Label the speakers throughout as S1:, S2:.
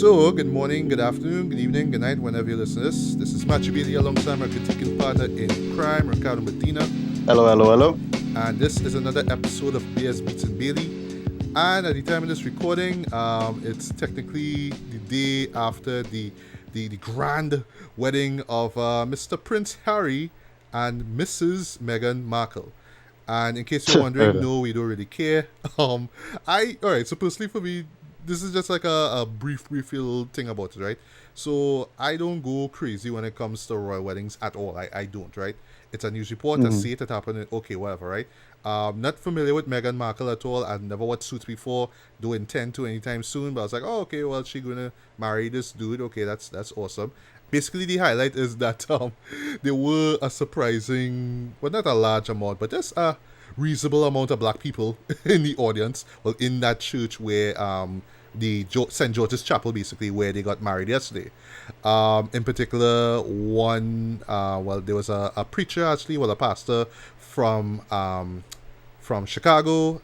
S1: So, good morning, good afternoon, good evening, good night, whenever you listen to this. This is Matthew Bailey alongside my critiquing partner in crime, Ricardo Medina.
S2: Hello, hello, hello.
S1: And this is another episode of Beers, Beats, and Bailey. And at the time of this recording, it's technically the day after the grand wedding of Mr. Prince Harry and Mrs. Meghan Markle. And in case you're wondering, no, we don't really care. Alright, so personally for me, this is just like a brief little thing about it, right? So I don't go crazy when it comes to royal weddings at all. I don't, right? It's a news report. I see it happened. Okay, whatever, right? Not familiar with Meghan Markle at all. I've never watched Suits before. Don't intend to anytime soon. But I was like, oh, okay, well, she's gonna marry this dude. Okay, that's awesome. Basically, the highlight is that there were a surprising, well, not a large amount, but just a reasonable amount of black people in the audience. Well, in that church where the St. George's Chapel, basically, where they got married yesterday. In particular, there was a preacher, actually, a pastor from Chicago.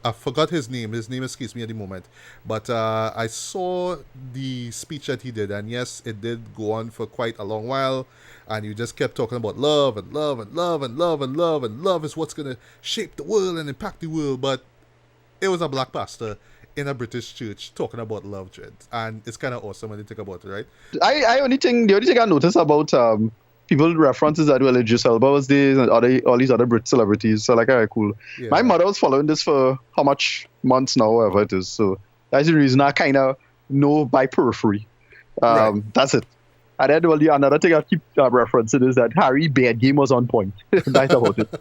S1: I forgot his name. His name escapes me at the moment. But I saw the speech that he did, and yes, it did go on for quite a long while. And you just kept talking about love and love and love and love and love and love is what's going to shape the world and impact the world. But it was a black pastor in a British church talking about love, dread, and it's kind of awesome when you think about it, right?
S2: The only thing I noticed about people references that Idris Elba was this and all these other Brit celebrities. So like, alright, cool. Yeah. My mother was following this for how much months now, whatever it is. So that's the reason I kind of know by periphery. Right. That's it. And then another thing I keep referencing is that Harry bad game was on point. That's about it.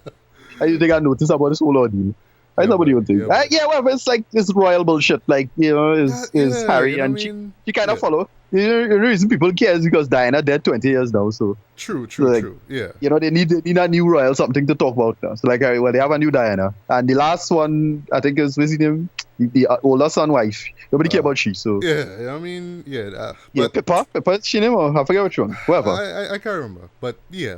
S2: I think I noticed about this whole ordeal. I know what you think. Well, it's like this royal bullshit. Like, is Harry, and she kind of follow. The reason people care is because Diana dead 20 years now. So
S1: true. Yeah.
S2: They need a new royal something to talk about now. So like, well, they have a new Diana, and the last one I think is what's his name, the older son wife. Nobody care about she. So Pippa, she name or I forget which one. Whoever.
S1: I can't remember, but
S2: they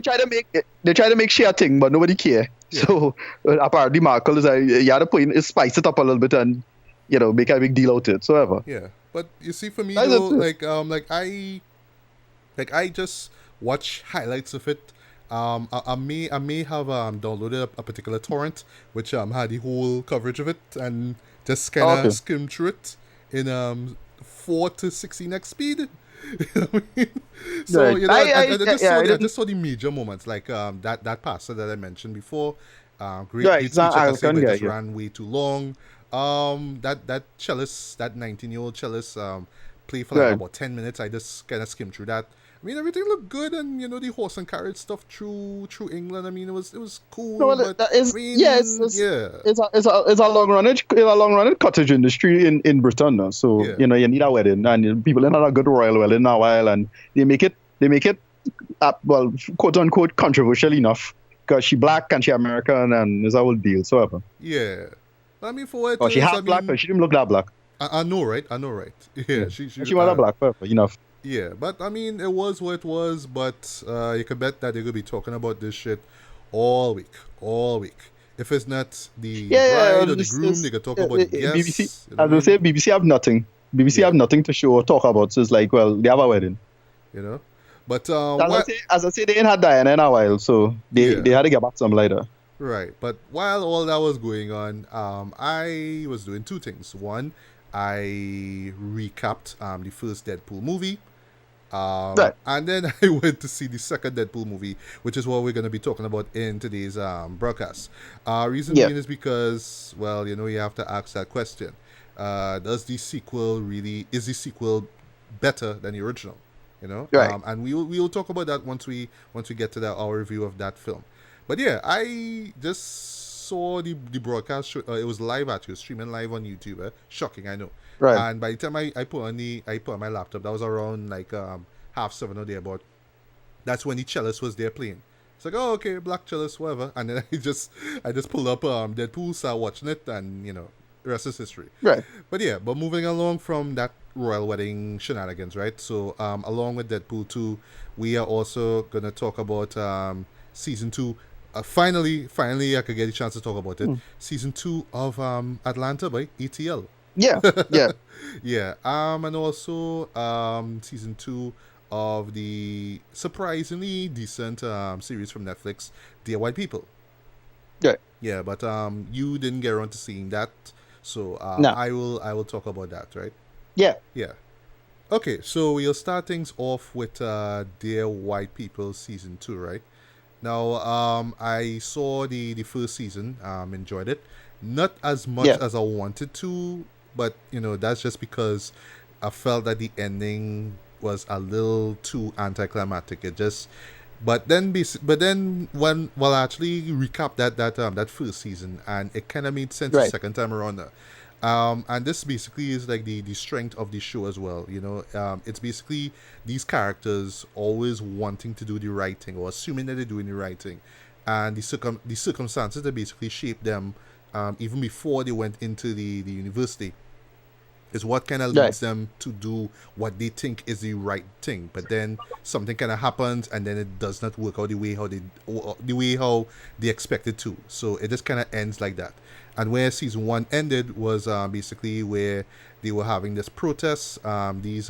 S2: try to make she a thing, but nobody care. Yeah. So apparently Markle is you had to spice it up a little bit and make a big deal out of it. So ever.
S1: Yeah, but you see, for me though, I just watch highlights of it. I may have downloaded a particular torrent which had the whole coverage of it and just kind of skimmed through it in 4 to 16x speed. You know what I mean? So I just saw the major moments, like that pastor that I mentioned before. Great speech, just ran way too long. That cellist, that 19-year-old cellist, played for about 10 minutes. I just kind of skimmed through that. I mean, everything looked good, and the horse and carriage stuff through England. I mean, it was cool. No, but
S2: it's a long running cottage industry in Britain now. So you need a wedding, and people in a good royal wedding in a while, and they make it quote unquote controversial enough because she black and she American, and it's a whole deal. So ever.
S1: Yeah, I mean, for what?
S2: She half black, but she didn't look that black.
S1: I know, right? Yeah, she
S2: was a black pepper enough.
S1: Yeah, but I mean, it was what it was, but you can bet that they're going to be talking about this shit all week. If it's not the bride or the groom, they can talk about the guests.
S2: BBC, as I say, BBC have nothing. BBC have nothing to show or talk about, so it's like, well, they have a wedding.
S1: But
S2: as I say, they ain't had Diana in a while, so they had to get back some later.
S1: Right, but while all that was going on, I was doing two things. One, I recapped the first Deadpool movie. And then I went to see the second Deadpool movie, which is what we're going to be talking about in today's broadcast. Reason being is because, well, you have to ask that question. Is the sequel better than the original,
S2: Right.
S1: and we'll talk about that once we get to our review of that film. But yeah, I just saw the broadcast show. It was live actually, streaming live on YouTube. Shocking, I know.
S2: Right.
S1: And by the time I put on my laptop, that was around like 7:30 or thereabout. That's when the cellist was there playing. It's like, oh, okay, black cellist, whatever. And then I just pulled up Deadpool, started watching it, and the rest is history.
S2: Right.
S1: But moving along from that royal wedding shenanigans, right? So along with Deadpool 2, we are also gonna talk about season 2. Finally, I could get a chance to talk about it. Season 2 of Atlanta by ETL.
S2: Yeah. Yeah.
S1: Yeah. And also season 2 of the surprisingly decent series from Netflix, Dear White People.
S2: Yeah.
S1: Yeah, but you didn't get around to seeing that, so
S2: No.
S1: I will talk about that, right?
S2: Yeah.
S1: Yeah. Okay, so we'll start things off with Dear White People season 2, right? Now, I saw the first season, enjoyed it, not as much
S2: Yeah.
S1: as I wanted to, but that's just because I felt that the ending was a little too anticlimactic. It just, but then when I actually recap that first season, and it kind of made sense the
S2: Right.
S1: second time around. And this basically is like the strength of the show as well. It's basically these characters always wanting to do the right thing or assuming that they're doing the right thing, and the circumstances that basically shape them, even before they went into the university, is what kind of
S2: Right.
S1: leads them to do what they think is the right thing. But then something kind of happens, and then it does not work out the way how they expect it to. So it just kind of ends like that. And where season 1 ended was basically where they were having this protest. These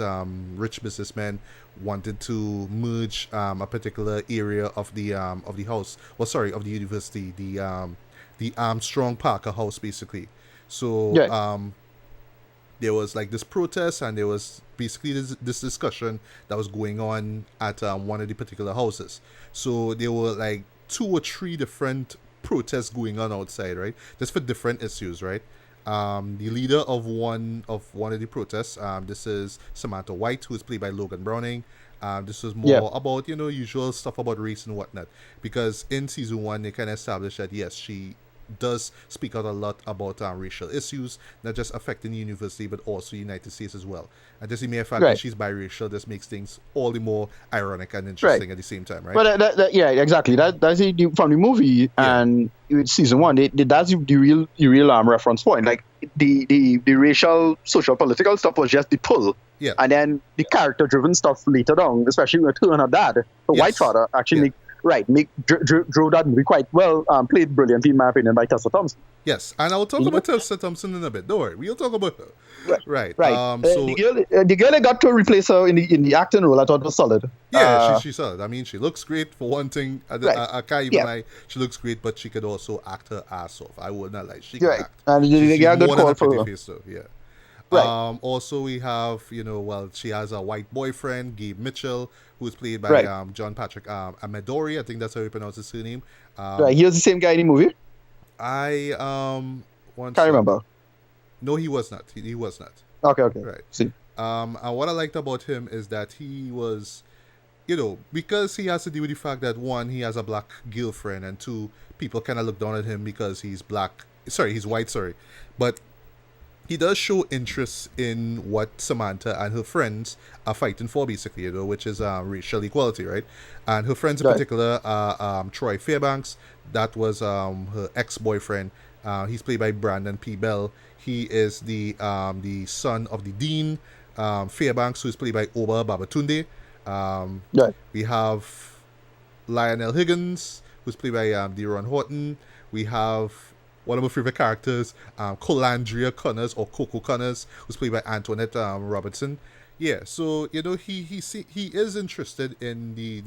S1: rich businessmen wanted to merge a particular area of the house. Well, sorry, of the university, the Armstrong Parker house, basically. So
S2: Yeah.
S1: there was like this protest, and there was basically this discussion that was going on at one of the particular houses. So there were like 2 or 3 different protests going on outside, right? Just for different issues, right? The leader of one of the protests, this is Samantha White, who is played by Logan Browning. This was more
S2: Yeah.
S1: about usual stuff about race and whatnot, because in season 1 they kind of established that yes, she does speak out a lot about racial issues, not just affecting the university but also the United States as well. And just the mere fact that
S2: Right.
S1: she's biracial just makes things all the more ironic and interesting at the same time, right?
S2: But yeah, exactly. That's from the movie,
S1: Yeah.
S2: and with season 1. That's the real reference point. Like the racial, social, political stuff was just the pull,
S1: Yeah.
S2: and then the character driven stuff later on, especially with her and her dad, the white
S1: Yes.
S2: father, actually
S1: Yeah.
S2: drove that movie quite well. Played brilliantly in my opinion by Tessa Thompson.
S1: Yes, and I'll talk
S2: Mhm.
S1: about Tessa Thompson in a bit. Don't worry, we'll talk about her. Right.
S2: Right.
S1: So
S2: the girl that got to replace her in the acting role, I thought was solid.
S1: yeah, she solid. I mean, she looks great for one thing.
S2: Right.
S1: I can't even
S2: Yeah.
S1: lie. She looks great, but she could also act her ass off. I would not lie. She can
S2: Right.
S1: act.
S2: And
S1: She's
S2: yeah, good
S1: more than
S2: call
S1: a
S2: for
S1: pretty
S2: her.
S1: face, though. Yeah.
S2: Right.
S1: Also, we have she has a white boyfriend, Gabe Mitchell, who's played by
S2: Right.
S1: John Patrick Amadori. I think that's how you pronounce his surname.
S2: Right. He was the same guy in the movie.
S1: I once
S2: Can't remember.
S1: No, he was not. He was not.
S2: Okay.
S1: Right.
S2: See.
S1: And what I liked about him is that he was, because he has to deal with the fact that 1, he has a black girlfriend, and 2, people kind of look down at him because he's black. Sorry, he's white. Sorry, but he does show interest in what Samantha and her friends are fighting for, basically, which is racial equality, right? And her friends in
S2: Right.
S1: particular are Troy Fairbanks. That was her ex-boyfriend. He's played by Brandon P. Bell. He is the son of the dean, Fairbanks, who is played by Oba Babatunde.
S2: Right.
S1: We have Lionel Higgins, who's played by Deron Horton. We have one of my favorite characters, Colandria Connors, or Coco Connors, who's played by Antoinette Robertson. Yeah, so he is interested in the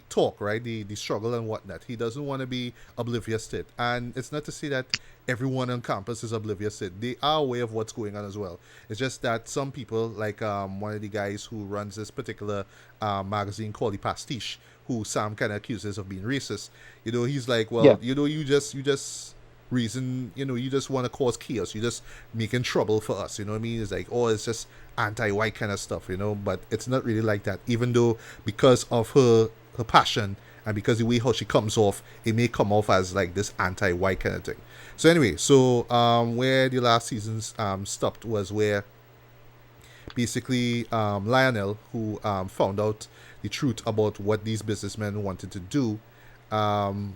S1: talk, right? The struggle and whatnot. He doesn't want to be oblivious to it. And it's not to say that everyone on campus is oblivious to it. They are aware of what's going on as well. It's just that some people, like one of the guys who runs this particular magazine called The Pastiche, who Sam kind of accuses of being racist. He's like, well,
S2: Yeah.
S1: you just reason, you just want to cause chaos. You just making trouble for us. You know what I mean? It's like, oh, it's just anti-white kind of stuff. But it's not really like that. Even though because of her passion and because the way how she comes off, it may come off as like this anti-white kind of thing. So anyway, where the last seasons stopped was where basically Lionel, who found out the truth about what these businessmen wanted to do, and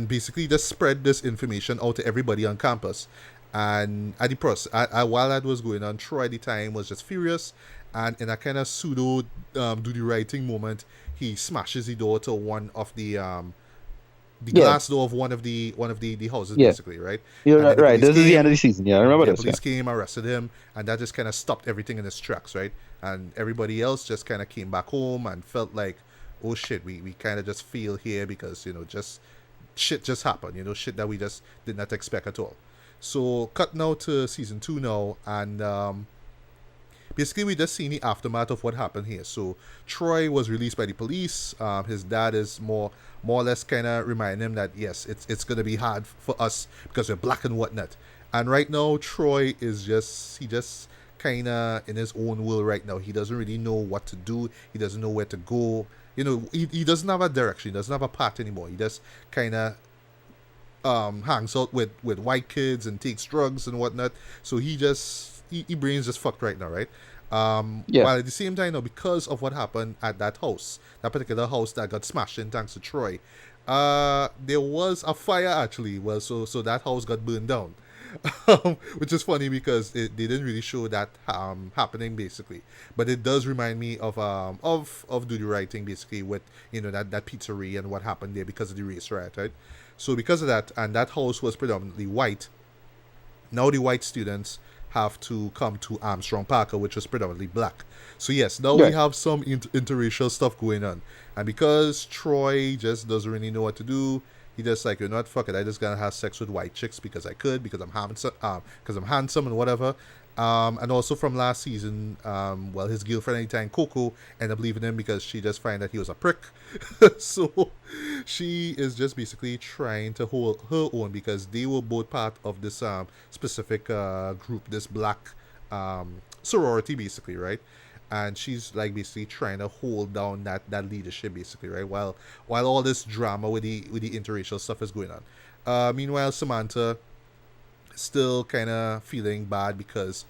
S1: basically just spread this information out to everybody on campus. And at the while that was going on, Troy at the time was just furious, and in a kind of pseudo do the right thing moment, he smashes the door to one of the glass door of one of the houses, basically, right?
S2: You're right. This is the end of the season. Yeah, I remember this.
S1: Police came, arrested him, and that just kind of stopped everything in its tracks, right? And everybody else just kind of came back home and felt like, oh shit, we kind of just feel here because just shit just happened, shit that we just did not expect at all. So cut now to season 2 now, and basically we just seen the aftermath of what happened here. So Troy was released by the police. His dad is more or less kind of reminding him that yes, it's gonna be hard for us because we're black and whatnot. And right now Troy is just kind of in his own world right now. He doesn't really know what to do. He doesn't know where to go. He doesn't have a direction. He doesn't have a path anymore. He just kind of hangs out with white kids and takes drugs and whatnot. So he brain's just fucked right now, right? While at the same time, because of what happened at that particular house that got smashed in thanks to Troy, there was a fire actually. Well, so that house got burned down, which is funny because they didn't really show that happening basically. But it does remind me of Do the Right Thing basically with that pizzeria and what happened there because of the race riot, right? So because of that, and that house was predominantly white, now the white students have to come to Armstrong Parker, which was predominantly black. So yes, now we have some interracial stuff going on. And because Troy just doesn't really know what to do, he just like, what, fuck it, I just gonna have sex with white chicks because I could, because I'm handsome and whatever. And also from last season, his girlfriend at the time, Coco, ended up leaving him because she just found that he was a prick. So she is just basically trying to hold her own because they were both part of this specific group, this black sorority basically, right? And she's like basically trying to hold down that leadership basically, right? While all this drama with the interracial stuff is going on. Meanwhile, Samantha still kind of feeling bad because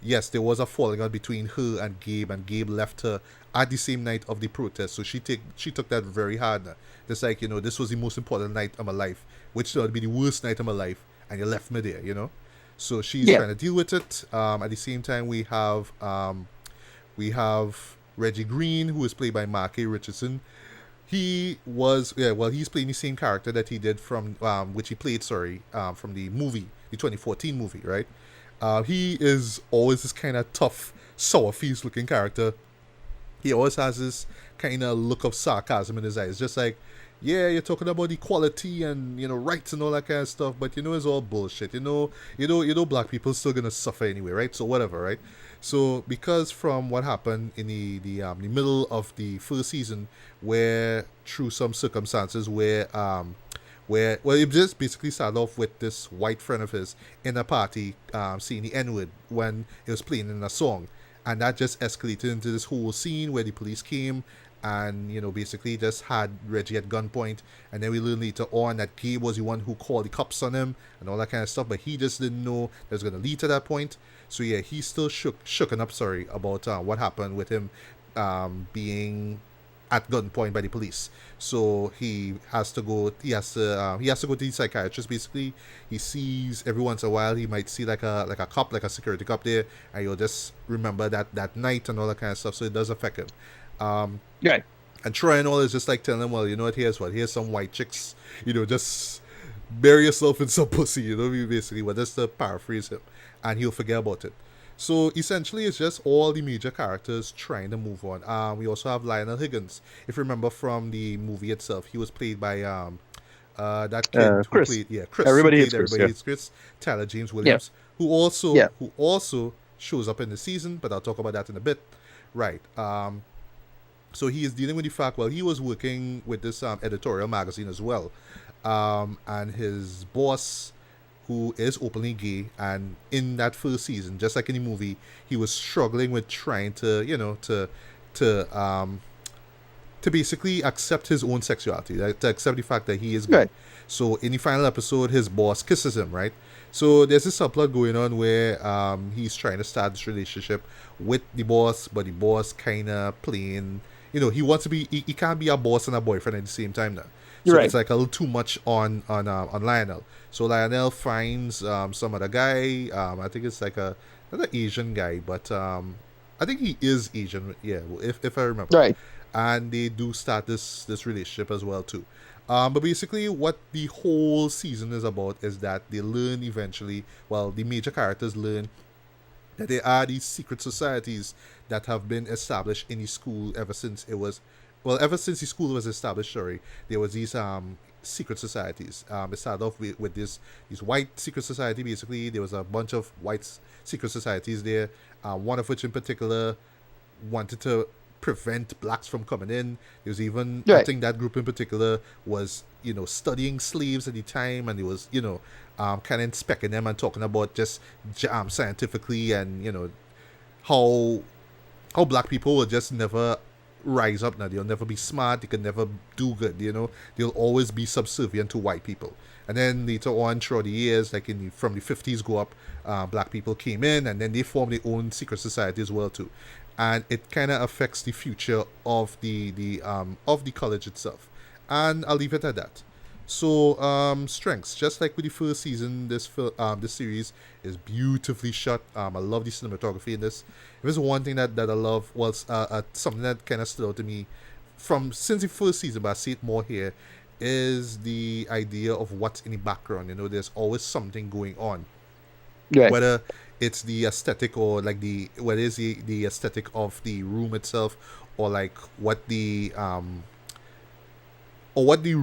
S1: yes, there was a falling out between her and Gabe left her at the same night of the protest, so she took that very hard. Just like, this was the most important night of my life, which would be the worst night of my life, and you left me there, so she's trying to deal with it. At the same time, we have Reggie Green, who is played by Mark A. Richardson. He's playing the same character that he did from from the movie, the 2014 movie, right? He is always this kind of tough, sour-faced looking character. He always has this kind of look of sarcasm in his eyes, just like, yeah, you're talking about equality and rights and all that kind of stuff, but it's all bullshit. Black people still gonna suffer anyway, right? So whatever, right? So because from what happened in the middle of the first season, where through some circumstances where it just basically started off with this white friend of his in a party saying the N-word when it was playing in a song, and that just escalated into this whole scene where the police came and basically just had Reggie at gunpoint, and then we learned later on that Gabe was the one who called the cops on him and all that kind of stuff, but he just didn't know that was going to lead to that point. So yeah, he's still shooken up about what happened with him being at gunpoint by the police. So he has to go to the psychiatrist basically. He sees every once in a while, he might see like a cop, like a security cop there, and he'll just remember that night and all that kind of stuff, so it does affect him.
S2: Right.
S1: And Troy and all is just like telling him, well, here's some white chicks, just bury yourself in some pussy, basically, well, just to paraphrase him, and he'll forget about it. So essentially, it's just all the major characters trying to move on. We also have Lionel Higgins. If you remember from the movie itself, he was played by that kid
S2: Chris.
S1: Who played Chris.
S2: Everybody
S1: hates Chris. Tyler James Williams, who also shows up in the season, but I'll talk about that in a bit. Right. So he is dealing with the fact, well, he was working with this editorial magazine as well, and his boss, who is openly gay, and in that first season, just like in the movie, he was struggling with trying to, to to basically accept his own sexuality, like, to accept the fact that he is gay.
S2: Right.
S1: So in the final episode, his boss kisses him, right? So there's this subplot going on where he's trying to start this relationship with the boss, but the boss kind of playing, he wants to be, he can't be a boss and a boyfriend at the same time now. So
S2: Right.
S1: it's like a little too much on Lionel. So Lionel finds some other guy. I think it's like not an Asian guy, but I think he is Asian. Yeah, if I remember.
S2: Right.
S1: And they do start this relationship as well too. But basically, what the whole season is about is that they learn eventually. Well, the major characters learn that there are these secret societies that have been established in the school ever since it was, well, ever since the school was established. Sorry, there was these secret societies. It started off with this white secret society. Basically, there was a bunch of white secret societies there. One of which in particular wanted to prevent blacks from coming in. There was even, I
S2: Right.
S1: think that group in particular was, studying slaves at the time, and it was, kind of inspecting them and talking about just scientifically, and how black people will just never rise up now. They'll never be smart. They can never do good. They'll always be subservient to white people. And then later on, throughout the years, like from the 50s go up, black people came in, and then they formed their own secret society as well too. And it kind of affects the future of the college itself. And I'll leave it at that. So strengths, just like with the first season, this series is beautifully shot. I love the cinematography in this. If there's one thing that I love, was something that kind of stood out to me from since the first season, but I see it more here, is the idea of what's in the background. There's always something going on,
S2: Right.
S1: whether it's the aesthetic, or like what is the aesthetic of the room itself, or like what the or what the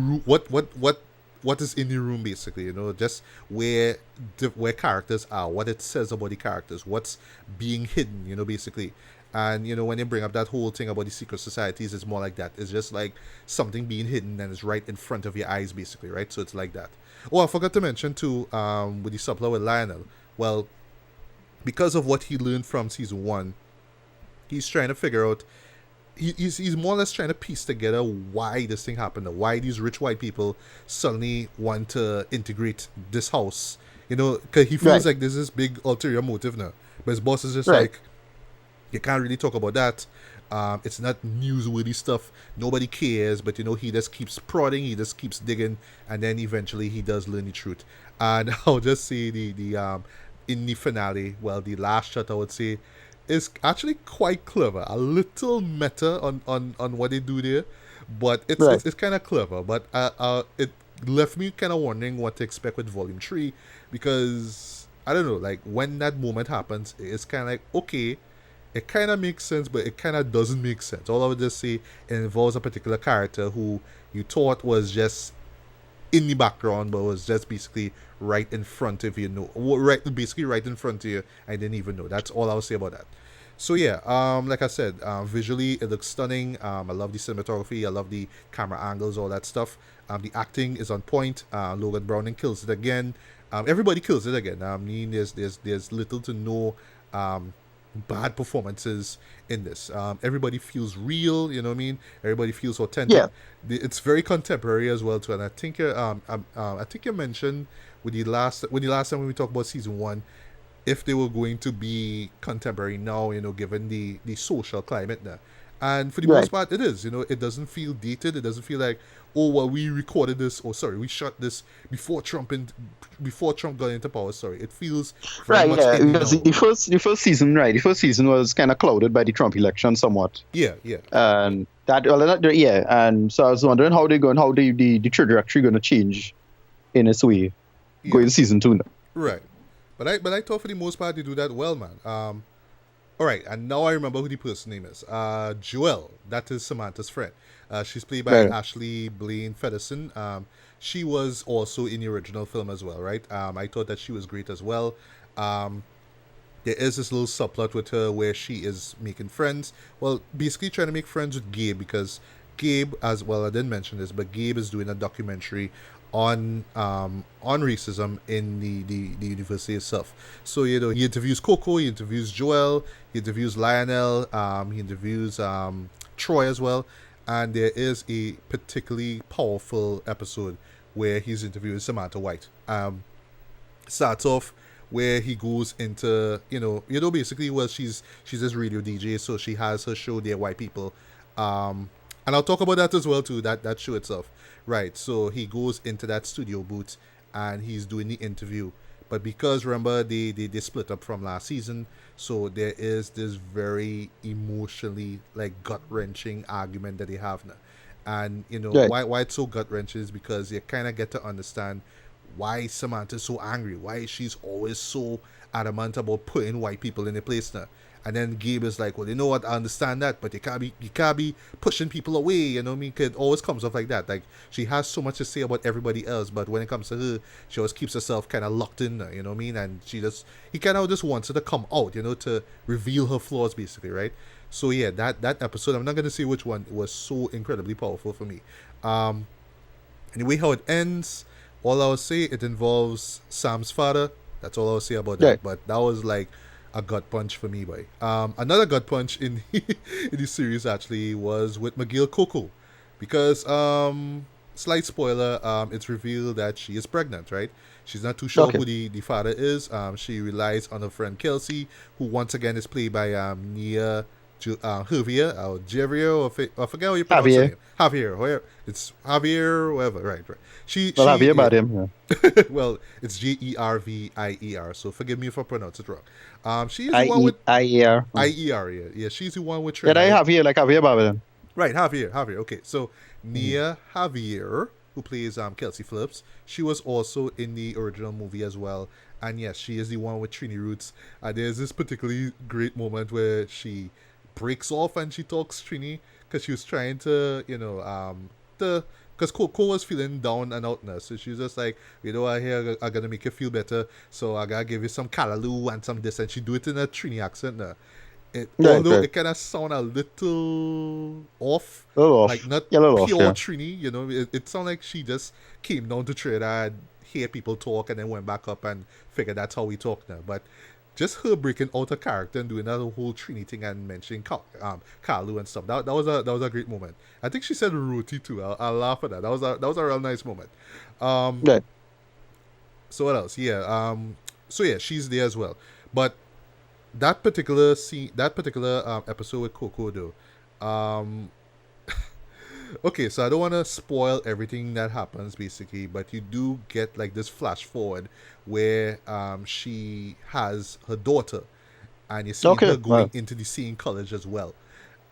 S1: what is in the room, basically. Just where characters are, what it says about the characters, what's being hidden, basically. And when you bring up that whole thing about the secret societies, it's more like that. It's just like something being hidden and it's right in front of your eyes, basically, right? So it's like that. Oh, I forgot to mention too, with the subplot with Lionel, well, because of what he learned from season one, he's trying to figure out, he's more or less trying to piece together why this thing happened, or why these rich white people suddenly want to integrate this house. Because he feels
S2: Right.
S1: like there's this big ulterior motive now. But his boss is just
S2: Right.
S1: like, you can't really talk about that. It's not newsworthy stuff. Nobody cares. But he just keeps prodding. He just keeps digging, and then eventually he does learn the truth. And I'll just say the in the finale, well, the last shot, I would say, is actually quite clever. A little meta on what they do there, but it's
S2: Right.
S1: it's kind of clever. But it left me kind of wondering what to expect with Volume 3, because I don't know, like when that moment happens, it's kind of like, okay, it kind of makes sense, but it kind of doesn't make sense. All I would just say, it involves a particular character who you thought was just in the background, but was just basically right in front of you. Basically right in front of you. I didn't even know. That's all I'll say about that. So yeah, like I said, visually it looks stunning. I love the cinematography. I love the camera angles, all that stuff. The acting is on point. Logan Browning kills it again. Everybody kills it again. I mean, there's little to no bad performances in this. Everybody feels real, you know what I mean? Everybody feels authentic.
S2: Yeah.
S1: It's very contemporary as well too. And I think I think you mentioned with the last time when we talked about season one, if they were going to be contemporary now, given the social climate now. And for the most
S2: Right.
S1: part, it is. It doesn't feel dated. It doesn't feel like, oh well, we recorded this, or sorry, we shot this before before Trump got into power. Sorry, it feels very
S2: Right.
S1: much
S2: Yeah.
S1: in the
S2: Because
S1: know.
S2: the first season, right? The first season was kind of clouded by the Trump election somewhat,
S1: Yeah, yeah,
S2: and yeah. And so I was wondering how they're going, how the trajectory going to change in its way
S1: yeah.
S2: going to season two now.
S1: Right. But I thought for the most part they do that well, man. All right, and now I remember who the person name is. Joelle, that is Samantha's friend. She's played by
S2: Right.
S1: Ashley Blaine Featherston. She was also in the original film as well, right? I thought that she was great as well. Um, there is this little subplot with her where she is making friends. Well, basically trying to make friends with Gabe because Gabe, as well, I didn't mention this, but Gabe is doing a documentary on racism in the university itself. So he interviews Coco, he interviews Joel, he interviews Lionel, he interviews Troy as well, and there is a particularly powerful episode where he's interviewing Samantha White. Starts off where he goes into basically, well, she's this radio DJ, so she has her show there, White People, and I'll talk about that as well too, that show itself, right? So he goes into that studio booth and he's doing the interview, but because remember they split up from last season, so there is this very emotionally like gut wrenching argument that they have now, and
S2: Right.
S1: why it's so gut wrenching is because you kind of get to understand why Samantha's so angry, why she's always so adamant about putting white people in their place now. And then Gabe is like, well, you know what, I understand that, but you can't be pushing people away, you know what I mean? 'Cause it always comes off like that. Like she has so much to say about everybody else, but when it comes to her, she always keeps herself kind of locked in there, you know what I mean? And he kind of just wants her to come out, to reveal her flaws, basically, right? So yeah, that episode, I'm not gonna say which one, was so incredibly powerful for me. Um, Anyway, how it ends, all I will say, it involves Sam's father. That's all I'll say about
S2: Right.
S1: that. But that was like a gut punch for me, boy. Another gut punch in in the series actually was with Miguel Coco, because slight spoiler, it's revealed that she is pregnant, right? She's not too sure
S2: Okay.
S1: who the father is. She relies on her friend Kelsey, who once again is played by Nia Javier, or Javier, I forget how you pronounce her
S2: Javier.
S1: name. Javier, it's Javier, whatever, right, right.
S2: Well,
S1: She,
S2: Javier
S1: yeah.
S2: about him.
S1: Well, it's Gervier, so forgive me if I pronounce it wrong. She is the
S2: I
S1: one
S2: E
S1: with
S2: I E R.
S1: Ier, yeah, yeah. She's the one with
S2: Yeah, I
S1: Trinidad.
S2: Javier like Javier about him.
S1: Right, Javier. Okay, so
S2: Mm-hmm.
S1: Nia Javier, who plays Kelsey Phillips, she was also in the original movie as well. And yes, she is the one with Trini Roots. And there's this particularly great moment where she breaks off and she talks Trini because she was trying to, the because Coco was feeling down and out now. So she was just like, I hear I gotta make you feel better. So I gotta give you some callaloo and some this. And she do it in a Trini accent now.
S2: Right,
S1: Although
S2: right.
S1: it kind of sound a little off,
S2: A little
S1: like
S2: off.
S1: not
S2: Yeah, a little off,
S1: pure
S2: yeah.
S1: Trini, it sound like she just came down to Trinidad, hear people talk, and then went back up and figured that's how we talk now. But just her breaking out of character and doing that whole Trini thing and mentioning Kalu and stuff, that was a great moment. I think she said roti too. I'll laugh at that. That was a real nice moment. Um,
S2: Right.
S1: so what else? Yeah. So yeah, she's there as well. But that particular scene, that particular episode with Coco though, okay, so I don't want to spoil everything that happens basically, but you do get like this flash forward where she has her daughter, and you see her
S2: Okay.
S1: going
S2: Well.
S1: into the same college as well,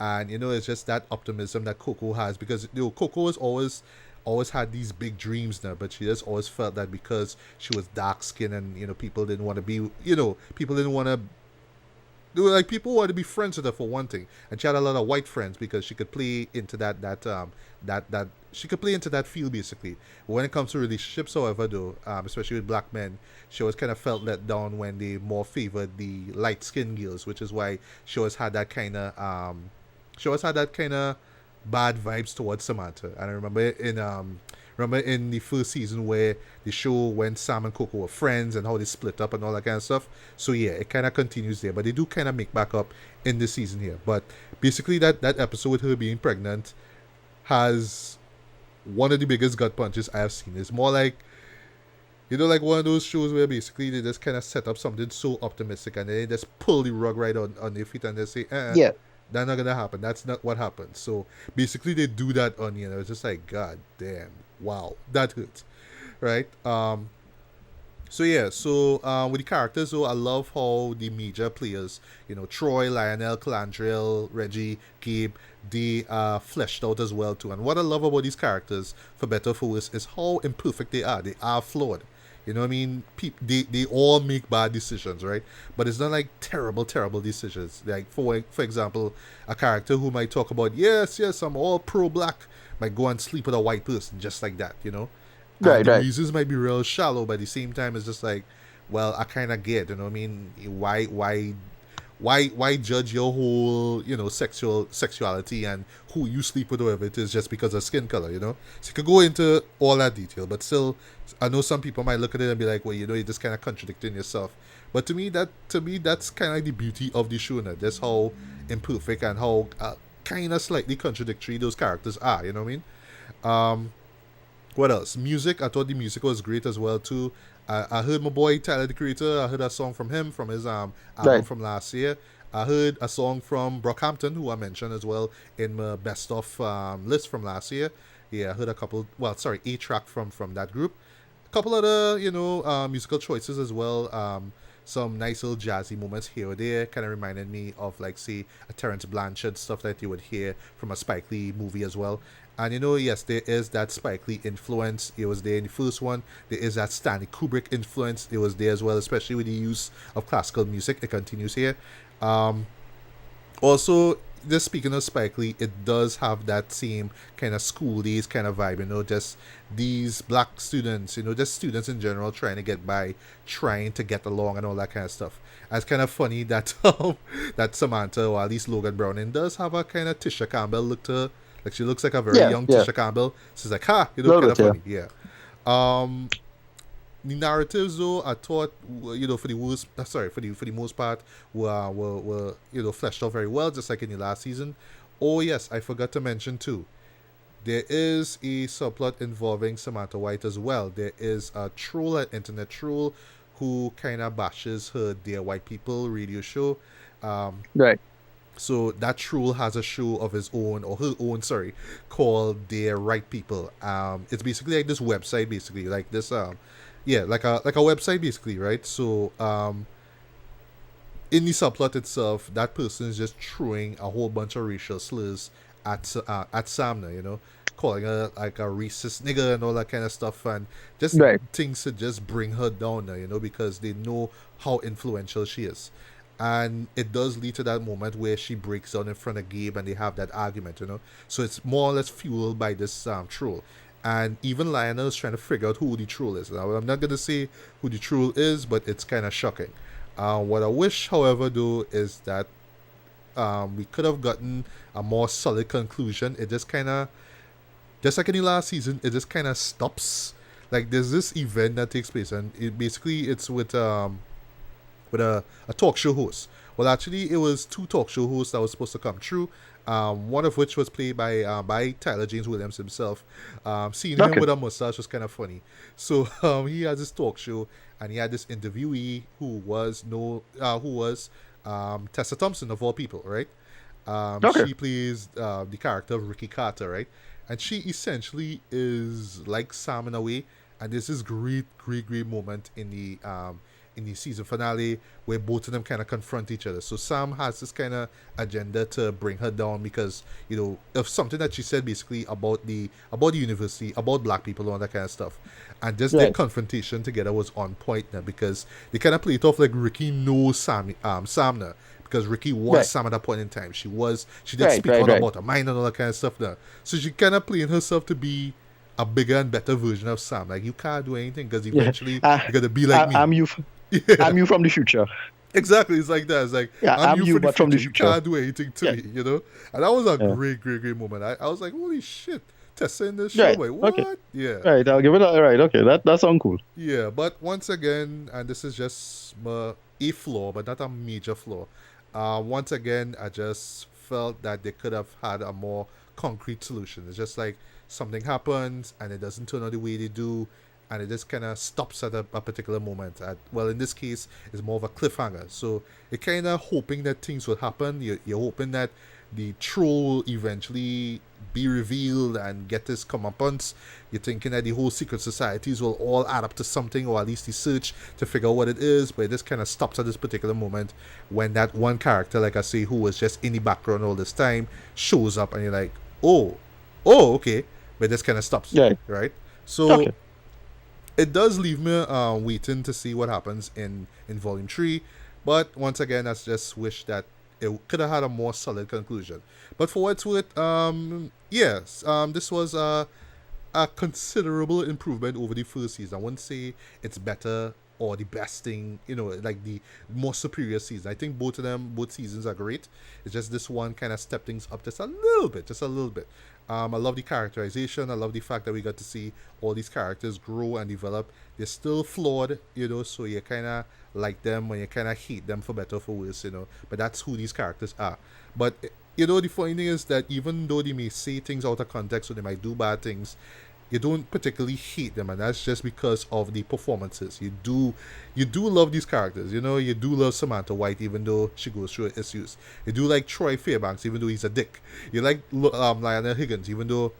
S1: and it's just that optimism that Coco has, because Coco has always had these big dreams now, but she just always felt that because she was dark skinned and people didn't want to be, people didn't want to, they were like, people wanted to be friends with her for one thing, and she had a lot of white friends because she could play into that she could play into that field basically. When it comes to relationships, however, though, especially with black men, she always kind of felt let down when they more favored the light skinned girls, which is why she always had that kind of bad vibes towards Samantha. And I remember in the first season where the show when Sam and Coco were friends and how they split up and all that kind of stuff. So yeah, it kind of continues there, but they do kind of make back up in this season here. But basically, that episode with her being pregnant has one of the biggest gut punches I have seen. It's more like, like one of those shows where basically they just kind of set up something so optimistic and then they just pull the rug right on their feet and they say,
S2: Yeah.
S1: that's not gonna happen. That's not what happened. So basically, they do that on you. And it's just like, God damn, wow, that hurts, right? So yeah, so with the characters, though, I love how the major players, Troy, Lionel, Calandriel, Reggie, Gabe, they are fleshed out as well too. And what I love about these characters, for better or for worse, is how imperfect they are. They are flawed. You know what I mean? They all make bad decisions, right? But it's not like terrible, terrible decisions. Like for example, a character who might talk about, yes, I'm all pro black, might go and sleep with a white person just like that. And
S2: Right,
S1: the
S2: right.
S1: reasons might be real shallow, but at the same time, it's just like, well, I kind of get, you know what I mean? Why judge your whole, sexuality and who you sleep with or whatever it is just because of skin color, you know? So you could go into all that detail, but still, I know some people might look at it and be like, well, you're just kind of contradicting yourself. But to me, that's kind of like the beauty of the show, now. That's how imperfect and how kind of slightly contradictory those characters are, you know what I mean? Um, what else? Music. I thought the music was great as well too. I heard my boy Tyler the Creator. I heard a song from him from his album
S2: Right.
S1: from last year. I heard a song from Brockhampton, who I mentioned as well in my best of list from last year. Yeah, I heard a couple. Well, sorry, a track from that group. A couple other musical choices as well. Some nice little jazzy moments here or there. Kind of reminded me of like say a Terrence Blanchard stuff that you would hear from a Spike Lee movie as well. And yes, there is that Spike Lee influence. It was there in the first one. There is that Stanley Kubrick influence. It was there as well, especially with the use of classical music. It continues here. Um, Also, just speaking of Spike Lee, it does have that same kind of school days kind of vibe, just these black students, just students in general trying to get by, trying to get along and all that kind of stuff. And it's kind of funny that that Samantha, or at least Logan Browning, does have a kind of Tisha Campbell look to her. Like she looks like a very
S2: Yeah,
S1: young
S2: yeah.
S1: Tisha Campbell. She's like, ha,
S2: A little
S1: kind of
S2: bit, yeah.
S1: funny, yeah. Um, the narratives though I thought for the worst sorry for the most part were fleshed out very well, just like in the last season. Oh yes, I forgot to mention too, there is a subplot involving Samantha White as well. There is a troll, an internet troll, who kind of bashes her Dear White People radio show. um
S2: Right.
S1: so that troll has a show of his own, or her own, sorry, called Dear Right People. It's basically like this website, basically like this yeah, like a website basically, right? So in the subplot itself, that person is just throwing a whole bunch of racial slurs at Samna, calling her like a racist nigger and all that kind of stuff, and just
S2: Right.
S1: things to just bring her down, because they know how influential she is. And it does lead to that moment where she breaks down in front of Gabe and they have that argument, So it's more or less fueled by this troll. And even Lionel is trying to figure out who the troll is. Now, I'm not going to say who the troll is, but it's kind of shocking. What I wish, however, though, is that we could have gotten a more solid conclusion. It just like in the last season, it just kind of stops. Like there's this event that takes place, and it's with a talk show host. Well, actually, it was two talk show hosts that was supposed to come through. One of which was played by Tyler James Williams himself. Seeing him
S2: Okay.
S1: with a mustache was kind of funny. So he has this talk show, and he had this interviewee who was Tessa Thompson of all people, right?
S2: Okay.
S1: She plays the character of Ricky Carter, right? And she essentially is like Sam in a way. And there's this great, great, great moment in the season finale where both of them kind of confront each other. So Sam has this kind of agenda to bring her down because of something that she said basically about the university, about black people, and all that kind of stuff. And just their
S2: Right.
S1: confrontation together was on point now because they kind of play it off like Ricky knows Sam now, because Ricky was
S2: Right.
S1: Sam at that point in time. She did
S2: Right.
S1: speak
S2: Right.
S1: out
S2: Right.
S1: about her mind and all that kind of stuff now. So she kind of playing herself to be a bigger and better version of Sam. Like you can't do anything because
S2: Yeah.
S1: eventually
S2: Uh,
S1: you're gonna be like me.
S2: I'm you.
S1: Yeah,
S2: I'm you from the future.
S1: exactly. It's like that. It's like
S2: Yeah,
S1: I'm
S2: I'm
S1: you
S2: you,
S1: for the
S2: but from the
S1: future. You
S2: future.
S1: can't do anything to
S2: Yeah.
S1: me. And that was a
S2: Yeah.
S1: great, great, great moment. I was like, holy shit, Tessa in this show.
S2: Right.
S1: Wait,
S2: Okay.
S1: what? Yeah.
S2: Right. I'll give it a right. Okay. That sounds cool.
S1: Yeah, but once again, and this is just a flaw, but not a major flaw. Once again, I just felt that they could have had a more concrete solution. It's just like something happens and it doesn't turn out the way they do, and it just kind of stops at a particular moment. Well, in this case, it's more of a cliffhanger. So you're kind of hoping that things will happen. You're hoping that the troll will eventually be revealed and get this comeuppance. You're thinking that the whole secret societies will all add up to something, or at least the search to figure out what it is, but it just kind of stops at this particular moment when that one character, like I say, who was just in the background all this time, shows up and you're like, oh, okay. But this kind of stops,
S2: Yeah.
S1: right? So
S2: Okay.
S1: it does leave me waiting to see what happens in volume 3, but once again I just wish that it could have had a more solid conclusion. But for what it's worth, yes, this was a considerable improvement over the first season. I wouldn't say it's better or the best thing, like the more superior season. I think both seasons are great. It's just this one kind of stepped things up just a little bit. I love the characterization. I love the fact that we got to see all these characters grow and develop. They're still flawed, so you kind of like them or you kind of hate them for better or for worse, But that's who these characters are. But, the funny thing is that even though they may say things out of context or they might do bad things, you don't particularly hate them, and that's just because of the performances. You do love these characters, you do love Samantha White even though she goes through her issues. You do like Troy Fairbanks even though he's a dick. You like Lionel Higgins even though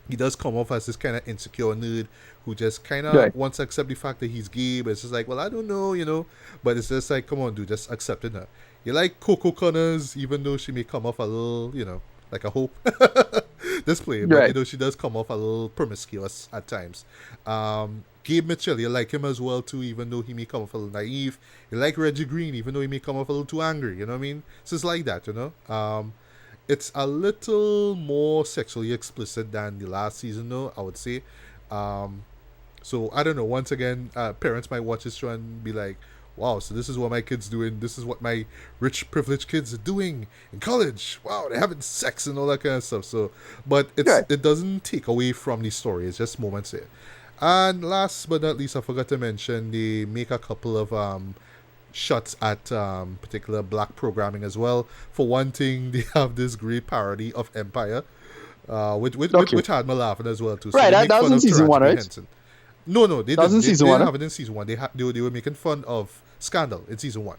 S1: he does come off as this kind of insecure nerd who just kind of wants to accept the fact that he's gay, but it's just like, well, I don't know, but it's just like, come on, dude, just accept it now. You like Coco Connors even though she may come off a little, like a hope display, but she does come off a little promiscuous at times. Gabe Mitchell, you like him as well too, even though he may come off a little naive. You like Reggie Green, even though he may come off a little too angry. You know what I mean? So it's like that, It's a little more sexually explicit than the last season, though, I would say. So I don't know. Once again, parents might watch this show and be like, wow, so this is what my kid's doing. This is what my rich, privileged kids are doing in college. Wow, they're having sex and all that kind of stuff. So, but it doesn't take away from the story. It's just moments here. And last but not least, I forgot to mention, they make a couple of shots at particular black programming as well. For one thing, they have this great parody of Empire, which had me laughing as well too. So
S2: that was in season 1, right?
S1: Henson. No, they didn't. They didn't have it in season 1. They were making fun of Scandal in season 1.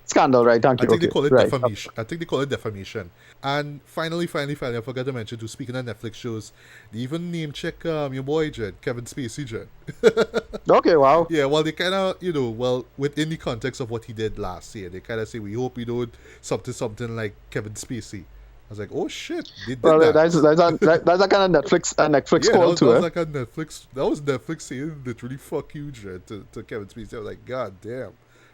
S2: Scandal, right? Thank you.
S1: I think they call it defamation. I think they call it defamation. And finally, I forgot to mention too. Speaking of Netflix shows, they even name check your boy Jed, Kevin Spacey Jed.
S2: Okay, wow.
S1: Yeah, well, they kind of within the context of what he did last year, they kind of say we hope we don't something like Kevin Spacey. I was like, oh shit, they did that.
S2: That's a kind of Netflix call too.
S1: That was Netflix saying literally fuck you, Jed, to Kevin Spacey. I was like, god damn.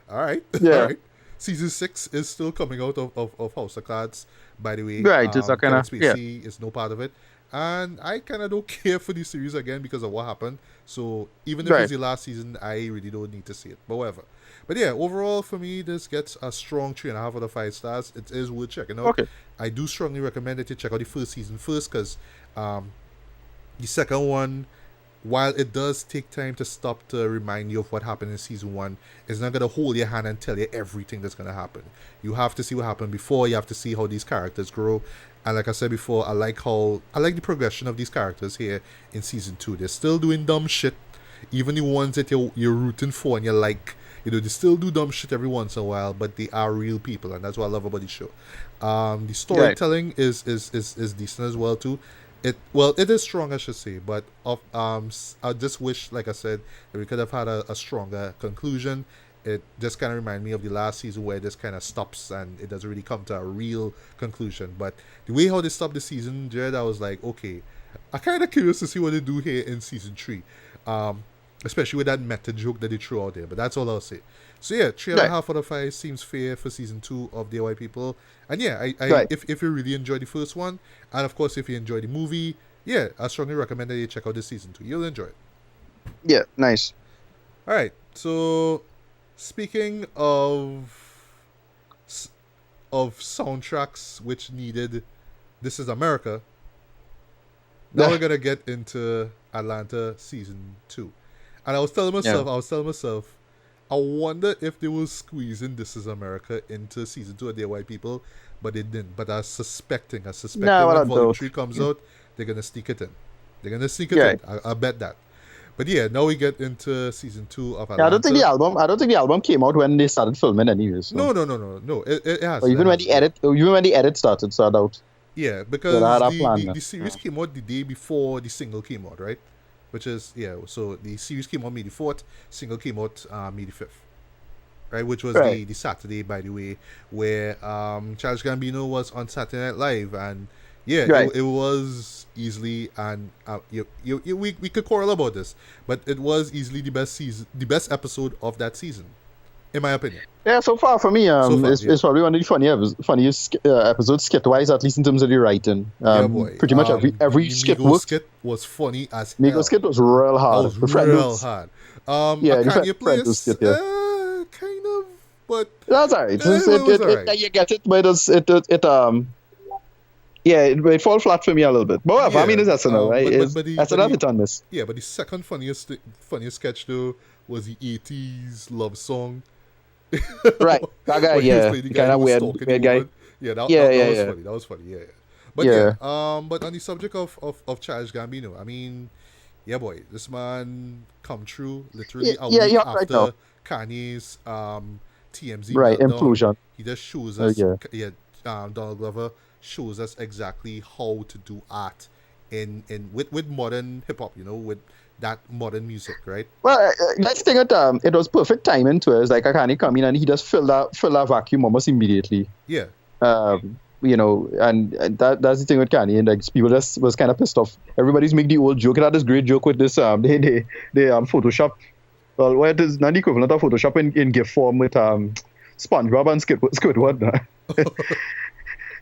S1: All right.
S2: Yeah.
S1: All right. Season 6 is still coming out of House of Cards, by the way.
S2: Right, just
S1: Kevin Spacey is no part of it. And I kind of don't care for the series again because of what happened. So even if it's the last season, I really don't need to see it. But whatever. But yeah, overall for me, this gets a strong 3.5 out of 5 stars. It is worth checking out.
S2: Okay.
S1: I do strongly recommend that you check out the first season first because the second one, while it does take time to stop to remind you of what happened in season 1, it's not going to hold your hand and tell you everything that's going to happen. You have to see what happened before. You have to see how these characters grow. And like I said before, I like the progression of these characters here in season 2. They're still doing dumb shit. Even the ones that you're rooting for and you're like, they still do dumb shit every once in a while, but they are real people, and that's what I love about the show. The storytelling is decent as well too. It is strong, I should say, but I just wish, like I said, that we could have had a stronger conclusion. It just kind of reminded me of the last season where it just kind of stops and it doesn't really come to a real conclusion. But the way how they stopped the season, Jared, I was like, okay, I'm kind of curious to see what they do here in season 3. Especially with that meta joke that they threw out there. But that's all I'll say. So yeah, 3.5 out of 5 seems fair for season 2 of Dear White People. And yeah, if you really enjoyed the first one, and of course if you enjoyed the movie, yeah, I strongly recommend that you check out this season 2. You'll enjoy it.
S2: Yeah, nice.
S1: Alright, so speaking of soundtracks which needed This Is America, now we're gonna get into Atlanta season 2. And I was telling myself, I wonder if they will squeeze in This Is America into season 2 of Dear White People, but they didn't. But I'm suspecting when Volume 3 comes out, they're gonna sneak it in. I bet that. But yeah, now we get into season 2 of Atlanta.
S2: Yeah, I don't think the album came out when they started filming anyways. So.
S1: No. It has.
S2: Or even when the edit started out.
S1: Yeah, because the series came out the day before the single came out, right? Which is, so the series came out May the 4th, single came out May the 5th. Right, which was the Saturday, by the way, where Charles Gambino was on Saturday Night Live, and it was easily, and we could quarrel about this, but it was easily the best episode of that season, in my opinion.
S2: Yeah, so far for me, it's probably one of the funniest episodes skit-wise, at least in terms of the writing. Pretty much every skit
S1: was funny as hell.
S2: Migos skit was real hard. Yeah,
S1: A
S2: the
S1: Kanye
S2: friend was
S1: place,
S2: good, yeah.
S1: kind of, but
S2: That's alright.
S1: it was alright.
S2: You get it, but yeah, it fall flat for me a little bit. But whatever, I mean,
S1: Yeah,
S2: it's SNL, right?
S1: but
S2: SNL
S1: the
S2: hit on this.
S1: yeah, but the second funniest sketch though was the '80s love song.
S2: Right, that guy,
S1: Where he was
S2: yeah,
S1: playing the guy
S2: kind
S1: who
S2: of
S1: was
S2: weird,
S1: stalking the
S2: weird guy.
S1: woman. Yeah,
S2: Yeah,
S1: that
S2: yeah,
S1: was
S2: yeah,
S1: funny. That was funny. Yeah, yeah. But
S2: yeah.
S1: but on the subject of Childish Gambino, I mean, yeah, boy, this man come true
S2: Yeah,
S1: literally a
S2: yeah,
S1: week
S2: you're right now.
S1: after Kanye's TMZ
S2: Right,
S1: meltdown.
S2: implosion.
S1: He just shows us,
S2: Yeah.
S1: Donald Glover shows us exactly how to do art in with modern hip hop, with that modern music, right?
S2: Well, let's think it was perfect timing to us. Like, Akane come in and he just fill that vacuum almost immediately.
S1: Yeah.
S2: And that's the thing with Kanye, and like people just was kind of pissed off. Everybody's making the old joke. It had this great joke with this they Photoshop. Well, what it is not the equivalent of Photoshop in GIF form with SpongeBob and Squidward.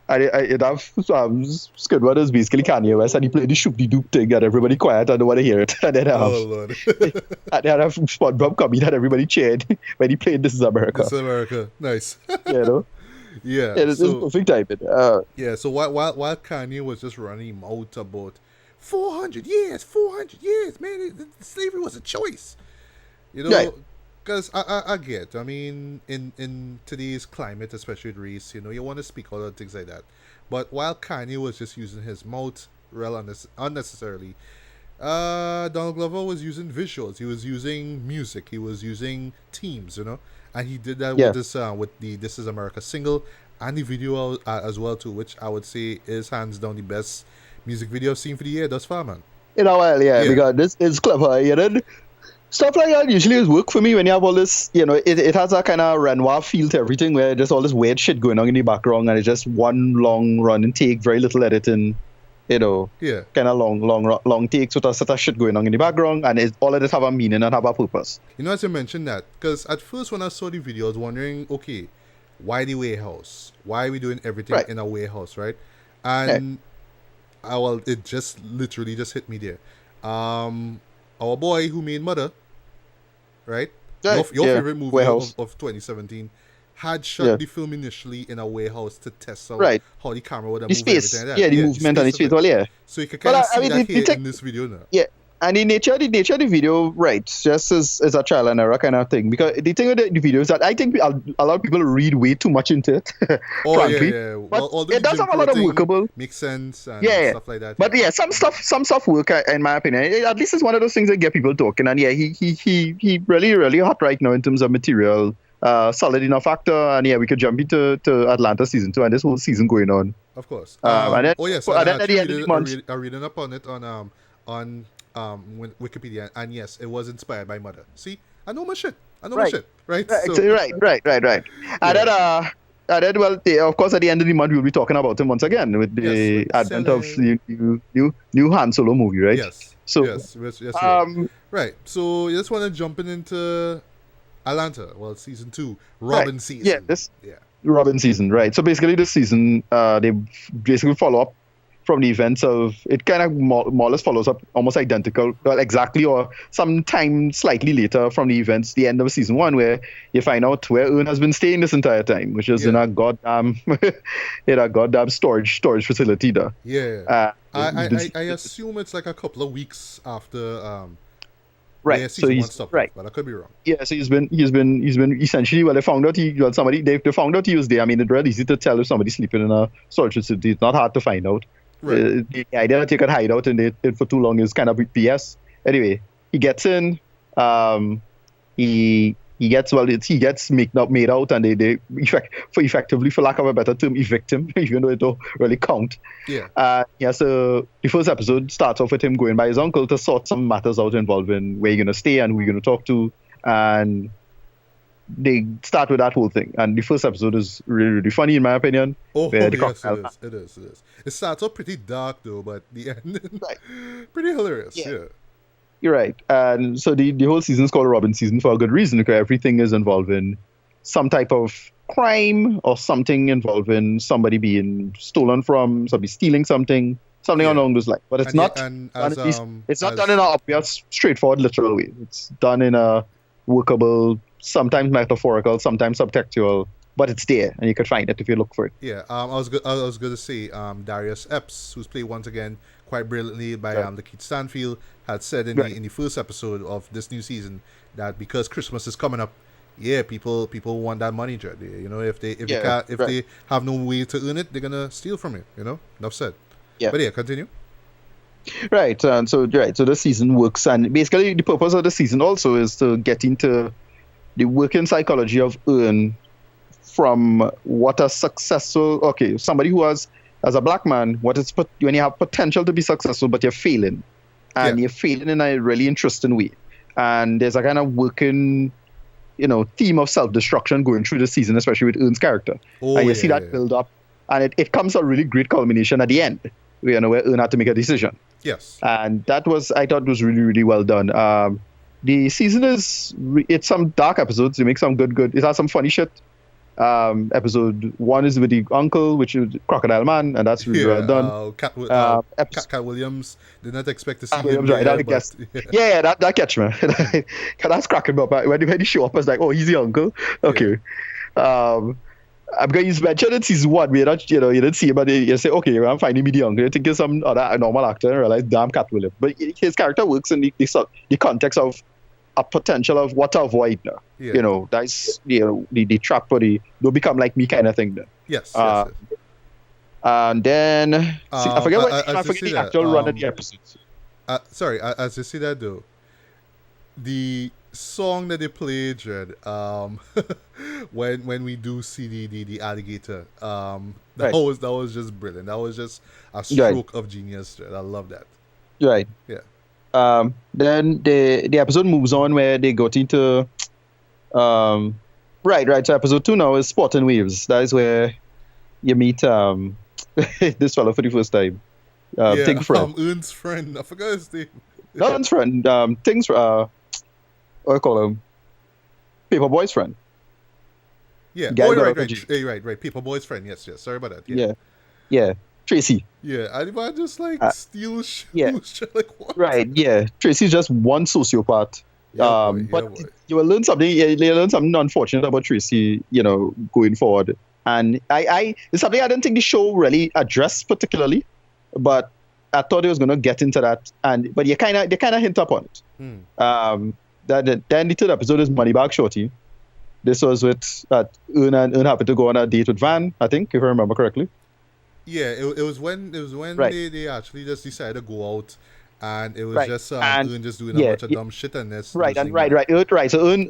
S2: It have Squidward is basically Kanye West, and he played the shoop-de-doop thing, and everybody quiet. I don't want to hear it. And then
S1: Lord.
S2: and then have SpongeBob come in, and everybody cheered when he played "This Is America."
S1: This is America, nice.
S2: Yeah,
S1: Yeah.
S2: it's perfect timing.
S1: Yeah. So while Kanye was just running mouth about 400 years, man, slavery was a choice.
S2: Right.
S1: Because I get, I mean, in today's climate, especially with race, you want to speak out and things like that. But while Kanye was just using his mouth real unnecessarily, Donald Glover was using visuals. He was using music. He was using themes, and he did that
S2: Yeah.
S1: with this with the "This Is America" single and the video as well too, which I would say is hands down the best music video I've seen for the year thus far, man.
S2: In a while,
S1: Yeah.
S2: because this is clever, Stuff like that usually is work for me when you have all this, it has a kind of Renoir feel to everything where there's all this weird shit going on in the background and it's just one long run and take, very little editing,
S1: Yeah.
S2: kind of long takes with a set of shit going on in the background, and all of it have a meaning and have a purpose.
S1: As you mentioned that, because at first when I saw the video, I was wondering, okay, why the warehouse? Why are we doing everything
S2: Right.
S1: in a warehouse, right? And it just literally just hit me there. Our boy who made Mother, right?
S2: Right,
S1: Your
S2: yeah,
S1: favorite movie
S2: Warehouse.
S1: of 2017 had shot the film initially in a warehouse to test out
S2: Right.
S1: how the camera would
S2: The
S1: move
S2: space,
S1: everything like that.
S2: the movement and the space,
S1: of it.
S2: well, yeah.
S1: So you can kind
S2: Well,
S1: of see that
S2: the
S1: here
S2: tech-
S1: in this video now.
S2: Yeah, and the nature of the video, right, just is a trial and error kind of thing. Because the thing with the video is that I think a lot of people read way too much into it,
S1: Oh
S2: frankly.
S1: yeah.
S2: But
S1: Although
S2: it
S1: the
S2: does
S1: Jim
S2: have a lot of
S1: Crow thing
S2: workable.
S1: makes sense and
S2: Yeah,
S1: stuff like that.
S2: But yeah, some stuff work in my opinion. At least it's one of those things that get people talking. And yeah, he really hot right now in terms of material. Solid enough actor, and yeah, we could jump into Atlanta season 2 and this whole season going on.
S1: Of course.
S2: And then,
S1: oh yes,
S2: and
S1: I
S2: then at the end of
S1: actually
S2: the month,
S1: reading up on it on Wikipedia, and yes, it was inspired by Mother. See, I know my shit. Right.
S2: right,
S1: So,
S2: right. And then, well, of course, at the end of the month, we'll be talking about him once again with the
S1: Yes,
S2: advent of the new Han Solo movie, right?
S1: Yes.
S2: So,
S1: yes. Right. So you just want to jump into Atlanta. Well, season 2, Robin season.
S2: Yeah, Robin season, right? So basically, this season, they basically follow up from the events of it. Kind of more or less follows up almost identical, well, exactly, or sometime slightly later from the events, the end of season 1, where you find out where Earn has been staying this entire time, which is in a goddamn storage facility there.
S1: Yeah. I assume it's like a couple of weeks after.
S2: Right,
S1: yeah,
S2: so he's
S1: stuff,
S2: right,
S1: but I could be wrong.
S2: Yeah, so he's been essentially. Well, they found out they found out he was there. I mean, it's really easy to tell if somebody's sleeping in a storage facility. It's not hard to find out.
S1: Right.
S2: The idea that you could hide out in it for too long is kind of BS. Anyway, he gets in. He gets made out, and they effectively, for lack of a better term, evict him, even though it don't really count.
S1: Yeah.
S2: So the first episode starts off with him going by his uncle to sort some matters out involving where you're gonna stay and who you're gonna talk to, and they start with that whole thing. And the first episode is really funny in my opinion.
S1: Oh yes, it is. It starts off pretty dark though, but the end pretty hilarious. Yeah.
S2: You're right. And so the whole season is called Robin season for a good reason, because everything is involving some type of crime or something involving somebody being stolen from, somebody stealing something something along those lines. But it's not.
S1: And
S2: it's not done in an obvious, straightforward, literal way. It's done in a workable, sometimes metaphorical, sometimes subtextual. But it's there, and you could find it if you look for it.
S1: Yeah, I was going to say Darius Epps, who's played once again quite brilliantly by Lakeith Stanfield, had said in the first episode of this new season that because Christmas is coming up, people want that money, Dread. You know, if they have no way to earn it, they're gonna steal from you. You know, enough said.
S2: Yeah.
S1: But continue.
S2: Right, so the season works, and basically the purpose of the season also is to get into the working psychology of Earn. From what a successful, somebody who has, as a black man, when you have potential to be successful, but you're failing. And you're failing in a really interesting way. And there's a kind of working, theme of self-destruction going through the season, especially with Earn's character. And you see that build up. And it comes to a really great culmination at the end, where Earn had to make a decision.
S1: Yes.
S2: And I thought was really, really well done. The season it's some dark episodes. They make some good. It has some funny shit. Episode 1 is with the uncle, which is Crocodile Man, and that's really well done.
S1: Cat Williams did not expect to see
S2: Williams,
S1: him.
S2: Right, that catch me. That's cracking me up. When he show up, I was like, oh, he's the uncle. Okay. I'm going to use mention in season 1 where you didn't see him, but you say, okay, I'm finding me the uncle. You think it's some other normal actor and realize, damn, Cat Williams. But his character works in the context of a potential of what to avoid now. Yeah. That's the trap for don't become like me kind of thing then.
S1: Yes.
S2: And then I forget the actual run of the episodes.
S1: Sorry, as you see that though, the song that they play, Dread, when we do see the alligator, that was just brilliant. That was just a stroke of genius, Dread. I love that.
S2: Right.
S1: Yeah.
S2: Then the episode moves on where they got into so episode 2 now is Sport and Waves. That is where you meet this fellow for the first time. Ting friend.
S1: Earn's friend. I forgot his name.
S2: Not Earn's friend. Ting's what do I call him? Paperboy's friend.
S1: Yeah. Right. Paperboy's friend. Yes. Sorry about that.
S2: Yeah. Tracy.
S1: Yeah, I just steal shit. Like what?
S2: Right, yeah. Tracy's just one sociopath. But you will learn something. You learn something unfortunate about Tracy, going forward. And it's something I didn't think the show really addressed particularly, but I thought it was going to get into that. But they kind of hint upon it. Then the third episode is Moneybag Shorty. This was with Earn happened to go on a date with Van, I think, if I remember correctly.
S1: Yeah, it was when they actually just decided to go out, and it was just Earn just doing a bunch of dumb shit and this.
S2: Right. So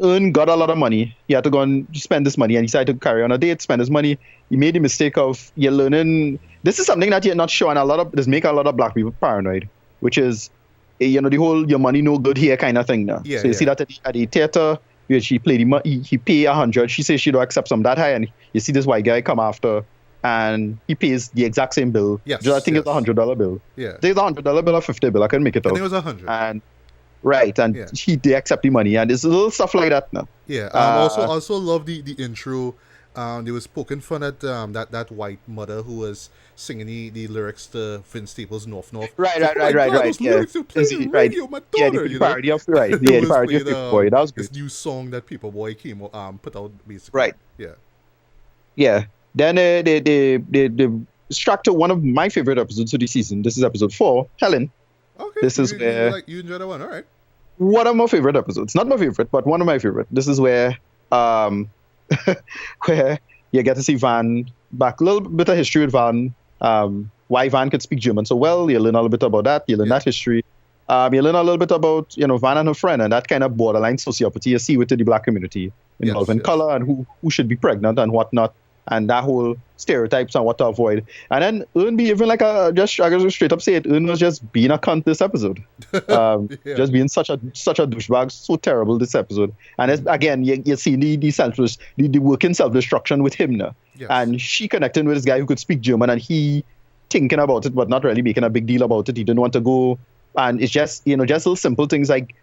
S2: Earn got a lot of money. He had to go and spend this money, and he decided to carry on a date, spend his money. He made the mistake of you're learning. This is something that you're not showing this make a lot of black people paranoid, which is the whole your money no good here kind of thing now. Yeah, so you see that at the theater. Where she played he pay 100. She says she don't accept some that high, and you see this white guy come after. And he pays the exact same bill. Yes, I think it's $100 bill.
S1: Yeah.
S2: It's $100 bill or $50 bill. I couldn't make it out.
S1: I think it was 100.
S2: And they accept the money, and there's little stuff like that now.
S1: Yeah. Also love the intro. There was poking fun at that white mother who was singing the lyrics to Vince Staples' North.
S2: Right.
S1: Those lyrics playing radio, my daughter.
S2: The parody of the parody of Paperboy. That was good.
S1: This new song that Paperboy put out basically.
S2: Right.
S1: Yeah.
S2: Yeah. Then they struck to one of my favorite episodes of the season. This is episode 4, Helen.
S1: Okay.
S2: This is where
S1: you enjoy that one, all right.
S2: One of my favorite episodes. Not my favorite, but one of my favorite. This is where where you get to see Van back. A little bit of history with Van. Why Van could speak German so well. You learn a little bit about that. You learn that history. You learn a little bit about Van and her friend and that kind of borderline sociopathy you see within the black community involving color and who should be pregnant and whatnot. And that whole stereotypes and what to avoid. And then Earn be even I can straight up say it, Earn was just being a cunt this episode. Just being such a douchebag, so terrible this episode. And again, you see the working self-destruction with him now. Yes. And she connecting with this guy who could speak German and he thinking about it but not really making a big deal about it. He didn't want to go. And it's just, just little simple things like,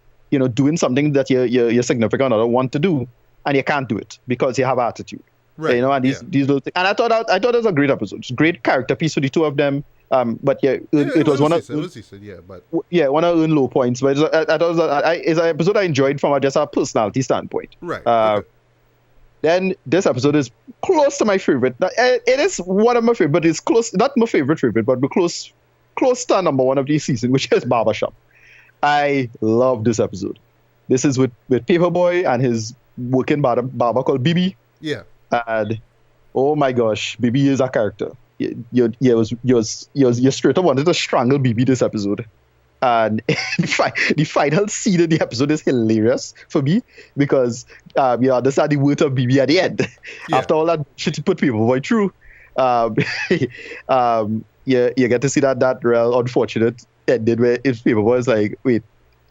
S2: doing something that your significant other want to do and you can't do it because you have attitude. Right. And these little things. And I thought it was a great episode. It's a great character piece for the two of them. But yeah, it was one of one of the low points. But I thought it's an episode I enjoyed from just a personality standpoint.
S1: Right.
S2: Okay. Then this episode is close to my favorite. It is one of my favorite, but it's close. Not my favorite, but close to number one of this season, which is Barbershop. I love this episode. This is with Paperboy and his working barber called BB.
S1: Yeah.
S2: And oh my gosh, BB is a character. You straight up wanted to strangle BB this episode. And the final scene of the episode is hilarious for me because you understand the words of BB at the end. Yeah. After all that shit to put Paperboy through, you get to see that real unfortunate ending where if Paperboy is like, wait,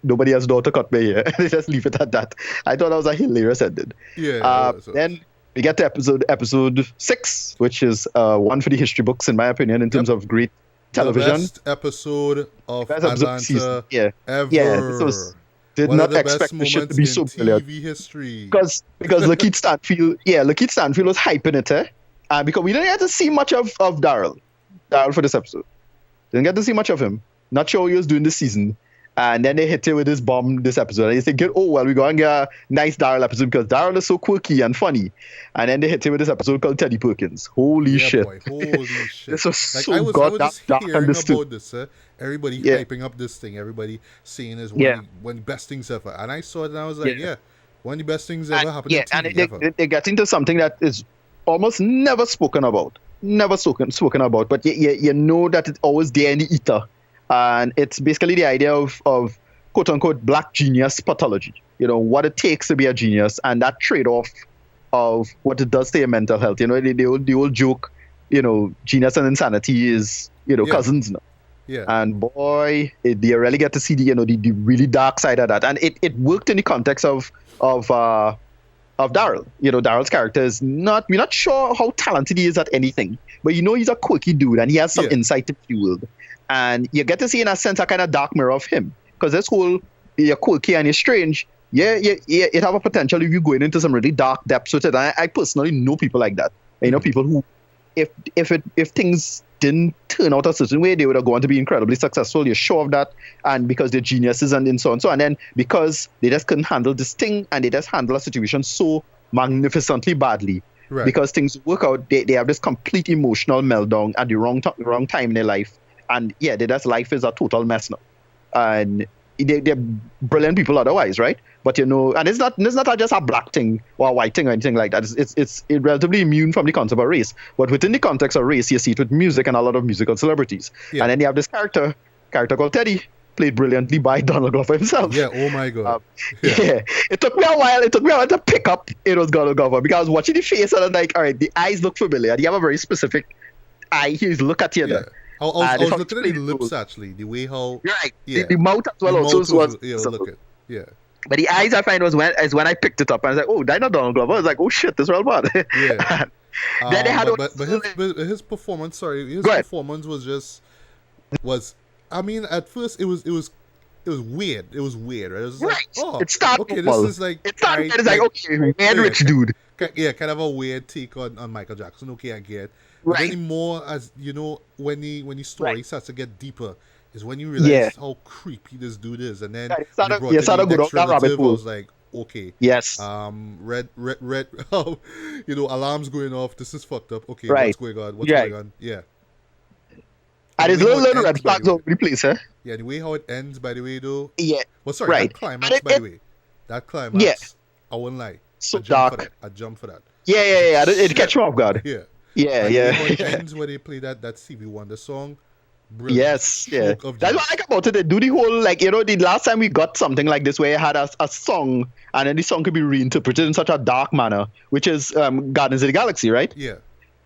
S2: nobody has door to cut me here. They just leave it at that. I thought that was a hilarious ending.
S1: Yeah.
S2: Then we get to episode 6, which is one for the history books, in my opinion, in terms of great television.
S1: The best episode of Atlanta ever.
S2: Yeah, did
S1: one
S2: not expect the shit to be so brilliant.
S1: TV history.
S2: Because Lakeith Stanfield was hyping it, because we didn't get to see much of Daryl for this episode. Didn't get to see much of him. Not sure what he was doing this season. And then they hit him with this bomb this episode. And you think, oh, well, we're going to get a nice Daryl episode because Daryl is so quirky and funny. And then they hit him with this episode called Teddy Perkins. Holy shit.
S1: Boy, holy shit.
S2: This was
S1: like,
S2: so
S1: I was just hearing about this. Everybody hyping up this thing. Everybody saying it's one of the best things ever. And I saw it and I was like, one of the best things ever happened to TV
S2: and they get into something that is almost never spoken about. Spoken about. But you know that it's always there in the ether. And it's basically the idea of quote-unquote black genius pathology. You know, what it takes to be a genius and that trade-off of what it does to your mental health. You know, the old joke, you know, genius and insanity is, you know, cousins now.
S1: Yeah.
S2: And boy, you really get to see the really dark side of that. And it worked in the context of Daryl. You know, Daryl's character is we're not sure how talented he is at anything, but you know he's a quirky dude and he has some insight to the world. And you get to see, in a sense, a kind of dark mirror of him. Because this whole, you're quirky and you're strange, it have a potential if you're going into some really dark depths with it. And I personally know people like that. You know, people who, if things didn't turn out a certain way, they would have gone to be incredibly successful. You're sure of that. And because they're geniuses and so on. And then because they just couldn't handle this thing and they just handle a situation so magnificently badly. Right. Because things work out, they have this complete emotional meltdown at the wrong time in their life. And life is a total mess now. And they're brilliant people otherwise, right? But you know, and it's not just a black thing or a white thing or anything like that. It's relatively immune from the concept of race. But within the context of race, you see it with music and a lot of musical celebrities. Yeah. And then you have this character called Teddy, played brilliantly by Donald Glover himself.
S1: Yeah, oh my God.
S2: It took me a while to pick up it was Donald Glover because I was watching the face and I'm like, all right, the eyes look familiar. You have a very specific eye. He's look at you there.
S1: I was looking at the lips actually, the way how
S2: the mouth as well also was but the eyes I find was when I picked it up and I was like, oh, that's not Donald Glover. I was like, oh shit, this is real bad.
S1: Yeah.
S2: Then they had
S1: but his performance performance was I mean, at first it was weird. It was weird, right? It was like,
S2: it started
S1: okay, this is like
S2: okay, man, rich dude.
S1: Yeah, kind of a weird take on Michael Jackson. Okay, I get. But then more as you know, when the story starts to get deeper, is when you realize how creepy this dude is, and then you I was like, okay,
S2: yes,
S1: red, you know, alarms going off. This is fucked up. Okay, what's going on? What's going on? Yeah.
S2: And there's little red flags over the place, huh?
S1: Yeah, the way how it ends, by the way, though.
S2: Yeah.
S1: Well, sorry, that climax, by the way. That climax, I won't lie.
S2: So dark.
S1: I jump for that.
S2: Yeah. It catch me off guard.
S1: Yeah.
S2: Yeah.
S1: It ends where they play that Stevie Wonder song. Brilliant.
S2: Yes, yeah. That's what I like about it. They do the whole, like, you know, the last time we got something like this where you had a song and then the song could be reinterpreted in such a dark manner, which is Guardians of the Galaxy, right?
S1: Yeah.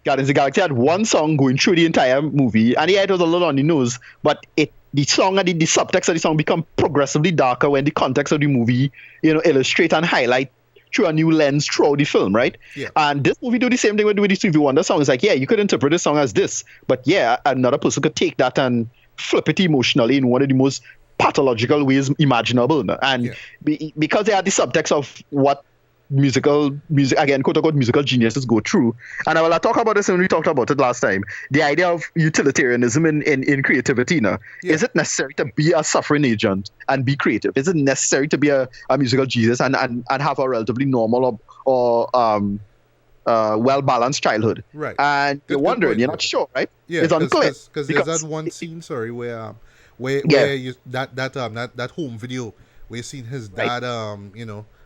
S2: Guardians of the Galaxy had one song going through the entire movie, and it was a little on the nose, but the song and the subtext of the song become progressively darker when the context of the movie, you know, illustrate and highlight through a new lens throughout the film, right?
S1: Yeah.
S2: And this movie do the same thing with the Stevie Wonder song. It's like, yeah, you could interpret this song as this, but yeah, another person could take that and flip it emotionally in one of the most pathological ways imaginable. And because they had the subtext of what music again, quote unquote musical geniuses go through. And I will talk about this when we talked about it last time. The idea of utilitarianism in creativity now.
S1: Yeah.
S2: Is it necessary to be a suffering agent and be creative? Is it necessary to be a musical genius and have a relatively normal or well balanced childhood?
S1: Right.
S2: And you're wondering, you're not sure, right?
S1: Yeah,
S2: it's unclear.
S1: Because there's that one scene, sorry, where you that home video where you seen his dad,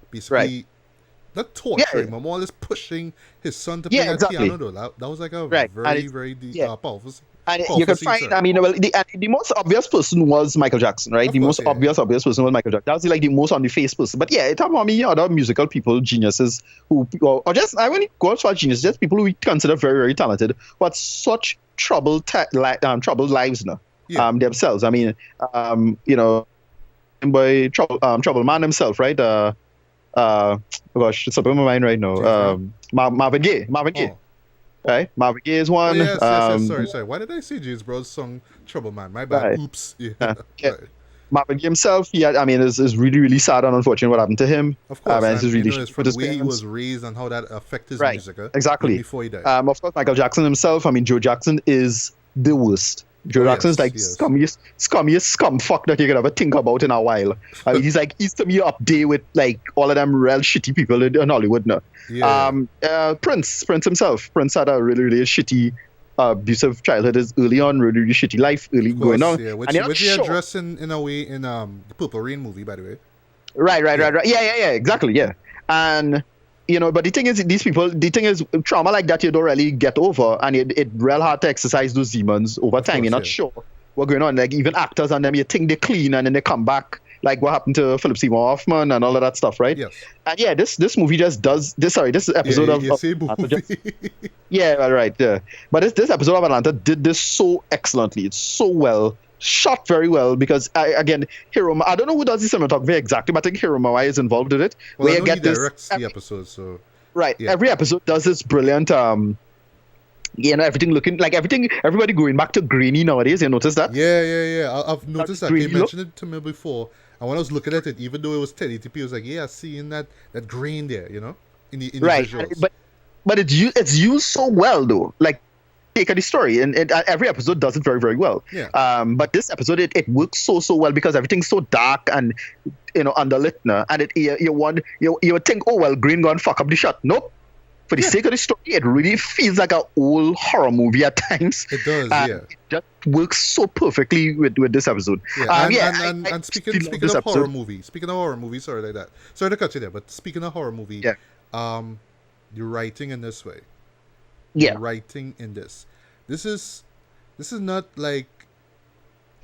S1: basically not torturing, but more or less pushing his son to play that piano. Though that was like a very powerful.
S2: And you can find, I mean, well, the most obvious person was Michael Jackson, right? Obvious person was Michael Jackson. That was like the most on the face person. But yeah, it had many other musical people, geniuses, who, or just, I wouldn't go as far as genius, just people who we consider very, very talented, but such troubled lives now, themselves. I mean, by Trouble Man himself, right? Gosh, it's up in my mind right now. Marvin Gaye. Right, Marvin Gaye is one.
S1: Yes, sorry. Why did I say James Brown's song Trouble Man? My bad. Right. Oops. Yeah.
S2: Right. Marvin Gaye himself, is really, really sad and unfortunate what happened to him.
S1: Of course,
S2: and it's really
S1: from the way he was raised and how that affected his music.
S2: Exactly.
S1: Before he died.
S2: Of course, Michael Jackson himself. I mean, Joe Jackson is the worst. Joe Jackson's scummiest scumfuck that you could ever think about in a while. I mean, he's to me up there with like all of them real shitty people in Hollywood now. Yeah. Prince himself. Prince had a really, really shitty, abusive childhood. His early on, really, really shitty life, going on.
S1: Yeah, which he addressed in a way in the Purple Rain movie, by the way.
S2: Right. Yeah, exactly, yeah. And but the thing is, trauma like that you don't really get over, and it real hard to exercise those demons over time. You're not sure what's going on. Like even actors and them, you think they clean and then they come back. Like what happened to Philip Seymour Hoffman and all of that stuff, right?
S1: Yes.
S2: And yeah, this movie just does this. Sorry, this episode of Atlanta yeah. But this episode of Atlanta did this so excellently. It's so well shot, very well, because again, Hiro, I don't know who does the cinematography exactly, but I think Hiro Mawai is involved in it.
S1: Well, where you get he directs the episode, so
S2: every episode does this brilliant everything looking like everybody going back to grainy nowadays. You notice that?
S1: Yeah. I've noticed that. They mentioned it to me before, and when I was looking at it, even though it was 1080p, I was like, seeing that grain there, in the visuals.
S2: But it's used so well though, like. Take the story, and every episode does it very, very well.
S1: Yeah.
S2: But this episode it works so well because everything's so dark and underlit now, and you would think, oh well, Green gone fuck up the shot. Nope. For the sake of the story, it really feels like an old horror movie at times.
S1: It does,
S2: It just works so perfectly with this episode.
S1: Yeah. And speaking of horror movies, sorry like that. Sorry to cut you there, but speaking of horror movie, the writing in this way. Writing in this is not like,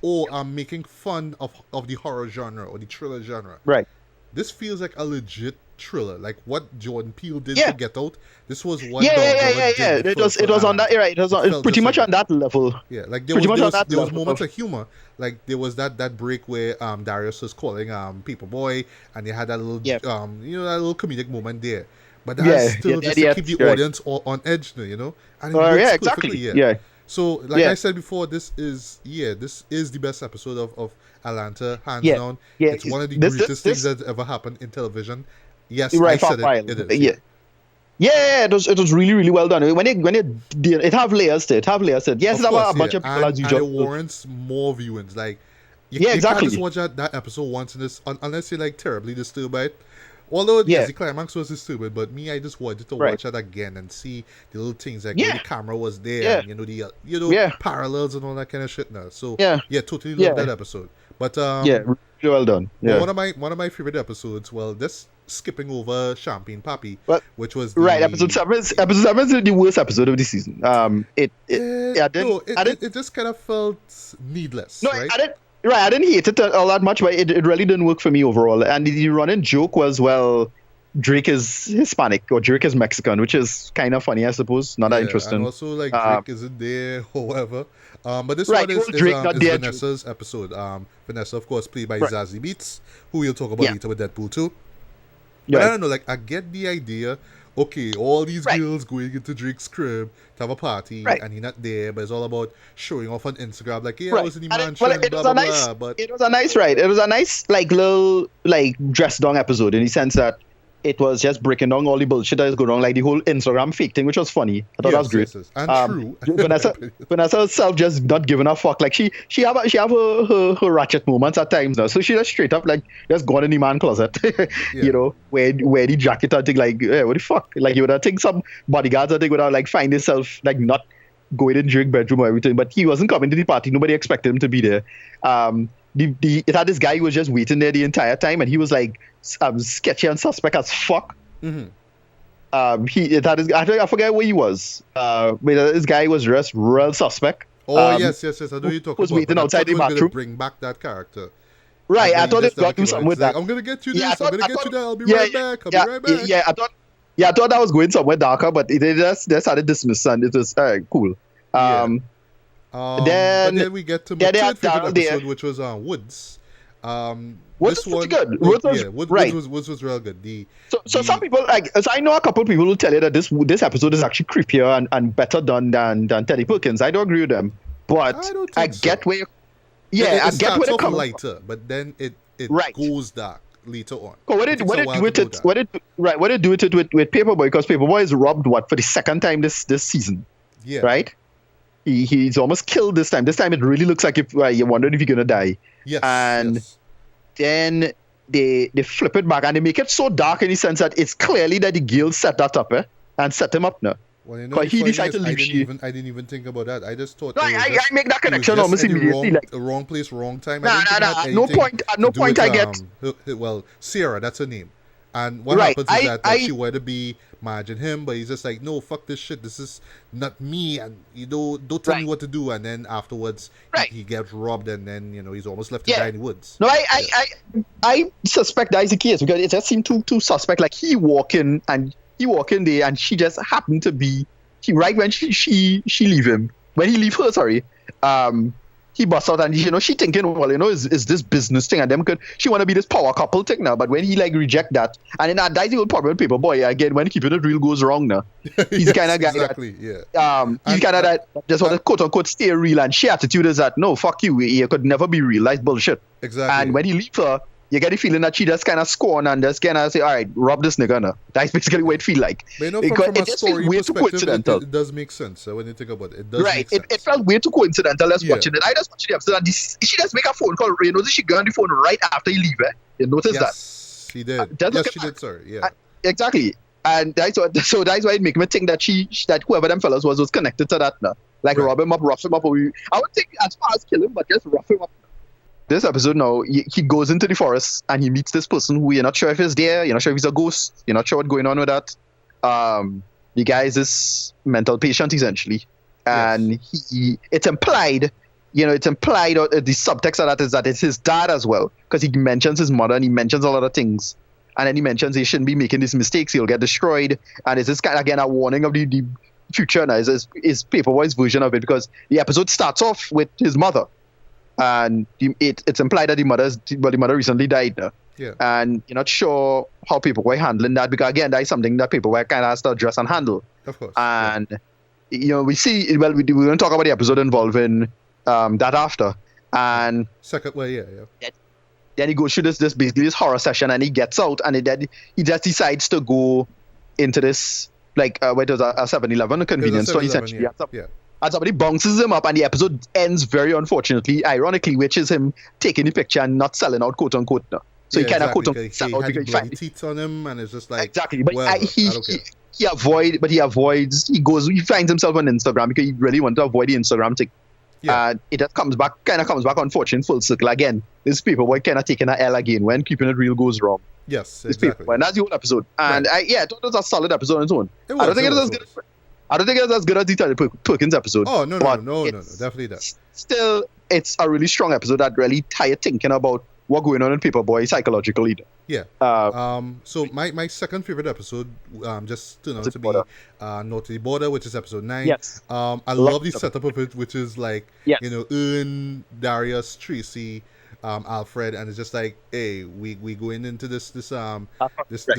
S1: I'm making fun of the horror genre or the thriller genre.
S2: Right.
S1: This feels like a legit thriller, like what Jordan Peele did to Get Out. This was what
S2: did. It was on that. Right. It was pretty much on that level.
S1: Yeah. Like there was moments of humor. Like there was that break where Darius was calling Paperboy, and they had that little that little comedic moment there. But that's still just to keep the audience on edge, And it works
S2: exactly.
S1: Yeah. So, like I said before, this is the best episode of Atlanta, hands down.
S2: Yeah.
S1: It's one of the greatest things that's ever happened in television. Yes, I said it is.
S2: Yeah, it was really, really well done. When it have layers to it. Yes, it have a bunch of people as usual.
S1: And it warrants more viewings. Like, you can't just watch that episode once in this, unless you're like terribly disturbed by it. Although the climax was stupid, but I just wanted to watch it again and see the little things like where the camera was there, and the parallels and all that kind of shit now. So totally love that episode. But
S2: really well done. Yeah.
S1: One of my favorite episodes. Well, this skipping over Champagne Papi, which was
S2: episode 7 is the worst episode of the season. It
S1: just kind of felt needless.
S2: No,
S1: right?
S2: I didn't hate it all that much, but it really didn't work for me overall. And the running joke was, well, Drake is Hispanic or Drake is Mexican, which is kind of funny, I suppose. Not that interesting.
S1: And also, like, Drake isn't there or whatever. But this one is Vanessa's episode. Vanessa, of course, played by Zazie Beetz, who we'll talk about later with Deadpool too. But I don't know, like, I get the idea. Okay, all these girls going into Drake's crib to have a party, and he's not there, but it's all about showing off on Instagram, like, I was in the mansion, blah, blah. But
S2: it was a nice, like, little, like, dress down episode in the sense that it was just breaking down all the bullshit that is going on, like the whole Instagram fake thing, which was funny. I thought that was great.
S1: Yes. And true.
S2: Vanessa herself just not giving a fuck. Like she have her ratchet moments at times now. So she just straight up like just gone in the man closet, you know, where the jacket and thing like, hey, what the fuck? Like you would have think some bodyguards I think would have like find himself like not going in during bedroom or everything, but he wasn't coming to the party. Nobody expected him to be there. It had this guy who was just waiting there the entire time, and he was like sketchy and suspect as fuck.
S1: Mm-hmm.
S2: I forget where he was. But this guy was just real suspect.
S1: Oh yes. I know you talking
S2: was
S1: about.
S2: waiting outside the bathroom.
S1: Bring back that character.
S2: Right, I thought it got to do something with that.
S1: I'm gonna get you this. I'm gonna get you that. I'll be right back. I'll be right back.
S2: I thought that was going somewhere darker, but they just started dismissing, and it was cool. Then
S1: we get to my third favorite episode, which was Woods.
S2: Woods was good. Woods
S1: was real good.
S2: So some people so I know a couple of people who tell you that this episode is actually creepier and better done than Teddy Perkins. I don't agree with them, but I get where. I get where it comes
S1: lighter, but then it goes dark later on.
S2: What did do with it with Paperboy? Because Paperboy is robbed for the second time this season.
S1: Yeah.
S2: Right. He's almost killed this time. This time it really looks like if you're wondering if he's gonna die.
S1: Yes.
S2: And then they flip it back and they make it so dark in the sense that it's clearly that the girl set that up, and set him up now.
S1: Well, you know, he decided to leave. I didn't even think about that. I just thought.
S2: No, I make that connection almost immediately.
S1: The wrong place, wrong time.
S2: At no point I get.
S1: Well, Sarah, that's her name. And what happens is that she wanted to be managing him, but he's just like, no, fuck this shit. This is not me, and you don't tell me what to do. And then afterwards, he gets robbed, and then he's almost left to die in the woods.
S2: No, I suspect that is the case because it just seemed too suspect. Like he walk in there, and she just happened to be right when she leave him. When he leave her, sorry. He busts out and she thinking, well, is this business thing, and them she want to be this power couple thing now, but when he like reject that, and then that's the whole problem with Paperboy again, when keeping it real goes wrong now. He's kind of guy he's kind of that just want to quote unquote stay real, and she attitude is that no, fuck you, you could never be real, that's bullshit.
S1: Exactly.
S2: And when he leave her, you get the feeling that she just kind of scorn and just kind of say, all right, rob this nigga now. That's basically what it feel like.
S1: But from a story perspective, it does make sense. So when you think about it, it does make sense. It
S2: felt way too coincidental. Watching it. I just watched the episode and she just make a phone call. She got on the phone right after you leave. You notice that?
S1: Yes, she did. Yes, she did, sir. Yeah.
S2: Exactly. And that's why it make me think that whoever them fellas was connected to that now. Like rob him up, rough him up. I would think as far as kill him, but just rough him up. This episode now, he goes into the forest and he meets this person who you're not sure if he's there, you're not sure if he's a ghost, you're not sure what's going on with that. The guy is this mental patient essentially, and it's implied, or the subtext of that is that it's his dad as well, because he mentions his mother and he mentions a lot of things, and then he mentions he shouldn't be making these mistakes, he'll get destroyed, and it's this kind of, again, a warning of the future now, is Paperboy's version of it, because the episode starts off with his mother. And it's implied that the mother recently died now.
S1: Yeah.
S2: And you're not sure how Paperboy handling that, because again, that is something that Paperboy kind of has to address and handle.
S1: Of course.
S2: And we see, we're going to talk about the episode involving that after. And then he goes through this basically this horror session, and he gets out, and he just decides to go into this what was a 7-Eleven convenience store essentially. And somebody bounces him up, and the episode ends very unfortunately, ironically, which is him taking the picture and not selling out, quote unquote. No. So he kind of quote unquote sell out because he finds
S1: teeth on him, and it's just like
S2: exactly. But he avoids. He finds himself on Instagram because he really wants to avoid the Instagram thing. Yeah. It just comes back unfortunately full circle again. This Paperboy kind of taking an L again when keeping it real goes wrong.
S1: Yes, exactly.
S2: And that's the whole episode. And I thought it was a solid episode on its own. I don't think it's as good as the Teddy Perkins episode.
S1: Oh, no, definitely that.
S2: Still, it's a really strong episode that really tired thinking about what's going on in Paperboy psychologically.
S1: Yeah. So my second favorite episode just turned out to be North to the Border, which is episode 9.
S2: Yes.
S1: I love the setup of it, which is like, Ewan, Darius, Tracy, Alfred, and it's just like, hey, we going into this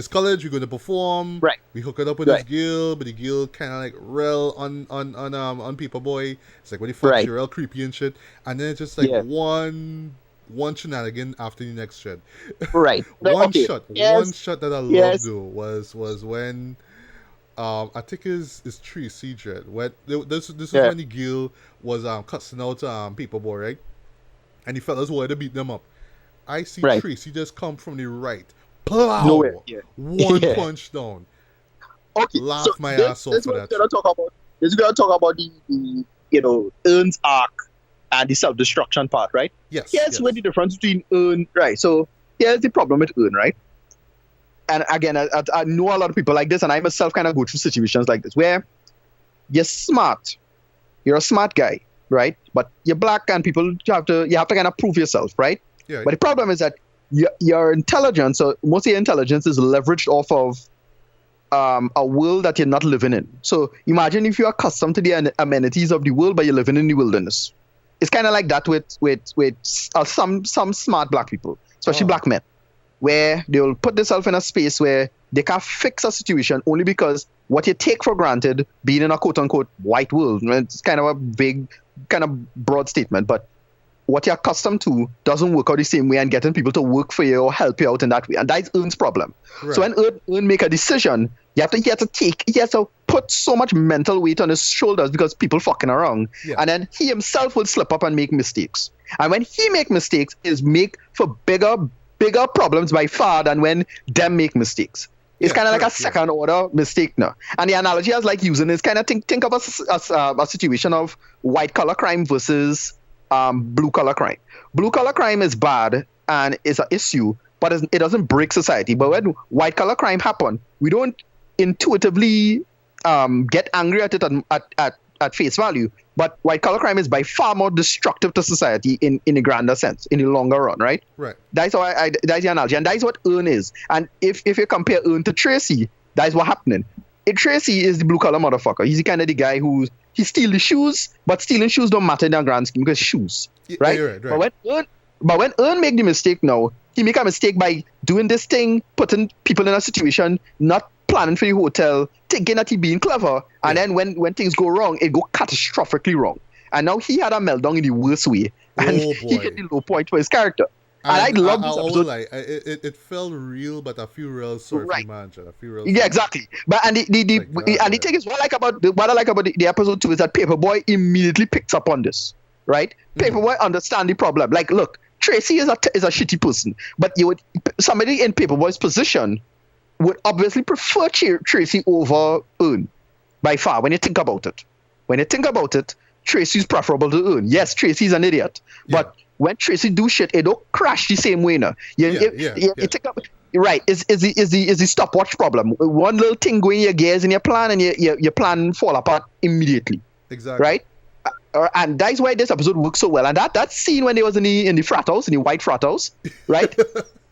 S1: college, we're going to perform.
S2: Right.
S1: We hook it up with this girl, but the girl kind of like real on Paperboy. It's like, what the fuck, you're real creepy and shit. And then it's just like one one shenanigan after the next shit.
S2: Right.
S1: One
S2: Okay.
S1: shot that I loved
S2: Yes.
S1: though was when I think is Tracy Dread. When this is
S2: Yeah.
S1: when the girl was cussing out Paperboy, right? And the fellas wanted to beat them up. I see
S2: Right.
S1: Tracy just come from the right. Plow!
S2: Nowhere. Yeah.
S1: One
S2: Yeah.
S1: punch down.
S2: Okay.
S1: Laugh
S2: so
S1: my
S2: this,
S1: ass off
S2: this
S1: for
S2: what
S1: that.
S2: we're gonna talk about. This is gonna talk about the Earn's arc and the self-destruction part, right?
S1: Yes.
S2: Here's
S1: yes.
S2: where the difference between Earn, right? So here's the problem with Earn, right? And again, I know a lot of people like this, and I myself kind of go through situations like this where you're smart, you're a smart guy, right? But you're black, and people you have to kind of prove yourself, right?
S1: Yeah.
S2: But the problem is that your intelligence, or most of your intelligence, is leveraged off of a world that you're not living in. So imagine if you're accustomed to the amenities of the world, but you're living in the wilderness. It's kind of like that with some smart black people, especially black men, where they'll put themselves in a space where they can fix a situation only because what you take for granted, being in a quote-unquote white world, it's kind of a vague, kind of broad statement, but what you're accustomed to doesn't work out the same way, and getting people to work for you or help you out in that way. And that's Earn's problem.
S1: Right.
S2: So when Earn make a decision, he has to put so much mental weight on his shoulders because people fucking around.
S1: Yeah.
S2: And then he himself will slip up and make mistakes. And when he make mistakes, is make for bigger problems by far than when them make mistakes. It's kind of like a second order mistake now. And the analogy I was like using is kind of think of a situation of white collar crime versus blue collar crime. Blue collar crime is bad and it's an issue, but it doesn't break society. But when white collar crime happen, we don't intuitively get angry at it at face value. But white collar crime is by far more destructive to society in a grander sense, in the longer run, right?
S1: Right.
S2: That's how that's the analogy, and that's what Earn is. And if you compare Earn to Tracy, that's what's happening. Tracy is the blue collar motherfucker. He's the kind of the guy who he steals the shoes, but stealing shoes don't matter in the grand scheme because shoes, right?
S1: Yeah, right.
S2: But when Earn make the mistake now, he make a mistake by doing this thing, putting people in a situation, not planning for the hotel, thinking that he being clever, and then when things go wrong, it go catastrophically wrong. And now he had a meltdown in the worst way, and he hit the low point for his character. And I love this episode.
S1: Like, it felt real, but I feel real sorry for the man. I feel real.
S2: Yeah, exactly. But and the thing is, what I like about the episode 2 is that Paperboy immediately picks up on this, right? Paperboy understand the problem. Like, look, Tracy is a shitty person, but somebody in Paperboy's position would obviously prefer Tracy over Earn by far. When you think about it, Tracy's preferable to Earn. Yes, Tracy's an idiot, but when Tracy do shit, it don't crash the same way now. Right, is the stopwatch problem. One little thing going in your gears in your plan, and your plan fall apart immediately.
S1: Exactly.
S2: Right? And that's why this episode works so well. And that scene when they was in the frat house, in the white frat house, right?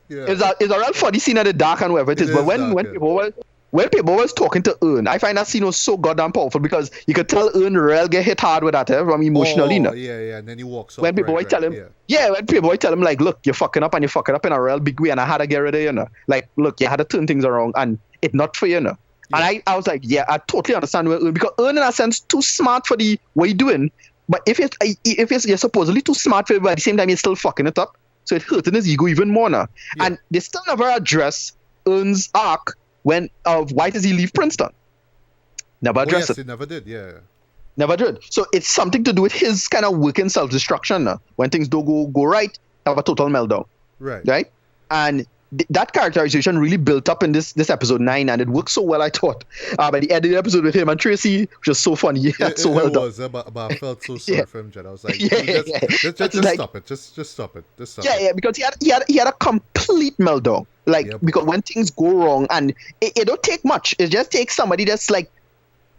S2: It's a real funny scene at the dark and whatever it is. But when people was talking to Earn, I find that scene was so goddamn powerful because you could tell Earn real get hit hard with that from emotionally.
S1: And then he walks up.
S2: When people tell him, when people tell him, like, look, you're fucking up and you're fucking up in a real big way, and I had to get rid of you, like, look, you had to turn things around, and it's not for you, And I was like, I totally understand where Earn, because Earn in a sense too smart for what you're doing, but if you're supposedly too smart for it, but at the same time you're still fucking it up, so it's hurting his ego even more now. And they still never address Earn's arc of why does he leave Princeton? Never addressed it.
S1: He never did,
S2: Never did. So it's something to do with his kind of working self-destruction now. When things don't go right, have a total meltdown. Right? And that characterization really built up in this episode 9, and it worked so well, I thought. By the end of the episode with him and Tracy, which was so funny. So well done.
S1: It was, but I felt so sorry for him, Jed. I was like, just stop it. Just stop it.
S2: Because he had a complete meltdown. Because when things go wrong, and it don't take much. It just takes somebody that's like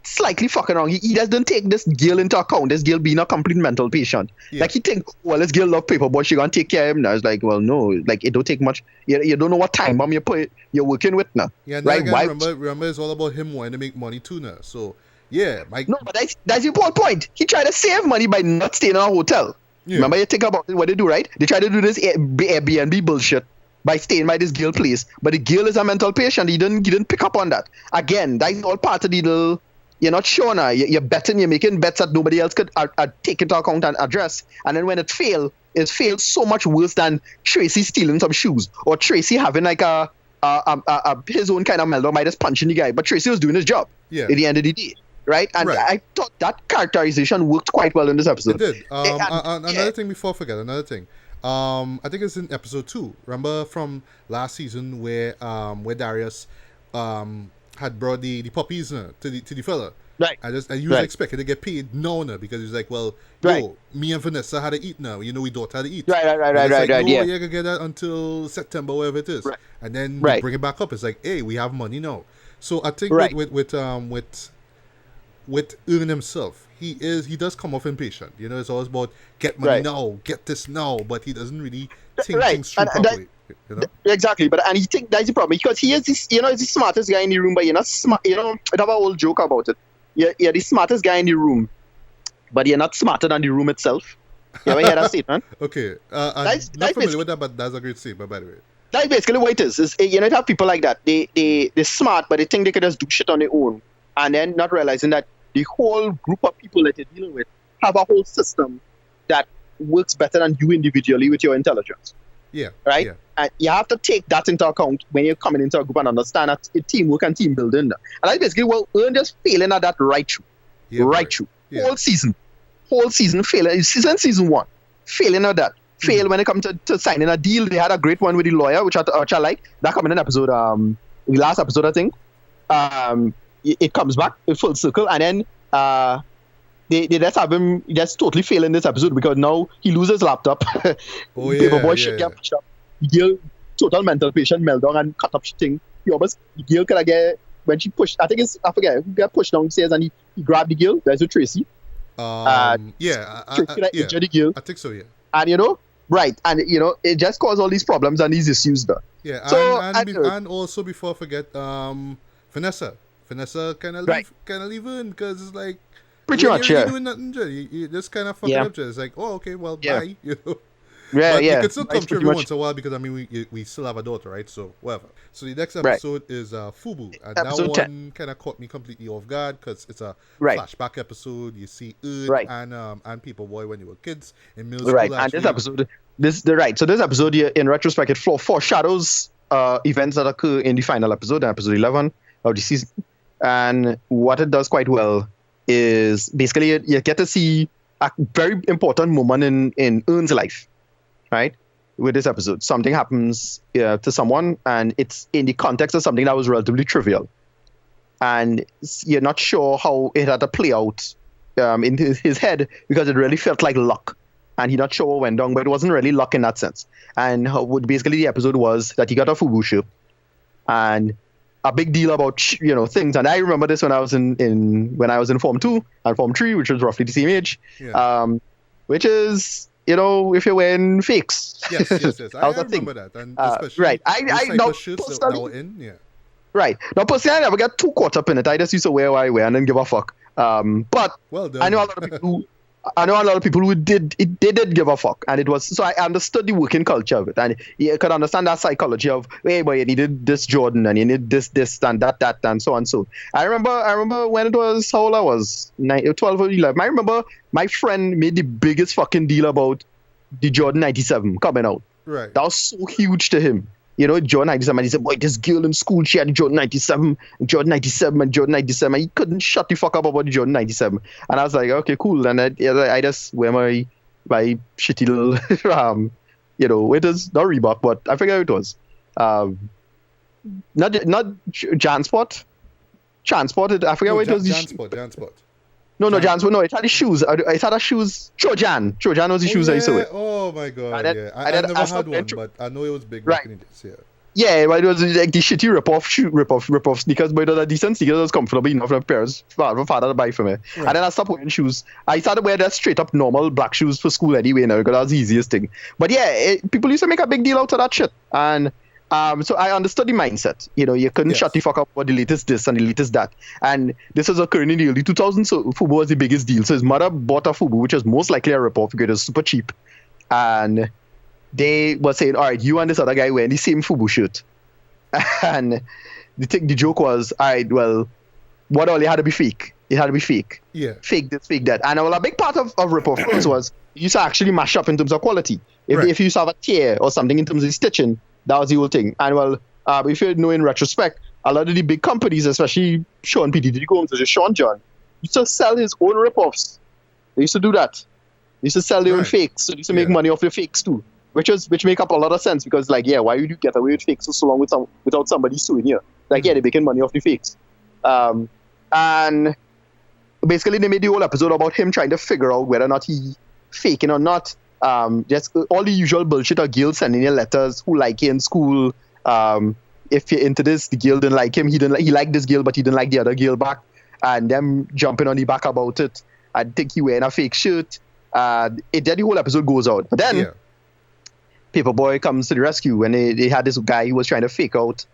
S2: slightly fucking wrong. He doesn't take this girl into account. This girl being a complete mental patient. Like he think, well, this girl love Paperboy, she gonna take care of him now. It's like, well, no, like it don't take much. You don't know what time bomb you're working with now.
S1: Yeah,
S2: right?
S1: Again, remember, it's all about him wanting to make money too now. So
S2: no, but that's the whole point. He tried to save money by not staying in a hotel. Remember, you think about what they do, right? They try to do this Airbnb bullshit by staying by this girl place, but the girl is a mental patient. He didn't pick up on that. Again, that's all part of the little. You're not sure now. You're betting. You're making bets that nobody else could take into account and address. And then when it fails, is failed so much worse than Tracy stealing some shoes or Tracy having like his own kind of meltdown by just punching the guy. But Tracy was doing his job at the end of the day. Right? And I thought that characterization worked quite well in this episode.
S1: It did. Another thing before I forget, I think it's in episode 2. Remember from last season where Darius had brought the puppies to the fella.
S2: Right.
S1: And he was expected to get paid now because he was like, well, me and Vanessa had to eat now. We don't have to eat.
S2: Right.
S1: You're going to get that until September, whatever it is. Right. And then we bring it back up. It's like, hey, we have money now. So I think with Earn himself, he does come off impatient. It's always about get money now, get this now, but he doesn't really think things through properly.
S2: Exactly, but he think that's the problem because he is this, he's the smartest guy in the room, but you're not smart. I have a whole joke about it. You're the smartest guy in the room, but you're not smarter than the room itself. You ever hear that statement?
S1: Okay, I'm not familiar with that, but that's a great statement, by the way.
S2: That's basically what it is. You have people like that. They're smart, but they think they can just do shit on their own, and then not realizing that the whole group of people that you're dealing with have a whole system that works better than you individually with your intelligence.
S1: Yeah.
S2: Right?
S1: Yeah.
S2: And you have to take that into account when you're coming into a group and understand that it's teamwork and team building. And that's basically Earn just failing at that right through. Yeah. Whole season failing. Season 1. Failing at that. Fail when it comes to signing a deal. They had a great one with the lawyer, which I like. That coming in episode, the last episode, I think. It comes back in full circle, and then they just have him just totally fail in this episode because now he loses laptop. Shit get pushed up. The girl, total mental patient meltdown and cut up thing. The girl could get when she pushed. I forget who got pushed downstairs and he grabbed the girl. That's with Tracy.
S1: Tracy
S2: injured the girl.
S1: I think so. Yeah.
S2: And it just caused all these problems and these issues there.
S1: Yeah. So, and also before I forget, Vanessa kind of leave in because it's like
S2: pretty much
S1: you're doing nothing. You just kind of fucking up. It's like, oh, okay, well, bye.
S2: But
S1: you can still come through every once in a while because we still have a daughter, right? So whatever. So the next episode is Fubu, and
S2: episode
S1: that one kind of caught me completely off guard because it's a flashback episode. You see Earn and People Boy when they were kids in middle school.
S2: Right, and this episode, So this episode, in retrospect, it foreshadows events that occur in the final episode, episode 11 of the season. And what it does quite well is basically you get to see a very important moment in Earn's life, right? With this episode, something happens to someone, and it's in the context of something that was relatively trivial, and you're not sure how it had to play out in his head because it really felt like luck, and he's not sure what went down, but it wasn't really luck in that sense. And what basically the episode was that he got a Fubu shirt, and a big deal about things. And I remember this when I was in Form 2 and Form 3, which was roughly the same age, which is if you're wearing fakes.
S1: Yes. I remember that, and especially
S2: right. I know
S1: shirts that were in. Yeah.
S2: Right. Now, personally, I never got too caught up in it. I just used to wear what I wear and then give a fuck. But
S1: well done.
S2: I know a lot of people who did give a fuck, and it was so I understood the working culture of it, and you could understand that psychology of, hey boy, you needed this Jordan and you need this and that and so on. So I remember when it was how old I was 12 or 11. I remember my friend made the biggest fucking deal about the Jordan 97 coming out.
S1: Right.
S2: That was so huge to him. Jordan 97, and he said, boy, this girl in school, she had Jordan 97, and Jordan 97, and Jordan 97, and he couldn't shut the fuck up about the Jordan 97. And I was like, okay, cool. And I just wear my shitty little, it is not Reebok, but I forget what it was. Not Jansport. Jansport, I forget what it was.
S1: Jansport.
S2: No, Jansport, no, it had the shoes. It had the shoes. Trojan was the shoes I used to wear.
S1: Oh my god, I never had one, but I know it was big back in the days,
S2: Yeah, but it was like the shitty rip-off sneakers, but it was a decent sneakers that was comfortable enough for parents, for father to buy for me. Right. And then I stopped wearing shoes. I started wearing that straight up normal black shoes for school anyway now, because that was the easiest thing. But yeah, people used to make a big deal out of that shit. And so I understood the mindset. You couldn't shut the fuck up about the latest this and the latest that. And this was occurring in the early 2000s, so Fubu was the biggest deal. So his mother bought a Fubu, which was most likely a rip-off because it was super cheap. And they were saying, all right, you and this other guy wearing the same Fubu shirt. And the joke was, all right, well, what all you had to be fake? It had to be fake.
S1: Yeah.
S2: Fake this, fake that. And well, a big part of rip-off films was you used to actually mash up in terms of quality. If you used to have a tear or something in terms of stitching, that was the whole thing. And well, if you know in retrospect, a lot of the big companies, especially Sean P. Diddy Combs, such as Sean John, used to sell his own rip-offs. They used to do that. They used to sell their own fakes. So they used to make money off their fakes too. Which make up a lot of sense because like, why would you get away with fakes for so long without somebody suing you? Like, they're making money off the fakes. And basically they made the whole episode about him trying to figure out whether or not he faking or not. Just all the usual bullshit of Gil sending you letters, who like you in school. If you're into this, the girl didn't like him. He liked this girl, but he didn't like the other girl back. And them jumping on the back about it. I think he wearing a fake shirt. Then the whole episode goes out. But then Paperboy comes to the rescue when they had this guy who was trying to fake out.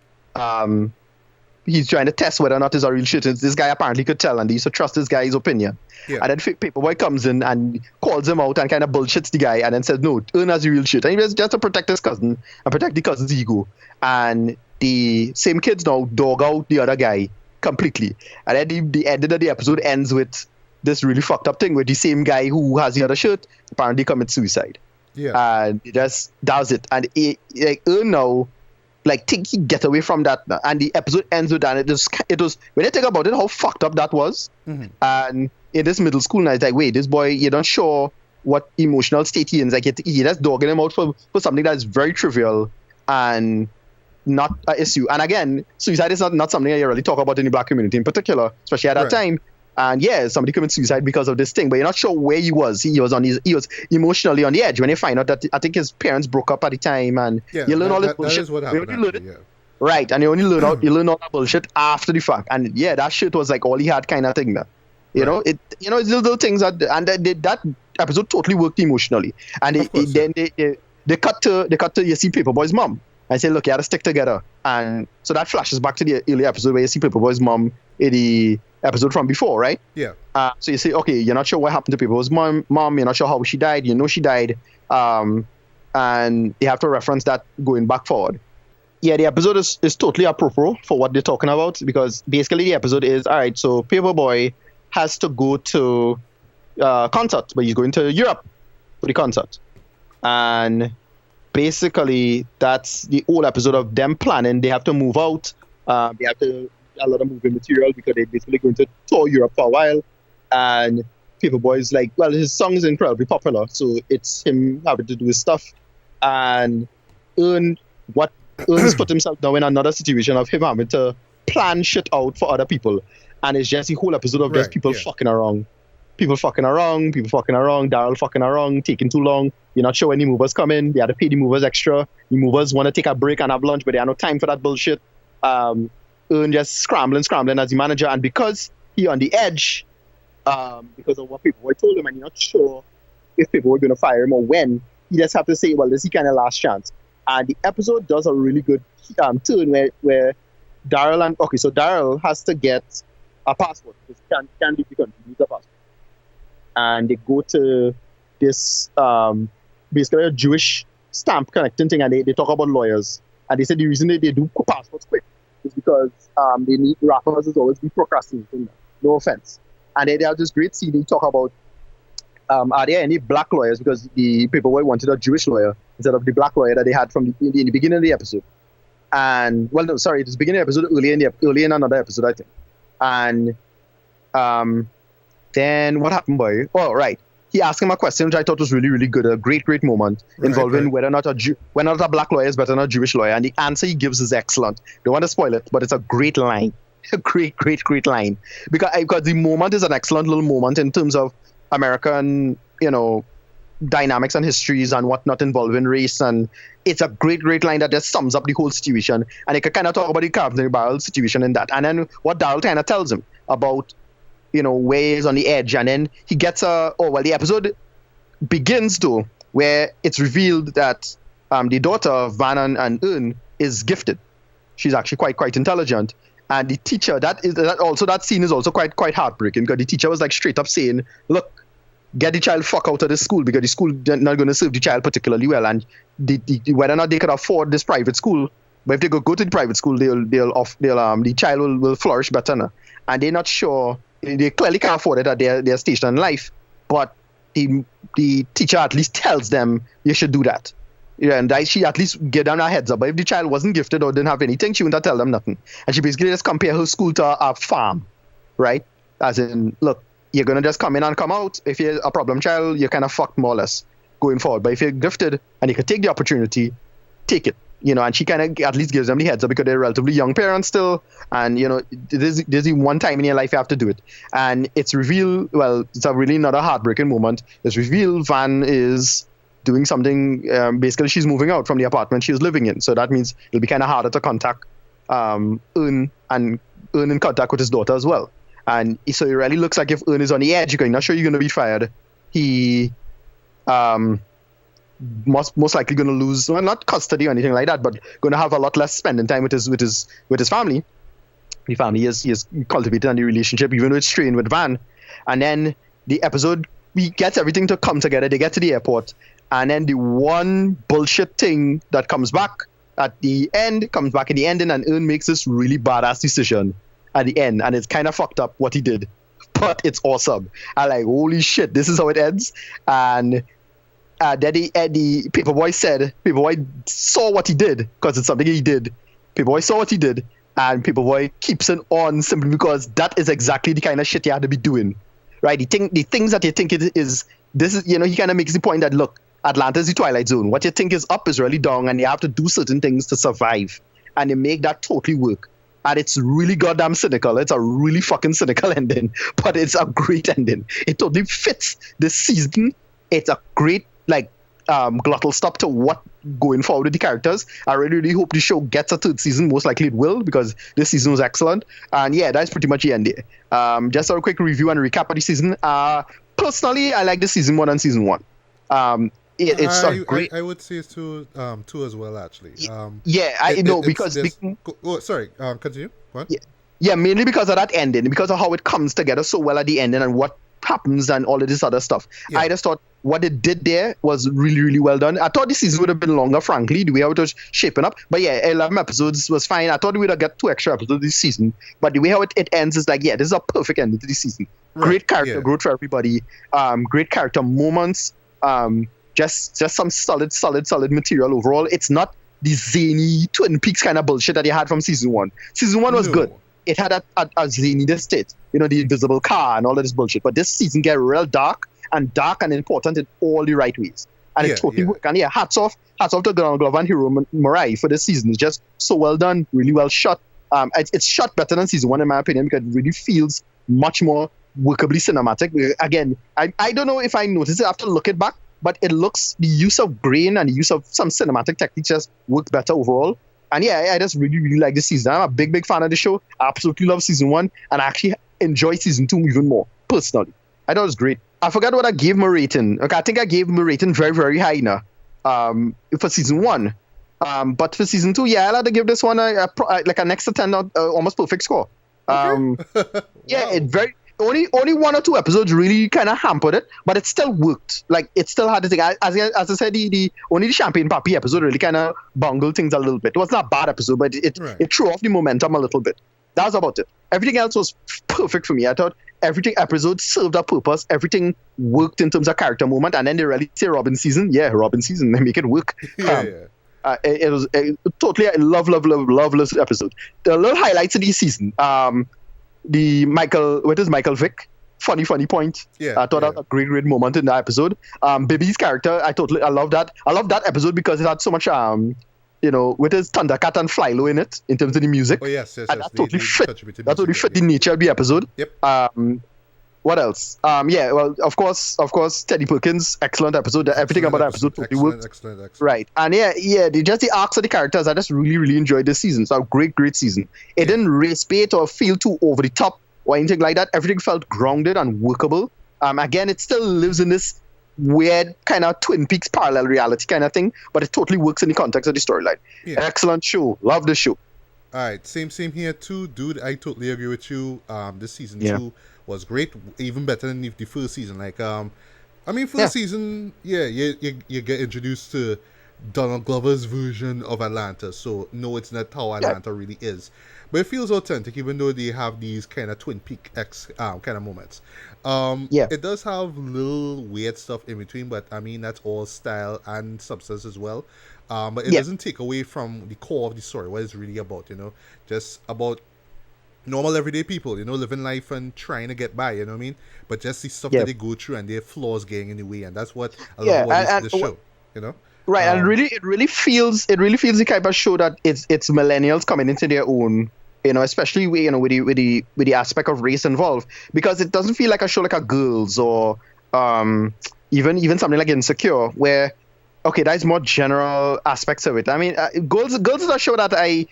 S2: He's trying to test whether or not it's a real shit. This guy apparently could tell, and he used to trust this guy's opinion. Yeah. And then Paperboy comes in and calls him out and kind of bullshits the guy, and then says, "No, Earn has the real shit." And he was just to protect his cousin and protect the cousin's ego. And the same kids now dog out the other guy completely. And then the end of the episode ends with this really fucked up thing where the same guy who has the other shirt apparently commits suicide. Yeah. And that was it. And Earn now, like, think he get away from that. And the episode ends with that. It was when I think about it, how fucked up that was. Mm-hmm. And in this middle school, now it's like, wait, this boy, you're not sure what emotional state he is. Like, you're just dogging him out for something that is very trivial and not an issue. And again, suicide is not something that you really talk about in the black community in particular, especially at that time. And somebody committed suicide because of this thing, but you're not sure where he was. He was emotionally on the edge when you find out that I think his parents broke up at the time, and you learn all this bullshit. That is what happened. Right, and you only learn all that bullshit after the fact. And that shit was like all he had kind of thing. You know, it's little things that episode totally worked emotionally. And they cut to you see Paperboy's mom. I say, look, you had to stick together. And so that flashes back to the early episode where you see Paperboy's mom in the episode from before, right? Yeah. So you say, okay, you're not sure what happened to Paperboy's mom. You're not sure how she died. You know she died. And you have to reference that going back forward. Yeah, the episode is totally appropriate for what they're talking about because basically the episode is, all right, so Paperboy has to go to a concert, but he's going to Europe for the concert. And basically, that's the whole episode of them planning. They have to move out. They have a lot of moving material because they're basically going to tour Europe for a while. And Paperboy's like, well, his song is incredibly popular, so it's him having to do his stuff. And Earn's put himself now in another situation of him having to plan shit out for other people. And it's just the whole episode of just people fucking around. People fucking around, Daryl fucking around, taking too long. You're not sure when the movers come in. They have to pay the movers extra. The movers want to take a break and have lunch, but they have no time for that bullshit. Earn just scrambling as the manager. And because he on the edge, because of what Paperboy told him, and you're not sure if Paperboy going to fire him or when, you just have to say, well, this is kind of last chance. And the episode does a really good turn where Daryl has to get a passport. Because he can't leave the country, he needs a passport. And they go to this basically a Jewish stamp connecting thing, and they talk about lawyers. And they said the reason they do passports quick is because they need rappers is always be procrastinating. No offense. And they have this great scene. They talk about are there any black lawyers, because the Paperboy wanted a Jewish lawyer instead of the black lawyer that they had from in the beginning of the episode. And well, no, sorry, this beginning of the episode early in another episode, I think. And then what happened, boy? Oh, right. He asked him a question which I thought was really, really good. A great, great moment involving whether or not a black lawyer is better than a Jewish lawyer. And the answer he gives is excellent. Don't want to spoil it, but it's a great line. A great, great, great line. Because the moment is an excellent little moment in terms of American, dynamics and histories and whatnot involving race. And it's a great, great line that just sums up the whole situation. And it can kind of talk about the Carpenter Barrel situation in that. And then what Daryl kind of tells him about where he's on the edge, and then he gets the episode begins though, where it's revealed that the daughter of Van and Earn is gifted. She's actually quite intelligent, and the teacher that scene is also quite heartbreaking because the teacher was like straight up saying, "Look, get the child fuck out of this school because the school not going to serve the child particularly well, and whether or not they could afford this private school, but if they go to the private school, the child will flourish better now." And they're not sure they clearly can't afford it at their station in life, but the teacher at least tells them you should do that. Yeah, and she at least give them a heads up. But if the child wasn't gifted or didn't have anything, she wouldn't tell them nothing. And she basically just compare her school to a farm, right? As in, look, you're gonna just come in and come out. If you're a problem child, you're kind of fucked more or less going forward. But if you're gifted and you could take the opportunity, take it. And she kind of at least gives them the heads up because they're relatively young parents still. And, there's the one time in your life you have to do it. And it's revealed, well, it's a really not a heartbreaking moment. It's revealed Van is doing something, basically she's moving out from the apartment she was living in. So that means it'll be kind of harder to contact Earn and Earn in contact with his daughter as well. And so it really looks like if Earn is on the edge, you're not sure you're going to be fired. He most likely going to lose, well, not custody or anything like that, but going to have a lot less spending time with his family. The family he has cultivated in the relationship, even though it's strained with Van. And then the episode, we get everything to come together. They get to the airport, and then the one bullshit thing that comes back at the end comes back in the ending, and Earn makes this really badass decision at the end, and it's kind of fucked up what he did, but it's awesome. I like, holy shit, this is how it ends. And then the Paperboy saw what he did, because it's something he did. Paperboy saw what he did, and Paperboy keeps it on simply because that is exactly the kind of shit you had to be doing, right? The things that you think it is, this is, he kind of makes the point that, look, Atlanta is the Twilight Zone. What you think is up is really down, and you have to do certain things to survive, and they make that totally work. And it's really goddamn cynical. It's a really fucking cynical ending, but it's a great ending. It totally fits this season. It's a great, glottal stop to what going forward with the characters. I really, really hope the show gets a third season. Most likely it will, because this season was excellent. And yeah, that's pretty much the end there. Just a quick review and recap of the season. Personally, I like the season more than season one. It's a great.
S1: I would say it's two as well, actually. Continue. What?
S2: Yeah, mainly because of that ending, because of how it comes together so well at the ending and what happens and all of this other stuff. Yeah. I just thought what it did there was really, really well done. I thought the season would have been longer, frankly, the way it was shaping up. But yeah, 11 episodes was fine. I thought we would have got 2 extra episodes this season. But the way how it ends is like, yeah, this is a perfect ending to the season. Right. Great character growth for everybody. Great character moments. Just some solid material overall. It's not the zany Twin Peaks kind of bullshit that you had from season 1. Season 1 was good. It had a zany state, the invisible car and all of this bullshit. But this season get real dark and important in all the right ways. And it totally worked. And yeah, hats off to Donald Glover and Hiro Murai for this season. It's just so well done, really well shot. It's shot better than season 1 in my opinion, because it really feels much more workably cinematic. Again, I don't know if I noticed it after looking back, but it looks, the use of grain and the use of some cinematic techniques just worked better overall. And yeah, I just really, really like this season. I'm a big fan of the show. I absolutely love season 1, and I actually enjoy season 2 even more, personally. I thought it was great. I forgot what I gave my rating. Okay, I think I gave my rating very, very high now for season 1. But for season 2, yeah, I'll have to give this one a next to 10, almost perfect score.
S1: Okay.
S2: Yeah, it very... Only 1 or 2 episodes really kind of hampered it, but it still worked. Like, it still had the thing. As I said, the only the Champagne Papi episode really kind of bungled things a little bit. It was not a bad episode, but it threw off the momentum a little bit. That was about it. Everything else was perfect for me. I thought episode served a purpose. Everything worked in terms of character moment, and then they really say Robin season. Yeah, Robin season. They make it work. It was totally a loveless episode. The little highlights of the season. The Michael Vick funny point.
S1: Yeah,
S2: I thought that was a great moment in that episode. Bibi's character, I love that. I love that episode because it had so much with his Thundercat and Flylo in it in terms of the music.
S1: Oh yes.
S2: And that totally fit the nature of the episode.
S1: Yep.
S2: What else? Of course, Teddy Perkins, excellent episode. Everything about that episode totally worked.
S1: Excellent.
S2: Right. And just the arcs of the characters, I just really, really enjoyed this season. So a great season. It didn't race bait or feel too over the top or anything like that. Everything felt grounded and workable. Again, it still lives in this weird kind of Twin Peaks parallel reality kind of thing, but it totally works in the context of the storyline. Yeah. Excellent show. Love the show.
S1: All right. Same here too, dude. I totally agree with you. This season 2 was great, even better than the first season. First season, you get introduced to Donald Glover's version of Atlanta, so no, it's not how Atlanta really is. but it feels authentic, even though they have these kind of Twin Peaks kind of moments.
S2: Yeah.
S1: It does have little weird stuff in between, but I mean that's all style and substance as well. But it doesn't take away from the core of the story, what it's really about. Just about normal everyday people, living life and trying to get by. You know what I mean? But just the stuff that they go through and their flaws getting in the way, and that's what I love about this show.
S2: Right, and it really feels the type of show that it's millennials coming into their own, especially with the aspect of race involved, because it doesn't feel like a show like a Girls or even something like Insecure, where there's more general aspects of it. I mean, Girls is a show that I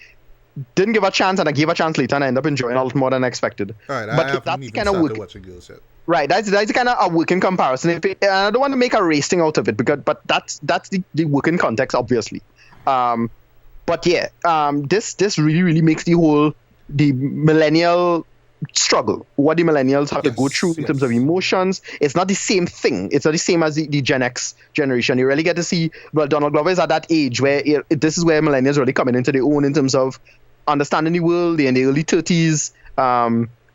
S2: didn't give a chance, and I gave a chance later, and I ended up enjoying a lot more than I expected.
S1: All right,
S2: but
S1: I haven't even started watching Girls yet.
S2: Right, that's kind of a working comparison. I don't want to make a race thing out of it, but that's the working context, obviously. But yeah, this really makes the millennial struggle, what the millennials have to go through in terms of emotions. It's not the same thing. It's not the same as the Gen X generation. You really get to see, well, Donald Glover is at that age where this is where millennials really coming into their own in terms of understanding the world. They're in the early 30s.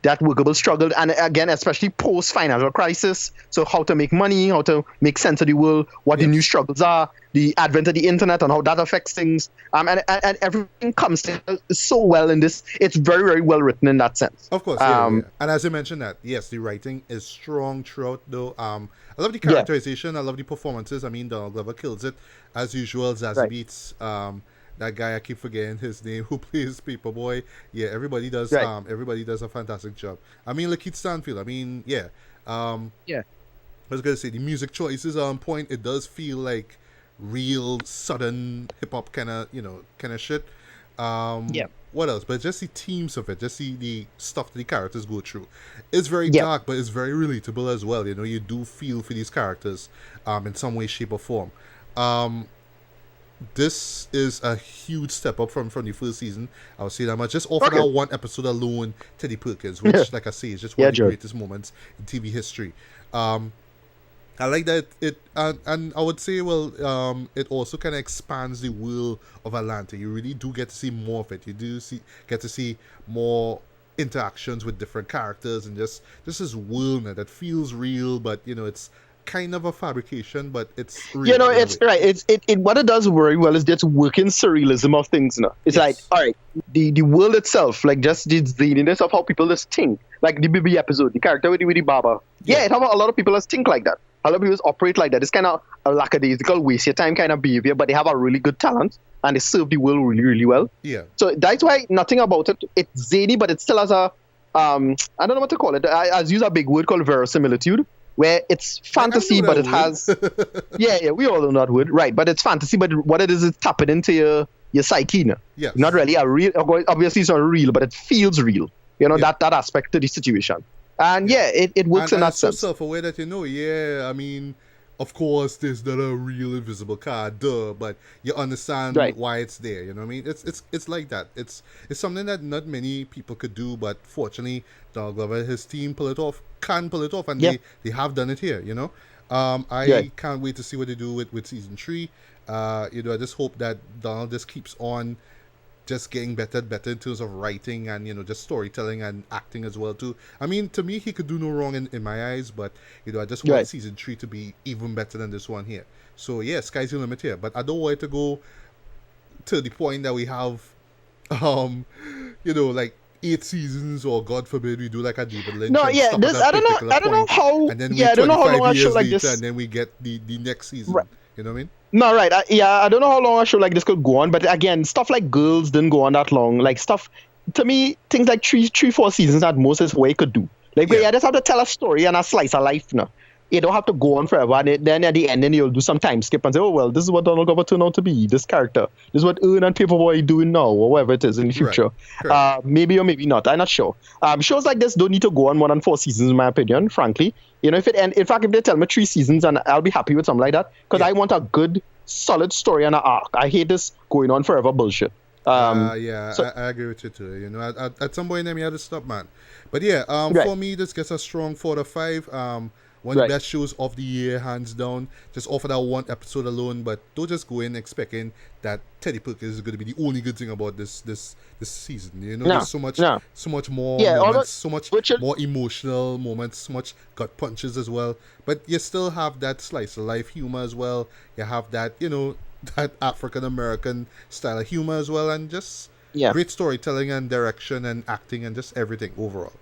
S2: That workable struggle, and again, especially post-financial crisis. So how to make money, how to make sense of the world, what the new struggles are, the advent of the internet and how that affects things. And everything comes together so well in this. It's very, very well written in that sense.
S1: Of course, And as you mentioned that, yes, the writing is strong throughout, though. I love the characterization. I love the performances. I mean, Donald Glover kills it, as usual. Zazie Beetz, that guy, I keep forgetting his name, who plays Paperboy. Yeah, everybody does. Everybody does a fantastic job. I mean, Lakeith Stanfield. I mean, I was gonna say the music choices are on point. It does feel like real sudden hip hop kind of shit. What else? But just the themes of it, just the stuff that the characters go through. It's very dark, but it's very relatable as well. You do feel for these characters, in some way, shape, or form. This is a huge step up from the first season. I would say that much. Just off of that one episode alone, Teddy Perkins, which, like I say, is just one of the greatest moments in TV history. I like that and I would say, it also kind of expands the world of Atlanta. You really do get to see more of it. You do get to see more interactions with different characters, and just this world that feels real, but it's kind of a fabrication, but it's real.
S2: It's right. It what it does very well is just working surrealism of things. It's like, all right, the world itself, like just the zaniness of how people just think, like the BBB episode, the character with the barber. It have a lot of people just think like that. A lot of people operate like that. It's kind of a lackadaisical, waste your time kind of behavior, but they have a really good talent and they serve the world really, really well.
S1: Yeah.
S2: So that's why nothing about it. It's zany, but it still has a I don't know what to call it. I use a big word called verisimilitude, where it's fantasy, but it has... we all know that word. Right, but it's fantasy, but what it is tapping into your psyche.
S1: Yeah.
S2: Not really a real... Obviously, it's not real, but it feels real. That aspect to the situation. And it works in that sense.
S1: And so self-aware that I mean, of course, there's not a real invisible card, but you understand why it's there. You know what I mean? It's like that. It's something that not many people could do, but fortunately, Donald Glover, his team can pull it off, and they have done it here. I can't wait to see what they do with season 3. I just hope that Donald just keeps on just getting better in terms of writing and just storytelling and acting as well too. I mean, to me, he could do no wrong in my eyes, but I just want season 3 to be even better than this one here. So sky's the limit here, but I don't want it to go to the point that we have like 8 seasons, or God forbid we do like a David Lynch.
S2: I don't know how,
S1: and then we
S2: I don't know how long a show like
S1: later,
S2: this,
S1: and then we get the next season. You know what I mean?
S2: No, right. I don't know how long a show like this could go on, but again, stuff like Girls didn't go on that long. Like stuff, to me, things like 3-4 seasons at most is what you could do. Like, you just have to tell a story and a slice of life. You don't have to go on forever, and then at the end, then you'll do some time skip and say, oh, well, this is what Donald Glover turned out to be, this character. This is what Earn and Paperboy doing now, or whatever it is in the future. Maybe or maybe not. I'm not sure. Shows like this don't need to go on more than 4 seasons, in my opinion, frankly. If they tell me 3 seasons, and I'll be happy with something like that, because I want a good, solid story and an arc. I hate this going on forever bullshit.
S1: I agree with you too. At some point, we had to stop, man. But for me, this gets a strong 4 to 5. one of the best shows of the year, hands down. Just offer that one episode alone, but don't just go in expecting that Teddy Perkins is going to be the only good thing about this season. You know, there's so much more moments, so much more emotional moments, so much gut punches as well. But you still have that slice of life humor as well. You have that, you know, that African American style of humor as well, and just great storytelling and direction and acting and just everything overall.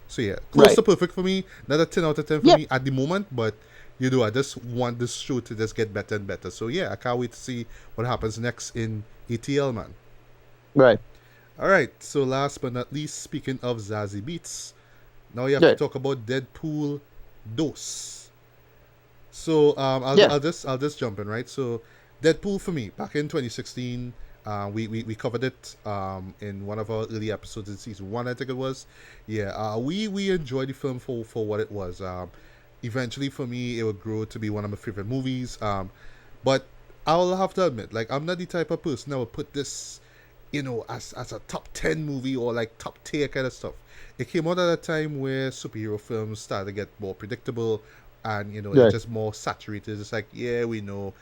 S1: So yeah, close to perfect for me. Not a 10 out of 10 for me at the moment, but you know, I just want this show to just get better and better. So yeah, I can't wait to see what happens next in ATL, man.
S2: Right.
S1: All right. So last but not least, speaking of Zazie Beats, now you have to talk about Deadpool Dos. So I'll just jump in, right? So Deadpool for me back in 2016. We covered it in one of our early episodes in season 1, I think it was. Yeah, we enjoyed the film for what it was. Eventually, for me, it would grow to be one of my favorite movies. But I'll have to admit, like, I'm not the type of person that would put this, you know, as a top 10 movie or like top tier kind of stuff. It came out at a time where superhero films started to get more predictable and, you know, it's just more saturated. It's like, yeah, we know.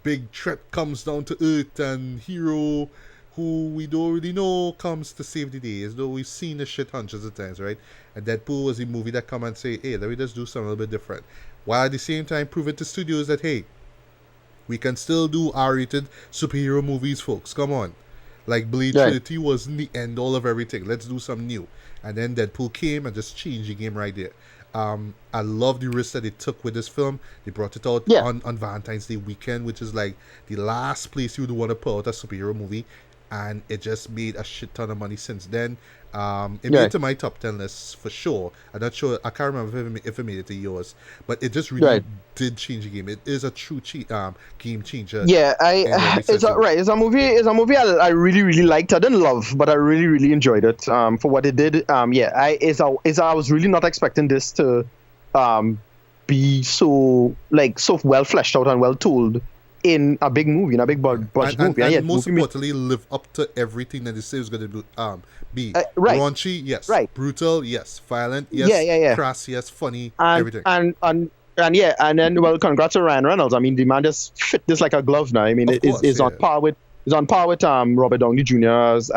S1: Big threat comes down to earth and hero who we don't really know comes to save the day, as though we've seen this shit hundreds of times, right? And Deadpool was a movie that come and say, hey, let me just do something a little bit different, while at the same time proving to studios that, hey, we can still do R-rated superhero movies, folks. Come on. Like Blade Trinity wasn't the end all of everything. Let's do something new. And then Deadpool came and just changed the game right there. I love the risk that they took with this film. They brought it out on Valentine's Day weekend, which is like the last place you would want to put out a superhero movie, and it just made a shit ton of money since then. It made it to my top 10 list for sure. I'm not sure, I can't remember if it made it to yours, but it just really did change the game. It is a true game changer.
S2: Yeah, it's a movie I really, really liked. I didn't love, but I really, really enjoyed it for what it did. I was really not expecting this to be so well fleshed out and well told in a big movie, in a big budget movie.
S1: And most importantly, live up to everything that they say is going to be. Raunchy, yes. Brutal, yes. Violent, yes. Crass, yes. Funny, everything. And then, well, congrats to Ryan Reynolds. I mean, the man just fit this like a glove now. I mean, it's on par with Robert Downey Jr. as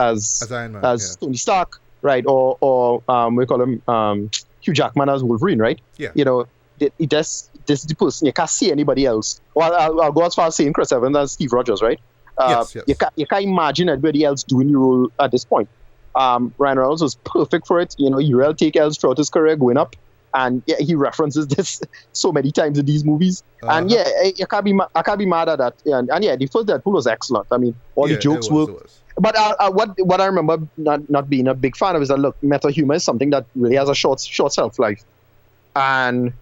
S1: Iron Man, as Tony Stark, right? Or we call him Hugh Jackman as Wolverine, right? Yeah.
S2: You know, this is the person. You can't see anybody else. Well, I'll go as far as saying Chris Evans and Steve Rogers, right?
S1: Yes.
S2: You can't imagine anybody else doing the role at this point. Ryan Reynolds was perfect for it. You know, he really take L's throughout his career going up. And he references this so many times in these movies. And I can't be mad at that. And the first Deadpool was excellent. I mean, all the jokes were. But what I remember not being a big fan of is that, look, meta humor is something that really has a short shelf life. And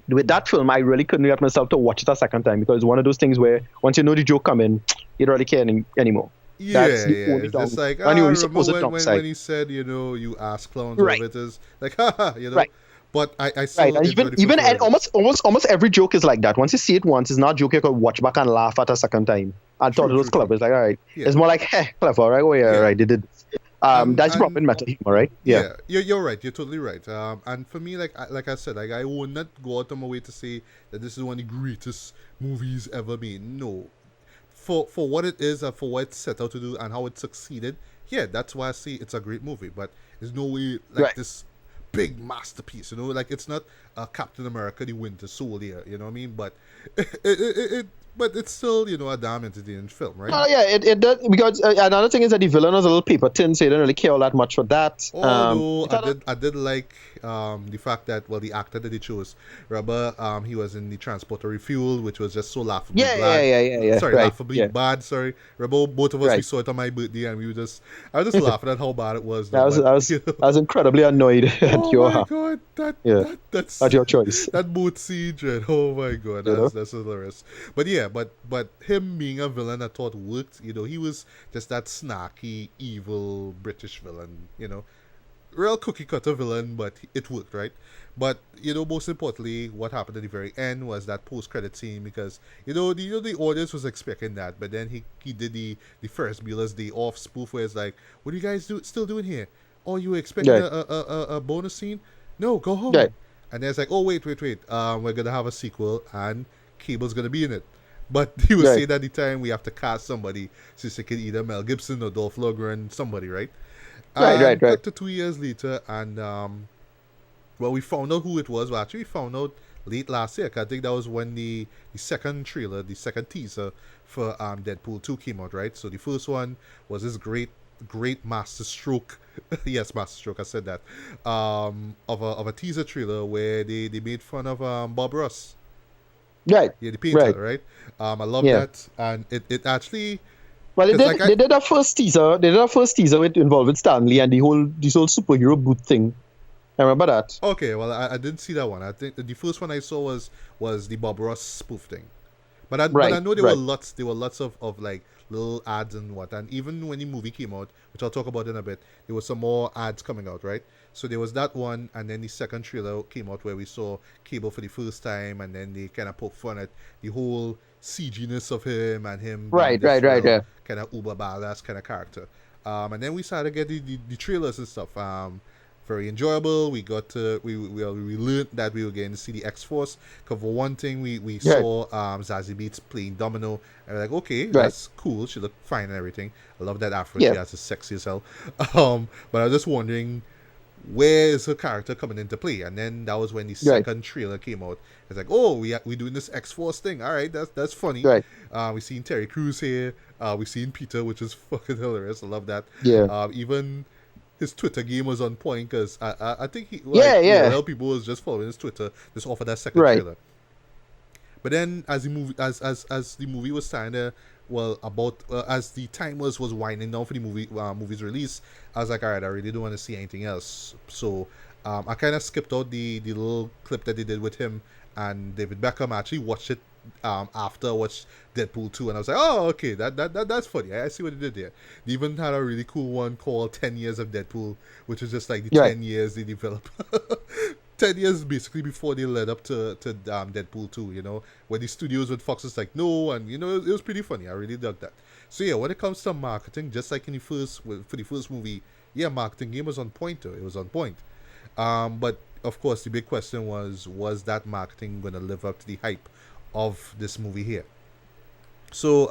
S2: with that film, I really couldn't get myself to watch it a second time, because it's one of those things where once you know the joke coming, you don't really care anymore.
S1: It's just like, I remember when he said, you know, you ass clowns, whatever it is, like, haha, you know. Right. But I still
S2: even almost every joke is like that. Once you see it once, it's not a joke you could watch back and laugh at a second time. I thought it was clever. It's like, all right, it's more like, hey, clever, right? Oh yeah, right, they did. That's proper meta humor, right?
S1: Yeah, you're right. You're totally right. And for me, like I said, like, I will not go out of my way to say that this is one of the greatest movies ever made. No. For what it is and for what it's set out to do and how it succeeded, yeah, that's why I say it's a great movie. But there's no way like this big masterpiece, you know, like it's not Captain America: The Winter Soldier, you know what I mean? But but it's still, you know, a damn entertaining film, right?
S2: Oh yeah, it does, because another thing is that the villain was a little paper thin, so you didn't really care all that much for that.
S1: I did like the fact that, well, the actor that they chose, Rubber, he was in the Transporter Refuel, which was just so laughably bad. Sorry, laughably bad. Sorry, Rubber. Both of us, we saw it on my birthday, and I was just laughing at how bad it was.
S2: I was incredibly annoyed at
S1: my god, that's
S2: at your choice.
S1: That boat siege, and oh my god, that's hilarious. But yeah, but him being a villain, I thought worked. You know, he was just that snarky, evil British villain. You know, real cookie cutter villain, but it worked, right? But you know, most importantly, what happened at the very end was that post-credit scene, because the audience was expecting that, but then he did the Ferris Bueller's Day Off spoof, where it's like, what are you guys still doing here? Oh, you were expecting a bonus scene? No, go home. And then it's like, oh wait, we're gonna have a sequel and Cable's gonna be in it. But he was saying at the time we have to cast somebody, since it could either Mel Gibson or Dolph Lundgren, somebody, right? And cut to 2 years later, and well, we found out who it was. Well, actually, we found out late last year. 'Cause I think that was when the second trailer, the second teaser for Deadpool 2 came out, right? So the first one was this great masterstroke. Yes, masterstroke. I said that. Of a teaser trailer where they made fun of Bob Ross.
S2: Right.
S1: Yeah, the painter, right? I love that, and it actually.
S2: Well, they did a first teaser. They did a first teaser with involving Stanley and this whole superhero boot thing. I remember that.
S1: Okay, well, I didn't see that one. I think the first one I saw was the Bob Ross spoof thing. But I know there were lots of like little ads and what. And even when the movie came out, which I'll talk about in a bit, there was some more ads coming out, right? So there was that one, and then the second trailer came out where we saw Cable for the first time, and then they kind of poked fun at the whole CG-ness of him and him
S2: right,
S1: kind of uber badass kind of character. And then we started to get the trailers and stuff. Very enjoyable. We got to we learned that we were getting to see the X-Force. Because for one thing, we saw Zazie Beetz playing Domino, and we're like, okay, that's cool. She looked fine and everything. I love that afro. She has a sexy as hell. But I was just wondering, where is her character coming into play? And then that was when the second trailer came out. It's like, oh, we doing this X-Force thing. All right, that's funny.
S2: Right.
S1: We seen Terry Crews here. We seen Peter, which is fucking hilarious. I love that.
S2: Yeah.
S1: Even his Twitter game was on point, because I think a lot of people was just following his Twitter just off of that second trailer. But then as the movie was starting to, as the time was winding down for the movie's release, I was like, all right, I really don't want to see anything else. So I kind of skipped out the little clip that they did with him and David Beckham. I actually watched it after I watched Deadpool 2, and I was like, oh, okay, that's funny. I see what they did there. They even had a really cool one called 10 Years of Deadpool, which is just like the 10 years they developed. 10 years basically before they led up to Deadpool 2, you know, when the studios with Fox was like, no, and you know, it was pretty funny. I really dug that. So yeah, when it comes to marketing, just like in for the first movie, marketing game was on point though. It was on point. But of course the big question was that marketing going to live up to the hype of this movie here? So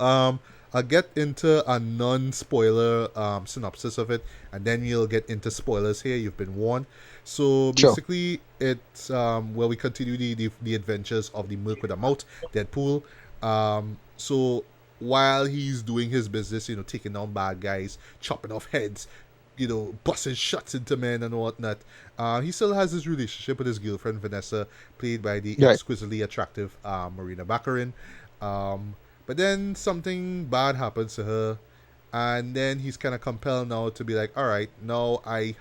S1: I'll get into a non-spoiler synopsis of it, and then you'll get into spoilers here. You've been warned. So basically, it's we continue the adventures of the Merc with a Mouth, Deadpool. So while he's doing his business, you know, taking down bad guys, chopping off heads, you know, busting shots into men and whatnot, he still has his relationship with his girlfriend Vanessa, played by the exquisitely attractive Marina Baccarin. But then something bad happens to her, and then he's kind of compelled now to be like, all right, now I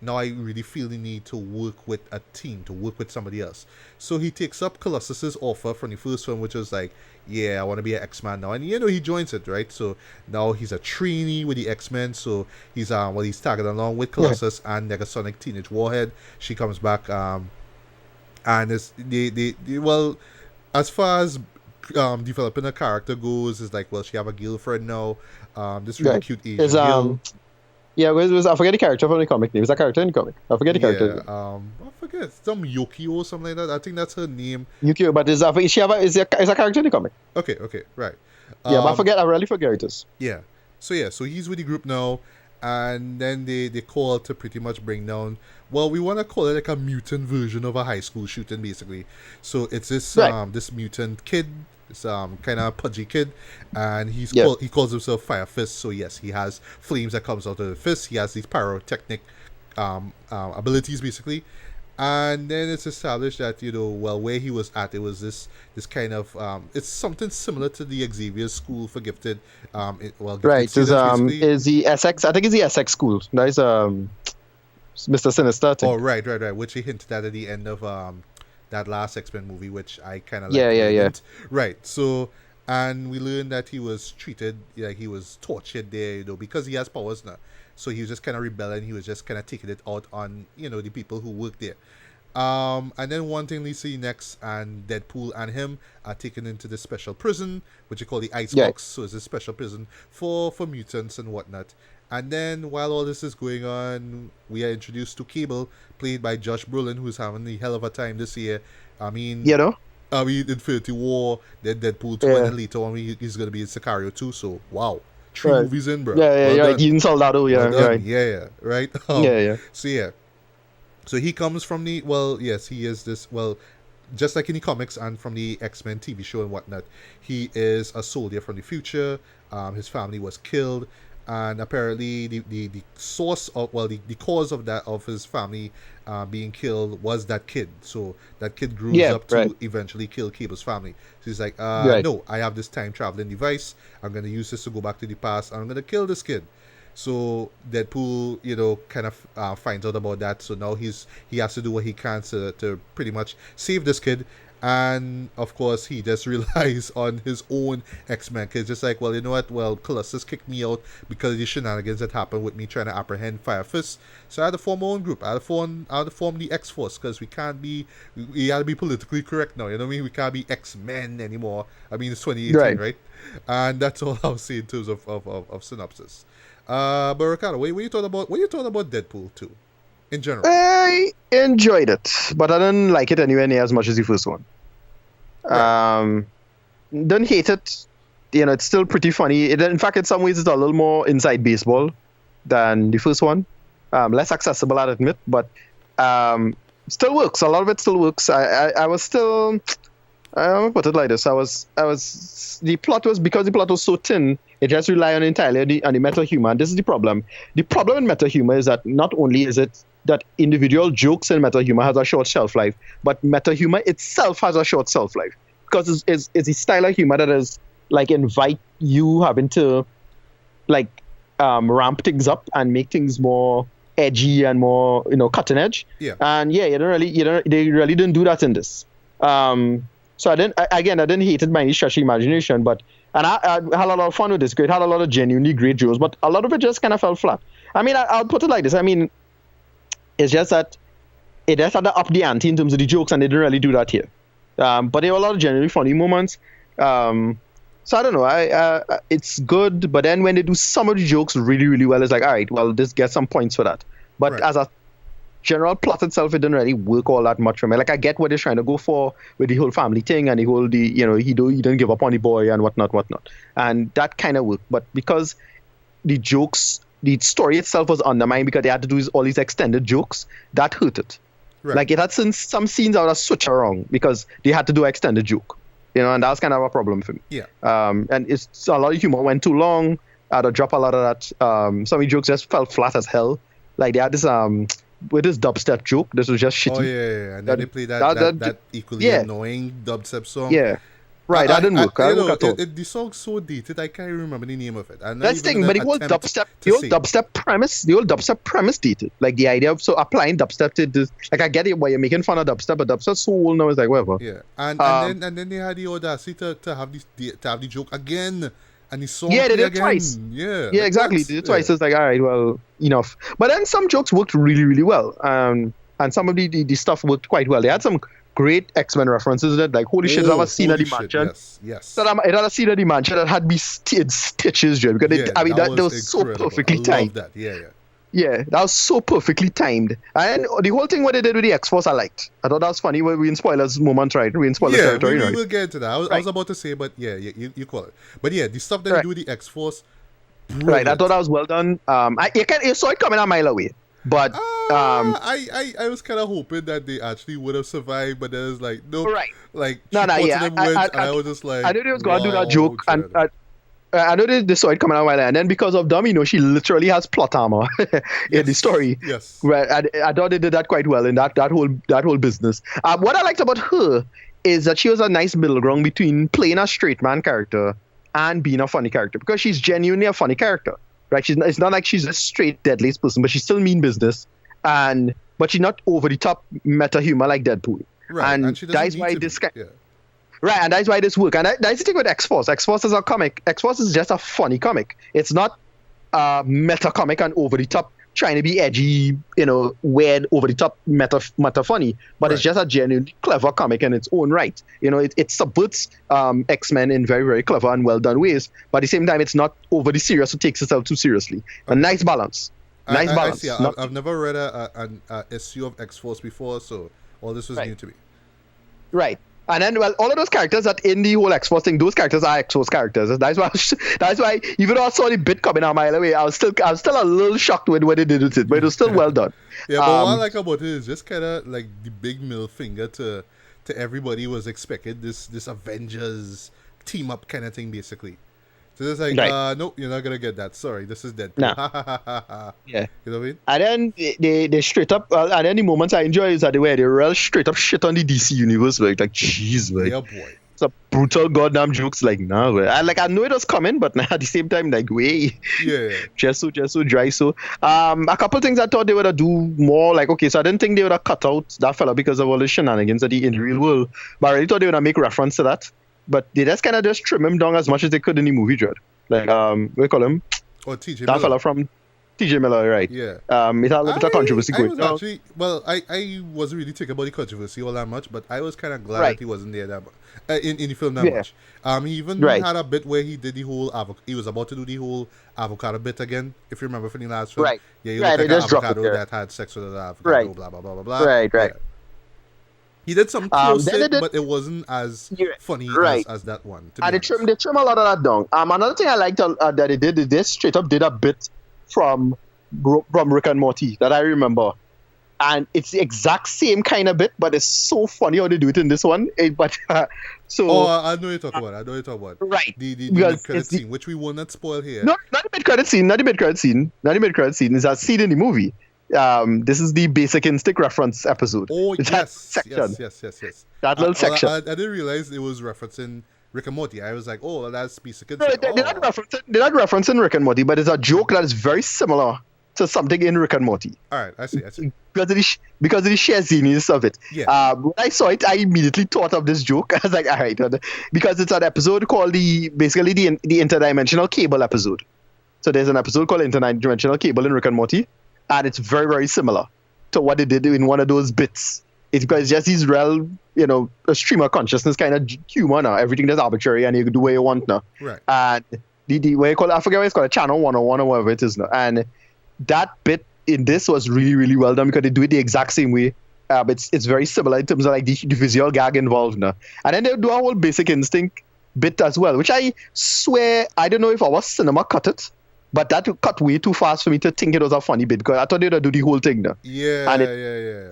S1: really feel the need to work with a team, to work with somebody else. So he takes up Colossus's offer from the first one, which was like, yeah, I want to be an X-Man now. And, you know, he joins it, right? So now he's a trainee with the X-Men. So he's tagging along with Colossus and Negasonic Teenage Warhead. She comes back, and it's, as far as developing a character goes, is like, well, she have a girlfriend now. This really cute Asian girl.
S2: Yeah, I forget the character from the comic name. Is that character in the comic? I forget the character.
S1: I forget. Some Yukio or something like that. I think that's her name.
S2: Yukio, but is a character in the comic?
S1: Okay, right.
S2: Yeah, but I really forget it is.
S1: Yeah. So he's with the group now, and then they call to pretty much bring down, well, we want to call it like a mutant version of a high school shooting, basically. So it's this this mutant kid, this kind of pudgy kid, and he calls himself Fire Fist. So yes, he has flames that comes out of the fist. He has these pyrotechnic abilities, basically. And then it's established that, you know, well, where he was at, it was this kind of it's something similar to the Xavier School for Gifted.
S2: Right. Is the SX? I think it's the SX school. That is Mr. Sinister.
S1: Oh, right. Which he hinted at the end of that last X-Men movie, which I kind of
S2: yeah.
S1: Right. So, and we learned that he was treated like he was tortured there, you know, because he has powers now. So he was just kind of rebelling. He was just kind of taking it out on, you know, the people who work there. And then one thing we see next, and Deadpool and him are taken into this special prison, which you call the Icebox. So it's a special prison for mutants and whatnot. And then while all this is going on, we are introduced to Cable, played by Josh Brolin, who's having a hell of a time this year. I mean, Infinity War, then Deadpool 2, and then later on he's going to be in Sicario 2. So, wow. 3 movies in, bro.
S2: Right. He's in Soldado, right.
S1: Right? So he comes from the, he is this, just like in the comics and from the X-Men TV show and whatnot, he is a soldier from the future. His family was killed. And apparently the source of, the cause of that, of his family being killed was that kid. So that kid grew up to eventually kill Cable's family. So he's like, no, I have this time traveling device. I'm going to use this to go back to the past. And I'm going to kill this kid. So Deadpool, kind of finds out about that. So now he has to do what he can to pretty much save this kid. And of course, he just relies on his own X-Men. Cause just like, well, you know what? Well, Colossus kicked me out because of the shenanigans that happened with me trying to apprehend Fire Fist. So I had to form my own group. I had to form the X-Force because we got to be politically correct now. You know what I mean? We can't be X-Men anymore. I mean, it's 2018, right? And that's all I'll say in terms of synopsis. But Ricardo, what you thought about Deadpool 2 in general?
S2: I enjoyed it, but I didn't like it anywhere near as much as the first one. Right. Don't hate it. It's still pretty funny. In fact, in some ways, it's a little more inside baseball than the first one. Less accessible, I'll admit, but still works. A lot of it still works. I was still. I'll put it like this. The plot was so thin, it just relied entirely on the meta humor. And this is the problem. The problem in meta humor is that not only is it that individual jokes in meta humor has a short shelf life, but meta humor itself has a short shelf life. Because it's a style of humor that is like invite you having to ramp things up and make things more edgy and more cutting edge.
S1: Yeah.
S2: And they really didn't do that in this. So I didn't hate it by any stretch of imagination, and I had a lot of fun with this. It had a lot of genuinely great jokes, but a lot of it just kind of fell flat. I mean, I'll put it like this. I mean, it's just that it just had to up the ante in terms of the jokes, and they didn't really do that here. But there were a lot of genuinely funny moments. So I don't know. It's good, but then when they do some of the jokes really, really well, it's like, all right, well, this gets some points for that. But as a general plot itself, it didn't really work all that much for me. Like, I get what they're trying to go for with the whole family thing and the whole, he didn't give up on the boy and whatnot. And that kind of worked. But because the jokes, the story itself was undermined because they had to do all these extended jokes, that hurt it. Right. Like, it had some scenes out of switch around because they had to do an extended joke. And that was kind of a problem for me.
S1: Yeah.
S2: And it's a lot of humor went too long. I had to drop a lot of that. Some of the jokes just felt flat as hell. Like, they had this with this dubstep joke, this was just shitty.
S1: Oh yeah. And then they play that equally annoying dubstep song.
S2: Yeah. Right, that didn't work.
S1: The song's so dated, I can't remember the name of it.
S2: That's the thing, but the whole dubstep premise dated. Like, the idea of applying dubstep to this, like, I get it why you're making fun of dubstep, but dubstep's so old now, it's like, whatever.
S1: Yeah, and then they had the audacity to have the joke again. And the song
S2: they did it
S1: again.
S2: twice.
S1: Yeah,
S2: exactly. They did it twice. It's like, all right, well, enough. But then some jokes worked really, really well. And some of the stuff worked quite well. They had some great X-Men references in it. Like, holy shit, I have a scene at the mansion.
S1: Yes.
S2: It had a scene at the mansion that had me in stitches, Joe. Because that was so perfectly timed.
S1: I love that. Yeah.
S2: Yeah, that was so perfectly timed. And the whole thing what they did with the X-Force, I liked. I thought that was funny. We in spoilers moment, right? We in spoiler territory, right?
S1: We'll get into that. I was about to say, but you call it. But yeah, the stuff that you do with the X-Force, brilliant.
S2: Right, I thought that was well done. You saw it coming a mile away. But
S1: I was kind of hoping that they actually would have survived, but there's like no,
S2: right?
S1: Like
S2: I
S1: was just like,
S2: I knew they was going to do that joke, and I know they saw it coming out while, and then because of them, she literally has plot armor in the story.
S1: Yes,
S2: right. I thought they did that quite well in that whole business. What I liked about her is that she was a nice middle ground between playing a straight man character and being a funny character, because she's genuinely a funny character. Right, it's not like she's a straight deadliest person, but she's still mean business, but she's not over the top meta humor like Deadpool.
S1: Right, and
S2: that's why this guy. Yeah. Right, and that's why this works. And that's the thing with X-Force. X-Force is a comic. X-Force is just a funny comic. It's not a meta comic and over the top trying to be edgy, weird, over the top, meta funny, but it's just a genuinely clever comic in its own right. It subverts X-Men in very, very clever and well done ways, but at the same time, it's not overly serious or takes itself too seriously. A nice balance. Nice balance.
S1: I see. I've never read an issue of X-Force before, so all this was new to me.
S2: Right. And then, well, all of those characters that in the whole X-Force thing, those characters are X-Force characters. That's why even though I saw the bit coming a mile away, I was still a little shocked with what they did with it, but it was still well done.
S1: Yeah, but what I like about it is just kind of like the big middle finger to everybody was expected. This Avengers team up kind of thing, basically. So it's like, nope, you're not gonna get that. Sorry, this is Deadpool.
S2: Nah. Yeah.
S1: You know what I mean?
S2: And then they straight up, and then the moments I enjoy is that they real straight up shit on the DC universe, like jeez, like.
S1: Yeah, boy.
S2: It's a brutal goddamn jokes, like nah, I know it was coming, but at the same time, like way.
S1: Yeah.
S2: just so dry. So, a couple things I thought they would have do more, like okay, so I didn't think they would have cut out that fella because of all the shenanigans that he in the real world, but I really thought they would have make reference to that. But they just kind of just trim him down as much as they could in the movie, Dread. Like, we call him?
S1: Oh, TJ
S2: Miller. That fella from TJ Miller, right.
S1: Yeah.
S2: It had a little bit of controversy going on.
S1: I wasn't really thinking about the controversy all that much, but I was kind of glad that he wasn't there that much, in the film that much. He even had a bit where he did the whole he was about to do the whole avocado bit again, if you remember from the last film.
S2: Right.
S1: Yeah, he looked like an avocado that had sex with an avocado, blah, blah, blah, blah, blah.
S2: Right.
S1: Yeah. He did some close but it wasn't as funny as that one.
S2: And they trim a lot of that down. Another thing I liked that they did, they straight up did a bit from Rick and Morty that I remember. And it's the exact same kind of bit, but it's so funny how they do it in this one. I
S1: know you're talking about.
S2: Right.
S1: The mid-credit scene, which we will not spoil here.
S2: No, not the mid-credit scene. It's a scene in the movie. This is the Basic Instinct reference episode.
S1: Oh, yes.
S2: That little section.
S1: I didn't realize it was referencing Rick and Morty. I was like, oh, that's Basic
S2: Instinct.
S1: No,
S2: they're not referencing Rick and Morty, but it's a joke that is very similar to something in Rick and Morty.
S1: All right, I see.
S2: Because of the sheer genius of it.
S1: Yeah.
S2: When I saw it, I immediately thought of this joke. I was like, all right, because it's an episode called the Interdimensional Cable episode. So there's an episode called Interdimensional Cable in Rick and Morty. And it's very, very similar to what they did in one of those bits. It's because just these real, a stream of consciousness kind of humor now. Everything that's arbitrary and you can do what you want now.
S1: Right.
S2: And the way you call it, I forget what it's called, Channel 101 or whatever it is now. And that bit in this was really, really well done because they do it the exact same way. It's very similar in terms of like the visual gag involved now. And then they do a whole Basic Instinct bit as well, which I swear, I don't know if our cinema cut it. But that cut way too fast for me to think it was a funny bit because I thought they would do the whole thing now.
S1: Yeah.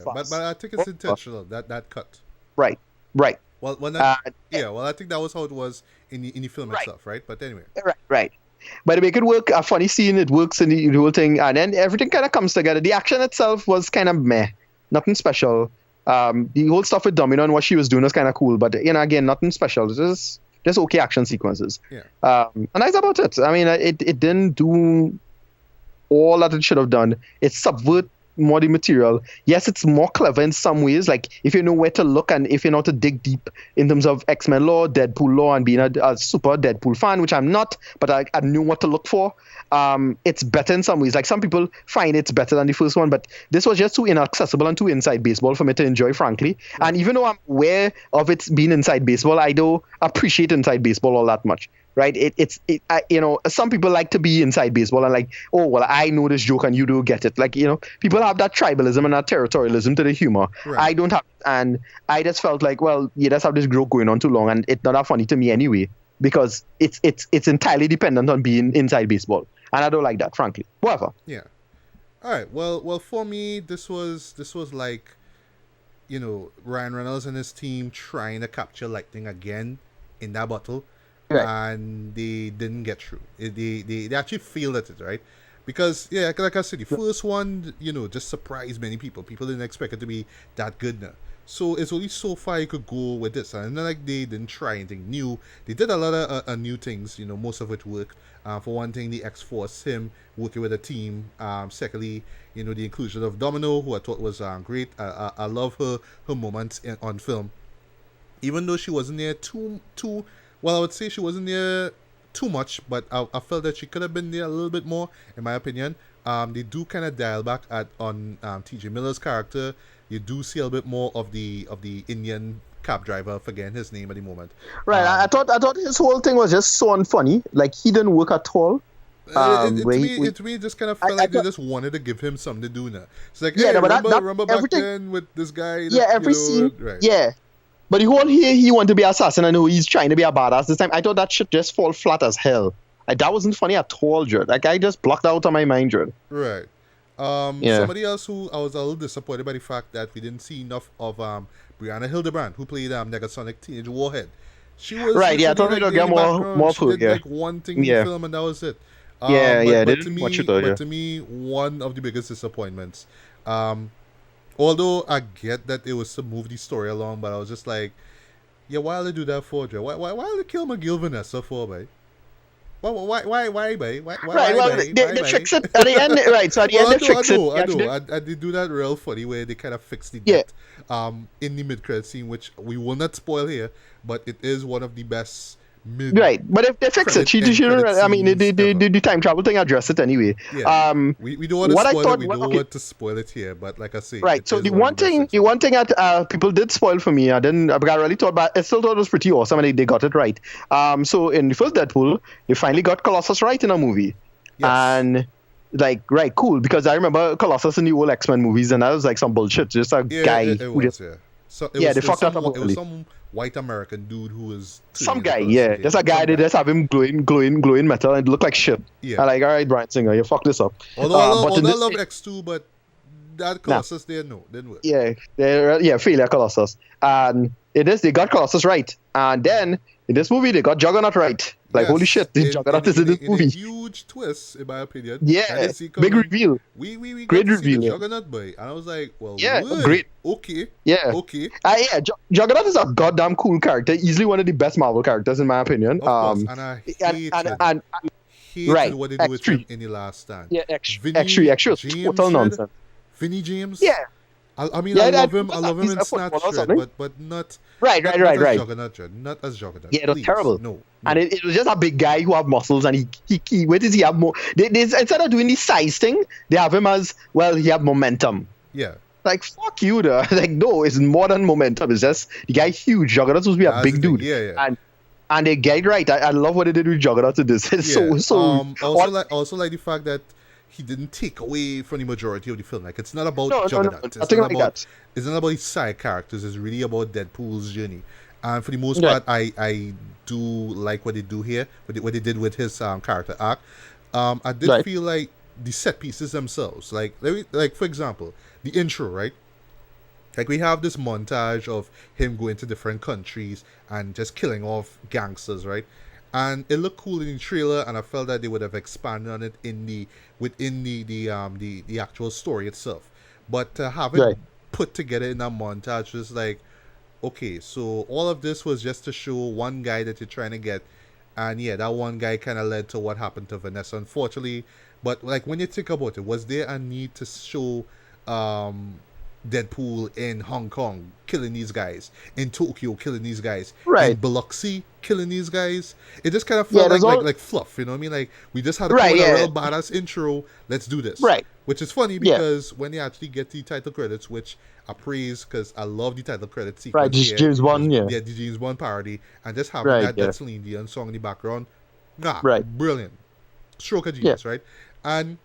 S1: But I think it's intentional, that cut.
S2: Right.
S1: Well, I think that was how it was in the film itself, right? But anyway.
S2: Right. But to make it work, a funny scene, it works in the whole thing, and then everything kind of comes together. The action itself was kind of meh, nothing special. The whole stuff with Domino and what she was doing was kind of cool, but again, nothing special. Just okay action sequences.
S1: Yeah.
S2: And that's about it. I mean, it didn't do all that it should have done. It subvert more the material. Yes, it's more clever in some ways. Like if you know where to look and if you know how to dig deep in terms of X-Men lore, Deadpool lore, and being a super Deadpool fan, which I'm not, but I knew what to look for. It's better in some ways. Like some people find it's better than the first one, but this was just too inaccessible and too inside baseball for me to enjoy, frankly. And even though I'm aware of it being inside baseball, I don't appreciate inside baseball all that much. Right? Some people like to be inside baseball and like, oh, well, I know this joke and you do get it. Like, people have that tribalism and that territorialism to the humor. Right. I don't have it. And I just felt like, well, you just have this joke going on too long and it's not that funny to me anyway because it's entirely dependent on being inside baseball. And I don't like that, frankly. Whatever.
S1: Yeah. All right. Well, for me, this was like, Ryan Reynolds and his team trying to capture lightning again in that bottle. Right. And they didn't get through. They actually failed at it, right? Because, like I said, the first one, just surprised many people. People didn't expect it to be that good now. So it's only so far you could go with this. And not like they didn't try anything new. They did a lot of new things, most of it worked. For one thing, the X-Force, him working with a team. Secondly, the inclusion of Domino, who I thought was great. I love her moments on film. Even though she wasn't there too well, I would say she wasn't there too much, but I felt that she could have been there a little bit more, in my opinion. They do kind of dial back on T.J. Miller's character. You do see a bit more of the Indian cab driver, forgetting his name at the moment.
S2: Right. I thought his whole thing was just so unfunny. Like he didn't work at all.
S1: To me, it just kind of felt like they just wanted to give him something to do now. It's like, hey, remember back then with this guy?
S2: Every scene.
S1: Right.
S2: Yeah. But the whole here, he wanted to be assassin. I know he's trying to be a badass this time. I thought that shit just fall flat as hell. Like, that wasn't funny at all, Jared. Like, I just blocked out on my mind, Jared.
S1: Right. Somebody else who I was a little disappointed by the fact that we didn't see enough of Brianna Hildebrand, who played Negasonic Teenage Warhead. She was
S2: right. Yeah, I thought we would get more
S1: food. She did like one thing in the film, and that was it. But to me, one of the biggest disappointments. Although I get that it was to move the story along, but I was just like, yeah, why did they do that for, Joe? Why did they kill McGill Vanessa for, babe? Why, babe?
S2: They fix it at the end, right? So at the end, they fix it.
S1: I know. They do that real funny where they kind of fix the death in the mid-credit scene, which we will not spoil here, but it is one of the best.
S2: Right, but if they fix it, she I mean, the time travel thing address it anyway.
S1: Yeah. We don't want to spoil it. We don't want to spoil it here, but like I say,
S2: right. So the one thing that people did spoil for me, I really thought, but I still thought it was pretty awesome, and they got it right. So in the first Deadpool, they finally got Colossus right in a movie, and like, right, cool, because I remember Colossus in the old X-Men movies, and that was like some bullshit, just a guy who just.
S1: So
S2: they fucked up.
S1: It was some white American dude who was
S2: some guy. Yeah, just a guy. They just have him glowing metal and look like shit. Yeah, I'm like, all right, Bryan Singer, you fucked this up.
S1: Although I love X2, but that Colossus didn't work.
S2: Yeah, failure Colossus. And they got Colossus right, and then in this movie they got Juggernaut right. Like, holy shit, Juggernaut is in this movie.
S1: A huge twist, in my opinion.
S2: Yeah, big reveal.
S1: We
S2: great
S1: got to see
S2: reveal.
S1: the Juggernaut boy, and I was like, well,
S2: great.
S1: Okay.
S2: Yeah.
S1: Okay.
S2: Juggernaut is a goddamn cool character. Easily one of the best Marvel characters, in my opinion.
S1: Of course, and I hated what they do with him in the Last Stand.
S2: Yeah, X3 was total nonsense.
S1: Vinny James?
S2: Yeah.
S1: I mean, I love him in Snatch Shred, but not...
S2: Right.
S1: Not as Juggernaut.
S2: Yeah, it was terrible.
S1: No.
S2: And it was just a big guy who have muscles, and he where does he have more? They instead of doing the size thing, they have him as, well, he have momentum.
S1: Yeah.
S2: Like, fuck you, though. Like, no, it's more than momentum. It's just the guy huge. Juggernaut's supposed to be a big dude.
S1: Yeah.
S2: And they get it right. I love what they did with Juggernaut to this. It's
S1: also like the fact that he didn't take away from the majority of the film. Like, it's not about Juggernaut.
S2: It's not
S1: about his side characters. It's really about Deadpool's journey. And for the most part, I do like what they do here, what they did with his character arc. I did feel like the set pieces themselves, like for example, the intro, right? Like, we have this montage of him going to different countries and just killing off gangsters, right? And it looked cool in the trailer, and I felt that they would have expanded on it within the actual story itself. But to have it put together in that montage was like, okay, so all of this was just to show one guy that you're trying to get, and yeah, that one guy kind of led to what happened to Vanessa, unfortunately. But like, when you think about it, was there a need to show Deadpool in Hong Kong killing these guys, in Tokyo killing these guys, in Biloxi killing these guys? It just kind of felt like fluff, you know what I mean? Like, we just had a real badass intro, let's do this.
S2: Right.
S1: Which is funny because when you actually get the title credits, which I praise because I love the title credits sequence.
S2: Right, just James Bond,
S1: the James Bond parody, and just having that Celine Dion song in the background. Brilliant. Stroke of genius, right? And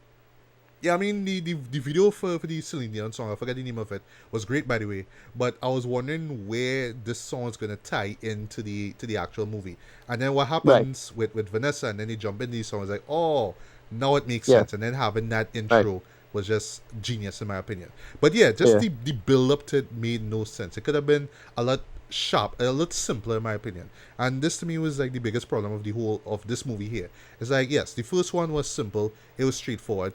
S1: yeah, I mean, the video for the Celine Dion song, I forget the name of it, was great, by the way. But I was wondering where this song is going to tie into the actual movie. And then what happens with Vanessa, and then they jump in these songs, like, oh, now it makes sense. And then having that intro was just genius, in my opinion. But yeah, just the build-up to it made no sense. It could have been a lot a lot simpler, in my opinion. And this to me was like the biggest problem of the whole of this movie here. It's like, yes, the first one was simple, it was straightforward.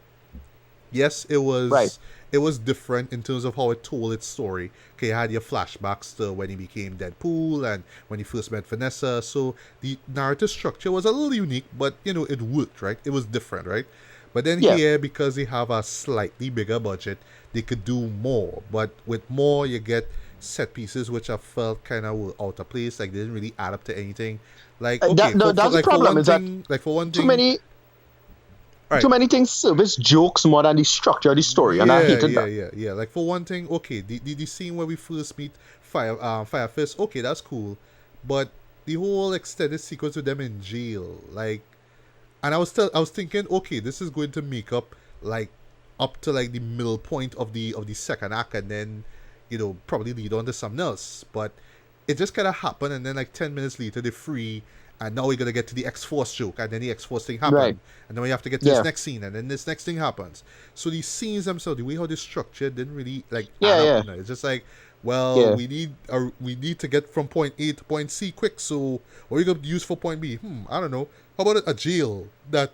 S1: Yes, it was different in terms of how it told its story. Okay, you had your flashbacks to when he became Deadpool and when he first met Vanessa. So the narrative structure was a little unique, but you know, it worked, right? It was different, right? But then here, because they have a slightly bigger budget, they could do more. But with more, you get set pieces which I felt kind of were out of place. Like, they didn't really add up to anything. Like, okay,
S2: that's the problem.
S1: For one thing,
S2: too many.
S1: All right.
S2: Too many things service jokes more than the structure of the story, and I hated that.
S1: Yeah. Like for one thing, okay, the scene where we first meet Fire Fist, okay, that's cool, but the whole extended sequence with them in jail, like, and I was thinking, okay, this is going to make like up to like the middle point of the second act, and then probably lead on to something else, but it just kind of happened, and then like 10 minutes later they're free, and now we're gonna get to the X-Force joke, and then the X-Force thing happened,
S2: Right.
S1: and then we have to get to this next scene, and then this next thing happens. So these scenes themselves, the way how they're structured, didn't really like add up. It's just like, well,
S2: Yeah.
S1: we need to get from point A to point C quick. So what are you gonna use for point B? I don't know. How about a jail that?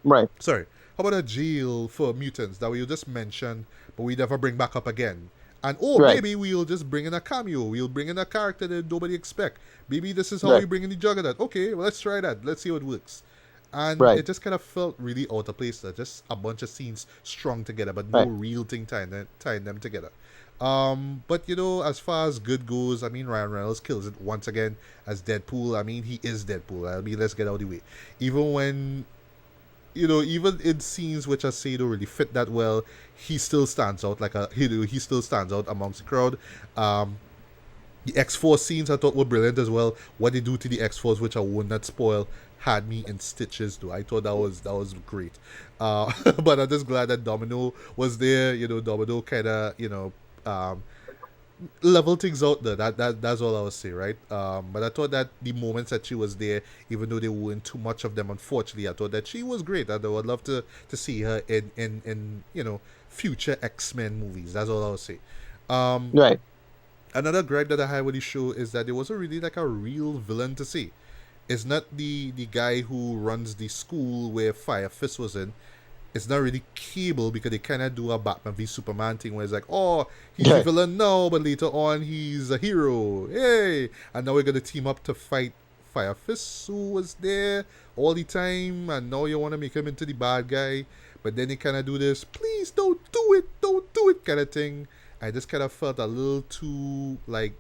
S2: Right.
S1: Sorry. How about a jail for mutants that we'll just mention, but we never bring back up again? And
S2: Right.
S1: maybe we'll just bring in a cameo. We'll bring in a character that nobody expect. Maybe this is how
S2: Right.
S1: we bring in the Juggernaut. Okay, well, let's try that. Let's see how it works. And
S2: Right.
S1: it just kind of felt really out of place. Just a bunch of scenes strung together, but no
S2: Right.
S1: real thing tying them together. But as far as good goes, I mean, Ryan Reynolds kills it once again as Deadpool. I mean, he is Deadpool. I mean, let's get out of the way. Even when even in scenes which I say don't really fit that well, he still stands out he still stands out amongst the crowd. The X-Force scenes I thought were brilliant as well. What they do to the X-Force, which I would not spoil, had me in stitches though. I thought that was great. But I'm just glad that Domino was there. Domino kind of level things out there. That's all I would say, right? But I thought that the moments that she was there, even though there weren't too much of them, unfortunately, I thought that she was great. I would love to see her in future X-Men movies. That's all I would say.
S2: Right.
S1: Another gripe that I had with the show is that there wasn't really like a real villain to see. It's not the guy who runs the school where Fire Fist was in. It's not really Cable, because they kind of do a Batman v Superman thing where it's like, oh, he's a villain now, but later on he's a hero. Hey! And now we're going to team up to fight Fire Fist, who was there all the time, and now you want to make him into the bad guy. But then they kind of do this, please don't do it kind of thing. I just kind of felt a little too, like,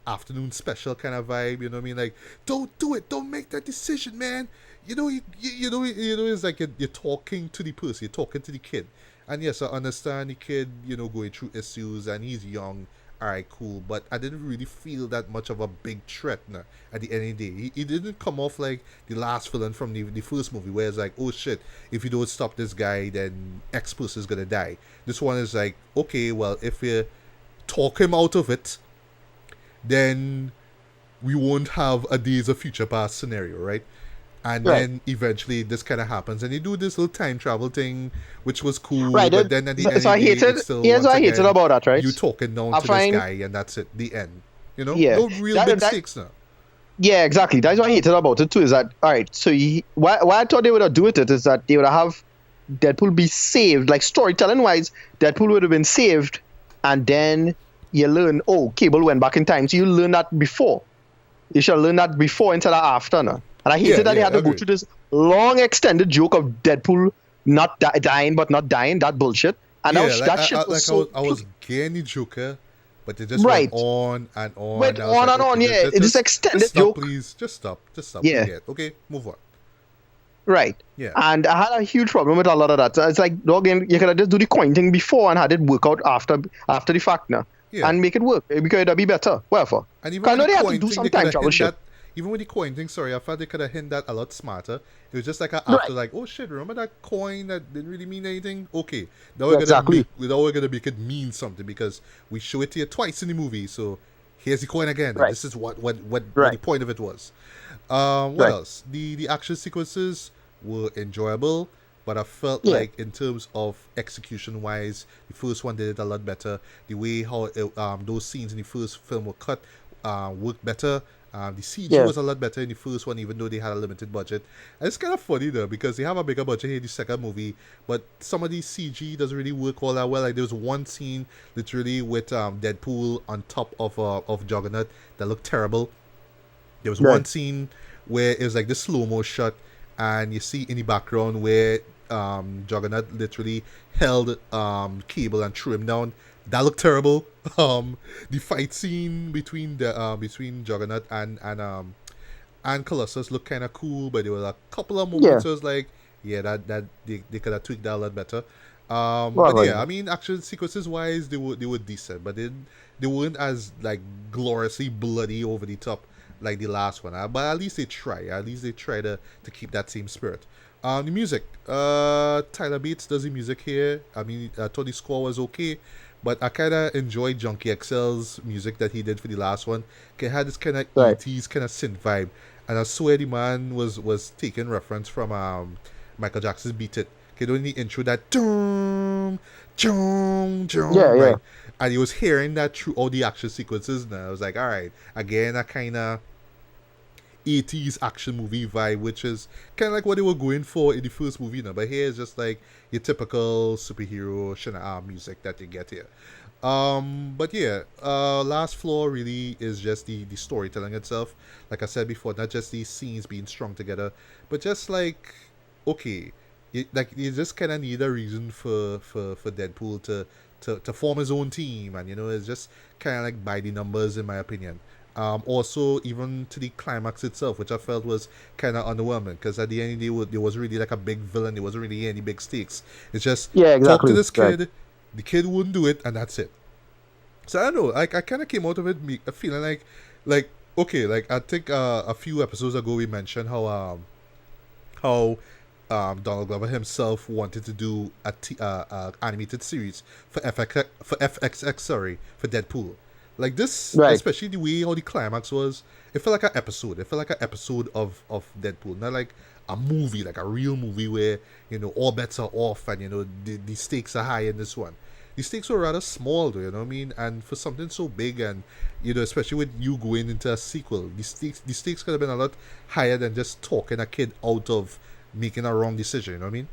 S1: afternoon special kind of vibe, you know what I mean? Like, don't do it, don't make that decision, man. It's like you're talking to the person, you're talking to the kid. And yes, I understand the kid, going through issues, and he's young. Alright, cool. But I didn't really feel that much of a big threat at the end of the day. He didn't come off like the last villain from the first movie, where it's like, oh shit, if you don't stop this guy, then X person is gonna die. This one is like, okay, well, if you talk him out of it, then we won't have a Days of Future Past scenario, right? And then eventually this kind of happens, and they do this little time travel thing, which was cool.
S2: Right.
S1: But then at the end,
S2: So I hated. Here's what I hated about that, right?
S1: You talking down to this guy, and that's it. The end.
S2: Yeah.
S1: No real big stakes now.
S2: Yeah, exactly. That's what I hated about it too. Is that all right? So why I thought they would have do it is that they would have Deadpool be saved, like storytelling wise. Deadpool would have been saved, and then you learn, oh, Cable went back in time. So you learn that before. You should learn that before instead of after now. And I hated that they had to go through this long extended joke of Deadpool not dying but not dying. That bullshit. And
S1: I was getting the Joker, but they just went on and on.
S2: Went on and on. Yeah, it's extended
S1: just
S2: joke.
S1: Please, just stop.
S2: Yeah.
S1: Okay, move on.
S2: Right.
S1: Yeah.
S2: And I had a huge problem with a lot of that. So it's like, again, you could have just do the coin thing before and had it work out after the fact now. Yeah. And make it work, because it'd be better. Wherefore?
S1: And even when
S2: they have to do some time travel shit.
S1: Even with the coin thing, I felt they could have hinted that a lot smarter. It was just like after, like, oh shit, remember that coin that didn't really mean anything? Okay, now we're gonna make it mean something, because we show it to you twice in the movie. So here's the coin again.
S2: Right.
S1: And this is what the point of it was. What else? The action sequences were enjoyable, but I felt like in terms of execution wise, the first one did it a lot better. The way how those scenes in the first film were cut worked better. The CG was a lot better in the first one, even though they had a limited budget. And it's kind of funny though, because they have a bigger budget here in the second movie, but some of the CG doesn't really work all that well. Like there was one scene literally with Deadpool on top of Juggernaut that looked terrible. There was one scene where it was like the slow-mo shot, and you see in the background where Juggernaut literally held Cable and threw him down. That looked terrible. The fight scene between Juggernaut and Colossus looked kind of cool, but there were a couple of moments where it was like, Yeah, that they could have tweaked that a lot better. But
S2: Well,
S1: yeah, I mean, action sequences wise, they were decent, but they weren't as like gloriously bloody over the top like the last one. But at least they try. At least they try to keep that same spirit. The music. Tyler Bates does the music here. I mean, I thought the score was okay, but I kind of enjoyed Junkie XL's music that he did for the last one. It had this kind of
S2: right.
S1: 80s kind of synth vibe, and I swear the man was taking reference from Michael Jackson's Beat It. Okay, during the intro, that doom, doom,
S2: Yeah,
S1: doom,
S2: yeah.
S1: right? And he was hearing that through all the action sequences, and I was like, all right, again, a kind of 80s action movie vibe, which is kind of like what they were going for in the first movie now. But here it's just like your typical superhero Shana music that you get here. But yeah, last flaw really is just the storytelling itself. Like I said before, not just these scenes being strung together, but just like, okay, you just kind of need a reason for Deadpool to form his own team, and it's just kind of like by the numbers in my opinion. Also, even to the climax itself, which I felt was kind of underwhelming, because at the end of the day, there was really like a big villain. There wasn't really any big stakes. It's just
S2: Yeah,
S1: talk to
S2: exactly.
S1: this
S2: Right.
S1: kid, the kid wouldn't do it, and that's it. So I don't know. Like I kind of came out of it feeling like okay. Like I think a few episodes ago we mentioned how Donald Glover himself wanted to do a animated series for FXX, sorry, for Deadpool. Like this,
S2: Right.
S1: especially the way how the climax was, it felt like an episode. It felt like an episode of Deadpool, not like a movie, like a real movie where all bets are off and the stakes are high in this one. The stakes were rather small, though, you know what I mean? And for something so big, and especially with you going into a sequel, the stakes could have been a lot higher than just talking a kid out of making a wrong decision. You know what I mean?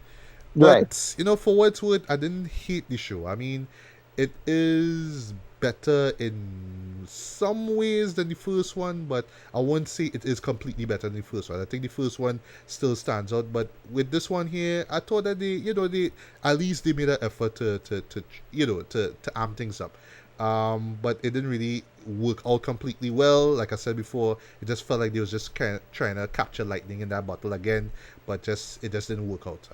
S2: Right.
S1: But for what it's worth, I didn't hate the show. I mean, it is better in some ways than the first one, but I won't say it is completely better than the first one. I think the first one still stands out, but with this one here, I thought that they at least they made an effort to amp things up. But it didn't really work out completely well. Like I said before, it just felt like they was just kind of trying to capture lightning in that bottle again, but it just didn't work out.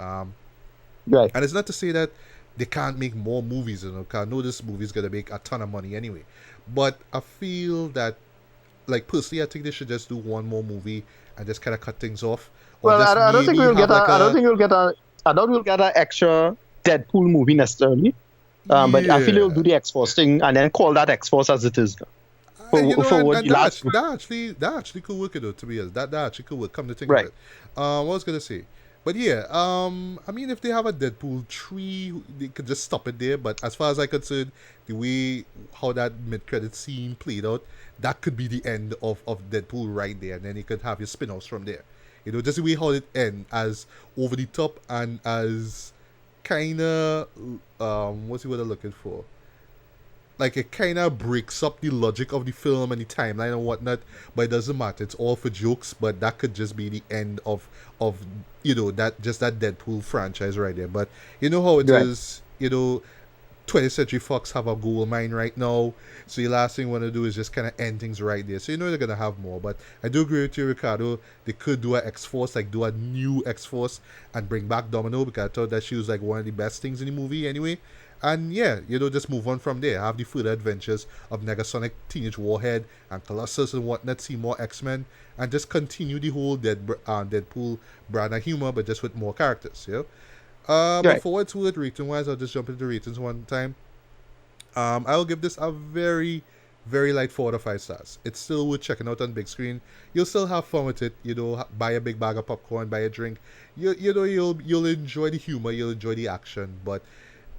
S2: Right.
S1: And it's not to say that they can't make more movies, because I know this movie's gonna make a ton of money anyway. But I feel that, like personally, I think they should just do one more movie and just kind of cut things off, or
S2: Well,
S1: just
S2: I don't think
S1: maybe
S2: we'll
S1: have
S2: get
S1: like
S2: I don't
S1: a
S2: think we'll get I don't we'll get an extra Deadpool movie necessarily. But I feel they'll
S1: yeah.
S2: do the X Force thing and then call that X Force as it is. For
S1: And,
S2: what
S1: and
S2: the
S1: that,
S2: last.
S1: actually, that actually could work, though. To be honest, that actually could work. Come to think of
S2: Right.
S1: it, what was I gonna say? But yeah, I mean, if they have a Deadpool 3, they could just stop it there. But as far as I'm concerned, the way how that mid-credit scene played out, that could be the end of Deadpool right there, and then you could have your spin-offs from there. Just the way how it end, as over the top and as kind of what's the word I'm looking for? Like it kind of breaks up the logic of the film and the timeline and whatnot, but it doesn't matter. It's all for jokes, but that could just be the end of that Deadpool franchise right there. But you know how it
S2: Right.
S1: is. 20th Century Fox have a gold mine right now, so the last thing you want to do is just kind of end things right there. So they're gonna have more. But I do agree with you, Ricardo. They could do a X Force, like do a new X Force and bring back Domino, because I thought that she was like one of the best things in the movie anyway. And yeah, just move on from there. Have the further adventures of Negasonic, Teenage Warhead, and Colossus and whatnot. See more X-Men, and just continue the whole Deadpool brand of humor, but just with more characters. But
S2: Right.
S1: for what's worth, rating-wise, I'll just jump into ratings one time. I'll give this a very, very light 4 out of 5 stars. It's still worth checking out on big screen. You'll still have fun with it. Buy a big bag of popcorn, buy a drink. You'll enjoy the humor, you'll enjoy the action, but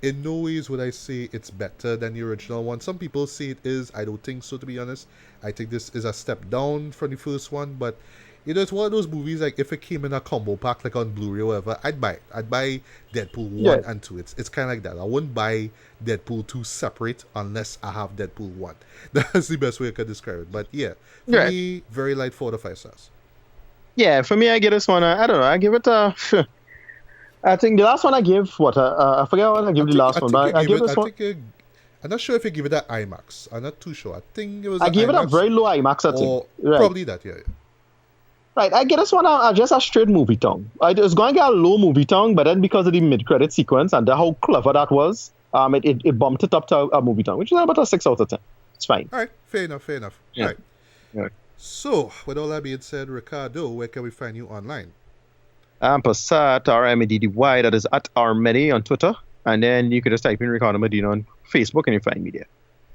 S1: in no ways would I say it's better than the original one. Some people say it is. I don't think so, to be honest. I think this is a step down from the first one, but it's one of those movies, like if it came in a combo pack, like on Blu-ray or whatever, I'd buy it. I'd buy Deadpool 1
S2: Yeah.
S1: and 2. It's kind of like that. I wouldn't buy Deadpool 2 separate unless I have Deadpool 1. That's the best way I could describe it. But yeah, for
S2: Right.
S1: me, very light 4 out of 5 stars.
S2: Yeah. For me, I give this one. I don't know. I give it a. I think the last one I gave what I forget what I give the last one, but I give this one.
S1: I'm not sure if you give it that IMAX. I'm not too sure. I think it was
S2: I
S1: an
S2: gave it a
S1: IMAX
S2: very low IMAX. I think.
S1: or
S2: Right.
S1: probably that. Yeah.
S2: Right, I get this one just a straight movie tongue. I was going to get a low movie tongue, but then because of the mid-credit sequence and how clever that was, it bumped it up to a movie tongue, which is about a 6 out of 10. It's fine.
S1: All right, fair enough.
S2: Yeah.
S1: All right.
S2: Yeah.
S1: So, with all that being said, Ricardo, where can we find you online?
S2: Passat, RMEDDY, that is at RMEDDY on Twitter. And then you can just type in Ricardo Medina on Facebook and you find me there.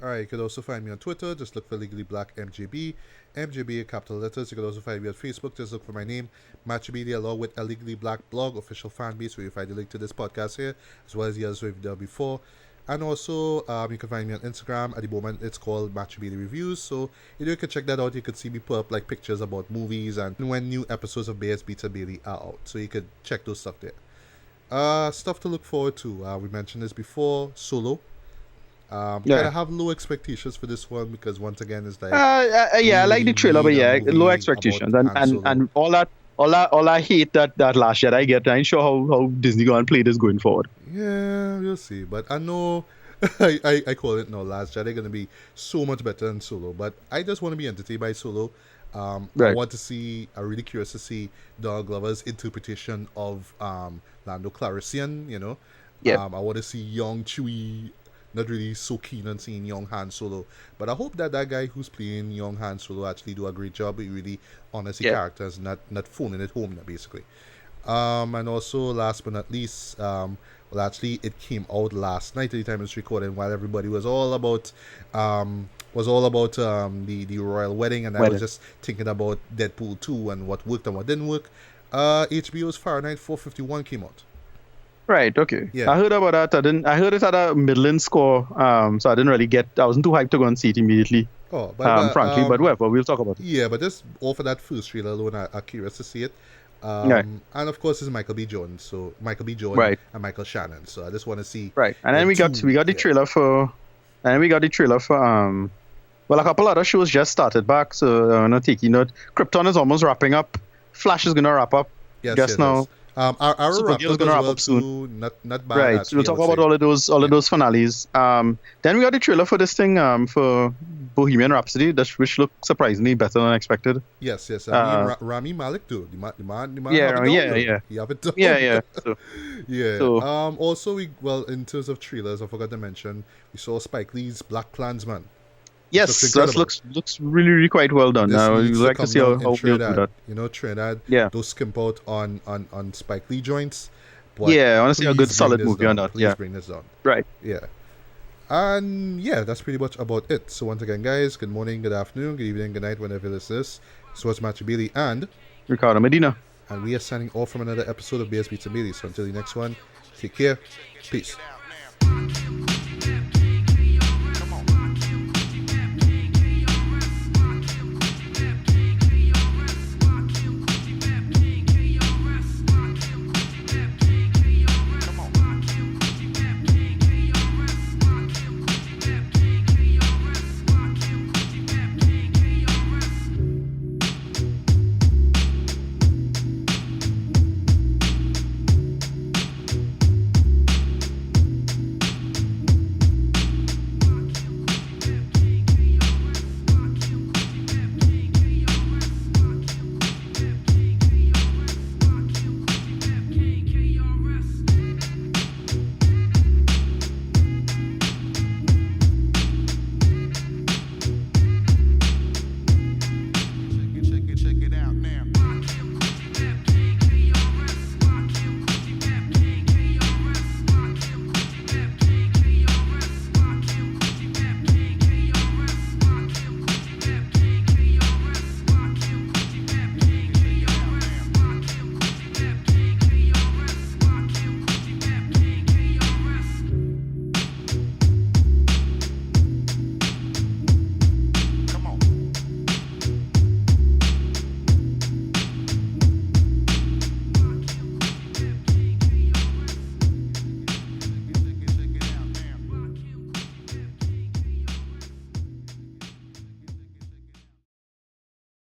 S1: All right, you can also find me on Twitter. Just look for Legally Black MJB. MJB in capital letters. You can also find me on Facebook. Just look for my name, Match Media, along with a Legally Black blog, official fan base, where you find the link to this podcast here, as well as the others we've done before. And also, you can find me on Instagram. At the moment, it's called Match Media Reviews. So, you can check that out. You could see me put up like pictures about movies and when new episodes of Bears Beats and Bailey are out. So, you could check those stuff there. Stuff to look forward to. We mentioned this before. Solo. Kind of have low expectations for this one because once again it's like
S2: I like the trailer, but low expectations and all that hate that Last Jedi get. I ain't sure how Disney gonna play this going forward.
S1: Yeah, we'll see. But I know I call it no Last Jedi gonna be so much better than Solo. But I just want to be entertained by Solo. I want to see. I'm really curious to see Donald Glover's interpretation of Lando Calrissian. I want to see young Chewie. Not really so keen on seeing young Han Solo, but I hope that guy who's playing young Han Solo actually do a great job. He really honors the characters, not phoning it home, basically. And also, last but not least, actually, it came out last night at the time it's recording, while everybody was all about the royal wedding, and I was just thinking about Deadpool 2 and what worked and what didn't work. HBO's Fahrenheit 451 came out.
S2: Right, okay.
S1: Yeah.
S2: I heard about that. I heard it had a middling score, so I didn't really I wasn't too hyped to go and see it immediately. Frankly, but whatever, we'll talk about it.
S1: Yeah, but just all for that first trailer alone, I'm curious to see it. And of course, it's Michael B. Jordan, and Michael Shannon. So I just want to see.
S2: Right, and then we got the trailer for, a couple other shows just started back. So I'm not taking note. Krypton is almost wrapping up. Flash is gonna wrap up just now.
S1: Yes. Our wrap
S2: is gonna wrap up soon.
S1: Not bad.
S2: Right, so we'll talk about all of those finales. Then we got the trailer for this thing for Bohemian Rhapsody, which looked surprisingly better than expected.
S1: Yes. Rami Malek too. The man. He have it done. Also, in terms of trailers, I forgot to mention we saw Spike Lee's Black Klansman.
S2: Yes, that looks really, really quite well done. Now we'd like to see how we'll do that.
S1: Trinidad. Those skimp out on Spike Lee joints.
S2: But I want to see a good solid movie on that.
S1: Please bring this down.
S2: Right.
S1: Yeah. And that's pretty much about it. So once again, guys, good morning, good afternoon, good evening, good night, whenever this is. So it's Matthew Bailey and
S2: Ricardo Medina.
S1: And we are signing off from another episode of BS Beats and Bailey. So until the next one, take care. Peace.